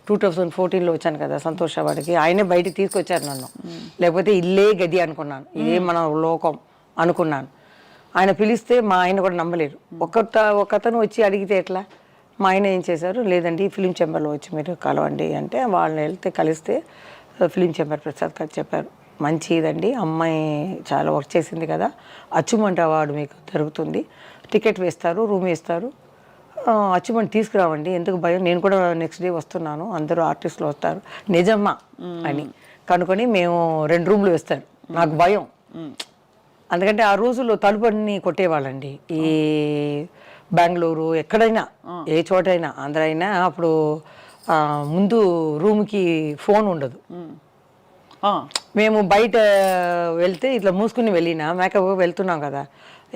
2014లో వచ్చాను కదా సంతోష్ అవార్డుకి, ఆయనే బయటికి తీసుకొచ్చారు నన్ను. లేకపోతే ఇల్లే గది అనుకున్నాను, ఇదే మన లోకం అనుకున్నాను. ఆయన పిలిస్తే మా ఆయన కూడా నమ్మలేరు. ఒకతను వచ్చి అడిగితే ఎట్లా? మా ఆయన ఏం చేశారు, లేదండి ఫిలిం ఛాంబర్లో వచ్చి మీరు కలవండి అంటే, వాళ్ళని కలిస్తే ఫిలిం ఛాంబర్ ప్రసాద్ గారు చెప్పారు, మంచిదండి అమ్మాయి చాలా వర్క్ చేసింది కదా, అచీవ్మెంట్ అవార్డు మీకు జరుగుతుంది, టికెట్ వేస్తారు, రూమ్ వేస్తారు, అచీవ్మెంట్ తీసుకురావండి, ఎందుకు భయం, నేను కూడా నెక్స్ట్ డే వస్తున్నాను, అందరూ ఆర్టిస్టులు వస్తారు. నిజమ్మా అని కనుకొని మేము 2 రూమ్లు వేస్తారు. నాకు భయం, ఎందుకంటే ఆ రోజుల్లో తలుపుని కొట్టేవాళ్ళండి. ఈ బెంగళూరు ఎక్కడైనా ఏ చోటైనా ఆంధ్ర అయినా అప్పుడు ముందు రూమ్కి ఫోన్ ఉండదు. మేము బయట వెళ్తే ఇట్లా మూసుకుని వెళ్ళినా మేకప్ వెళ్తున్నాం కదా,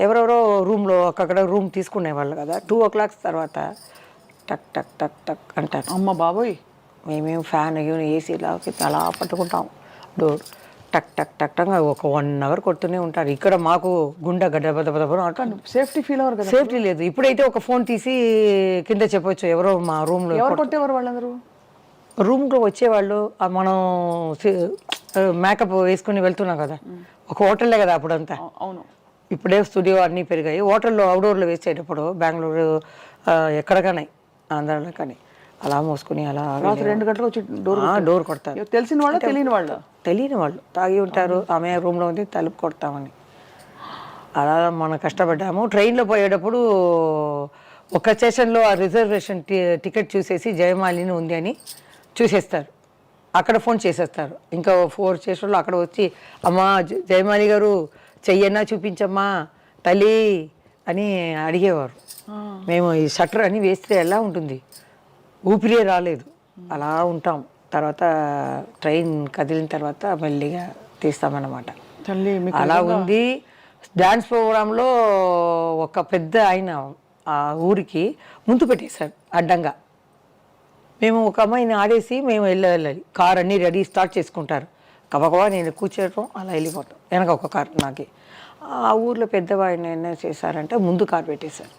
ఎవరెవరో రూమ్లో అక్కడ రూమ్ తీసుకునేవాళ్ళు కదా. 2 o'clock తర్వాత టక్ టక్ టక్ టక్ అంటారు. అమ్మ బాబోయ్, మేమేం ఫ్యాన్ ఏసీలాకి అలా పట్టుకుంటాం. డోర్ టక్ టక్ టక్ టక్ ఒక 1 hour కొడుతూనే ఉంటారు. ఇక్కడ మాకు గుండె గడ్డ అంటాను. సేఫ్టీ ఫీల్ అవ్వరు కదా? సేఫ్టీ లేదు. ఇప్పుడైతే ఒక ఫోన్ తీసి కింద చెప్పొచ్చు, ఎవరో మా రూమ్లో కొట్టేవారు వాళ్ళందరూ. రూమ్లో వచ్చేవాళ్ళు, మనం మేకప్ వేసుకుని వెళ్తున్నాం కదా, ఒక హోటల్లే కదా అప్పుడంతా. అవును, ఇప్పుడే స్టూడియో అన్నీ పెరిగాయి. హోటల్లో అవుట్డోర్లో వేసేటప్పుడు బెంగళూరు ఎక్కడికనే ఆంధ్రాలో కానీ అలా మోసుకుని అలా 2 గంటలకు వచ్చి డోర్ కొడతారు. తెలిసిన వాళ్ళు తెలియని వాళ్ళు తాగి ఉంటారు, ఆమె రూమ్లో ఉంది తలుపు కొడతామని. అలా మనం కష్టపడ్డాము. ట్రైన్లో పోయేటప్పుడు ఒక స్టేషన్లో ఆ రిజర్వేషన్ టికెట్ చూసేసి జయమాలిని ఉంది అని చూసేస్తారు, అక్కడ ఫోన్ చేసేస్తారు. ఇంకా 4 స్టేషన్లో అక్కడ వచ్చి, అమ్మా జయమాలి గారు చెయ్యన్నా చూపించమ్మా తల్లి అని అడిగేవారు. మేము ఈ షట్టర్ అని వేస్తే ఎలా ఉంటుంది, ఊపిరే రాలేదు, అలా ఉంటాం. తర్వాత ట్రైన్ కదిలిన తర్వాత మెల్లిగా తీస్తామన్నమాట. అలా ఉంది. డ్యాన్స్ ప్రోగ్రాంలో ఒక పెద్ద ఆయన ఆ ఊరికి ముందు పెట్టేశారు అడ్డంగా. మేము ఒక అమ్మాయిని ఆడేసి మేము వెళ్ళాలి, కార్ అన్నీ రెడీ స్టార్ట్ చేసుకుంటారు. కబకబా నేను కూర్చోవటం అలా వెళ్ళిపోతాం. వెనక ఒక కార్ నాకు. ఆ ఊర్లో పెద్దవాడిని ఏం చేశారంటే ముందు కార్ పెట్టేశారు.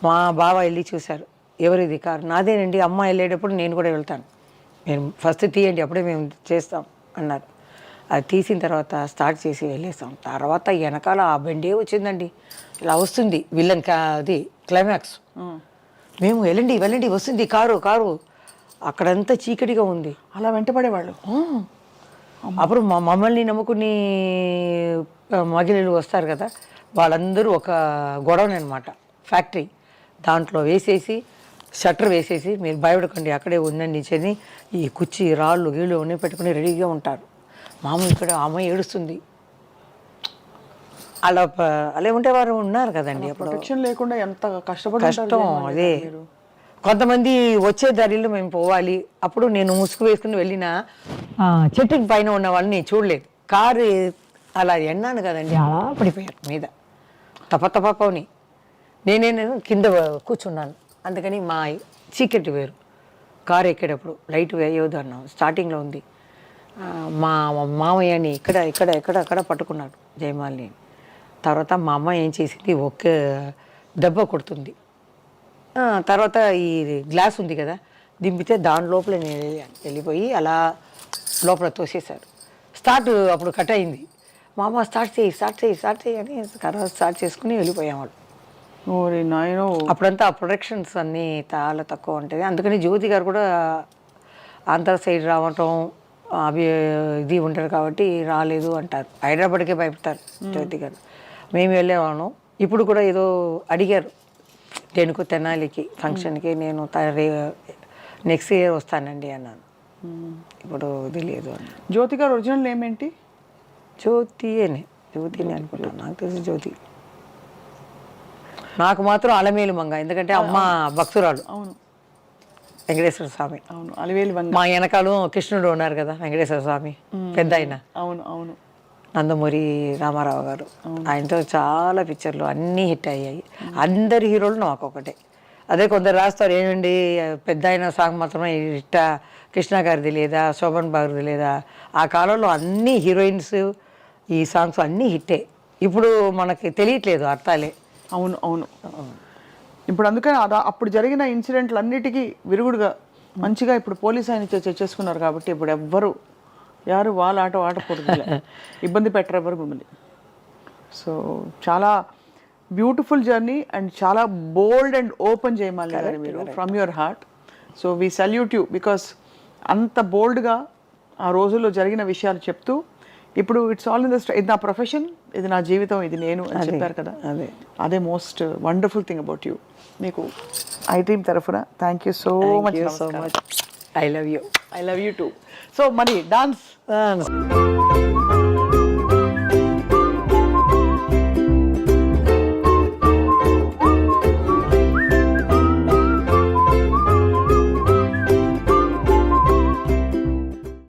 మా బావ వెళ్ళి చూశారు, ఎవరిది కారు? నాదేనండి, అమ్మ వెళ్ళేటప్పుడు నేను కూడా వెళ్తాను, మీరు ఫస్ట్ తీయండి అప్పుడే మేము చేస్తాం అన్నారు. అది తీసిన తర్వాత స్టార్ట్ చేసి వెళ్ళేస్తాం. తర్వాత వెనకాల ఆ బండే వచ్చిందండి, ఇలా వస్తుంది విలన్ అది క్లైమాక్స్. మేము వెళ్ళండి వెళ్ళండి వస్తుంది కారు కారు, అక్కడంతా చీకటిగా ఉంది. అలా వెంటపడేవాళ్ళు. అప్పుడు మమ్మల్ని నమ్ముకుని మహిళలు వస్తారు కదా, వాళ్ళందరూ ఒక గొడవని అనమాట, ఫ్యాక్టరీ దాంట్లో వేసేసి షట్టర్ వేసేసి మీరు భయపడకండి అక్కడే ఉందండి అని ఈ కుర్చీ రాళ్ళు గీళ్ళు అన్నీ పెట్టుకుని రెడీగా ఉంటారు. మామ ఇక్కడ అమ్మాయి ఏడుస్తుంది. అలా అలా ఉంటేవారు ఉన్నారు కదండి అప్పుడు. ప్రొటెక్షన్ లేకుండా ఎంత కష్టపడి కష్టం అదే. కొంతమంది వచ్చే దారిలో మేము పోవాలి, అప్పుడు నేను ముసుగు వేసుకుని వెళ్ళిన చెట్టు పైన ఉన్న వాళ్ళని చూడలేదు. కారు అలా ఎన్నాను కదండి, అలా పడిపోయారు మీద తపని. నేను కింద కూర్చున్నాను, అందుకని మా చీకటి వేరు. కారు ఎక్కేటప్పుడు లైట్ వేయవద్దు అన్నాం. స్టార్టింగ్లో ఉంది. మా మామయ్యని ఇక్కడ పట్టుకున్నాడు జయమాలిని. తర్వాత మా అమ్మ ఏం చేసింది, ఒక్క దెబ్బ కొడుతుంది. తర్వాత ఈ గ్లాస్ ఉంది కదా, దింపితే దాని లోపల నేను వెళ్ళిపోయి అలా లోపల తోసేశారు. అప్పుడు కట్ అయింది. మా అమ్మ స్టార్ట్ చేయి అని స్టార్ట్ చేసుకుని వెళ్ళిపోయాం. అప్పుడంతా ఆ ప్రొడక్షన్స్ అన్నీ చాలా తక్కువ ఉంటుంది. అందుకని జ్యోతి గారు కూడా ఆంధ్ర సైడ్ రావటం అవి ఇది ఉంటారు కాబట్టి రాలేదు అంటారు. హైదరాబాద్కే భయపడతారు జ్యోతి గారు. మేము వెళ్ళేవాళ్ళం. ఇప్పుడు కూడా ఏదో అడిగారు దేనికో తెనాలికి ఫంక్షన్కి, నేను నెక్స్ట్ ఇయర్ వస్తానండి అన్నాను. ఇప్పుడు తెలియదు అని. జ్యోతి గారు ఒరిజినల్ నేమ్ ఏంటి? జ్యోతిని అనుకుంటాను, నాకు తెలిసి జ్యోతి. నాకు మాత్రం అలమేలు మంగ, ఎందుకంటే అమ్మ భక్తురాలు. అవును, వెంకటేశ్వర స్వామి. అవును, అలవేలు మంగ. మా వెనకాలం కృష్ణుడు ఉన్నారు కదా, వెంకటేశ్వర స్వామి పెద్ద ఆయన. అవును అవును. నందమూరి రామారావు గారు, ఆయనతో చాలా పిక్చర్లు అన్నీ హిట్ అయ్యాయి. అందరి హీరోలు నాకు ఒకటే. అదే కొందరు రాస్తారు ఏమండి పెద్ద ఆయన సాంగ్ మాత్రమే హిట్, కృష్ణ గారిది లేదా, శోభన్ బాబుది లేదా. ఆ కాలంలో అన్ని హీరోయిన్స్ ఈ సాంగ్స్ అన్నీ హిట్టే. ఇప్పుడు మనకి తెలియట్లేదు అర్థాలే. అవును అవును. ఇప్పుడు అందుకని అప్పుడు జరిగిన ఇన్సిడెంట్లు అన్నిటికీ విరుగుడుగా మంచిగా ఇప్పుడు పోలీస్ ఆయన చేసుకున్నారు కాబట్టి ఇప్పుడు యారు వాళ్ళ ఆట ఆడకూడదు, ఇబ్బంది పెట్టరు ఎవరు మిమ్మల్ని. సో చాలా బ్యూటిఫుల్ జర్నీ అండ్ చాలా బోల్డ్ అండ్ ఓపెన్ చేయమని గారు మీరు from your heart. So we salute you because అంత బోల్డ్గా ఆ రోజుల్లో జరిగిన విషయాలు చెప్తూ ఇప్పుడు ఇట్స్ ఆల్ ఇన్ ద ఇది నా ప్రొఫెషన్, ఇది నా జీవితం, ఇది నేను అని చెప్పారు కదా. అదే most wonderful thing about you. మీకు ఐ టీమ్ తరఫున thank you so much. I love you. I love you two. So మరి డాన్స్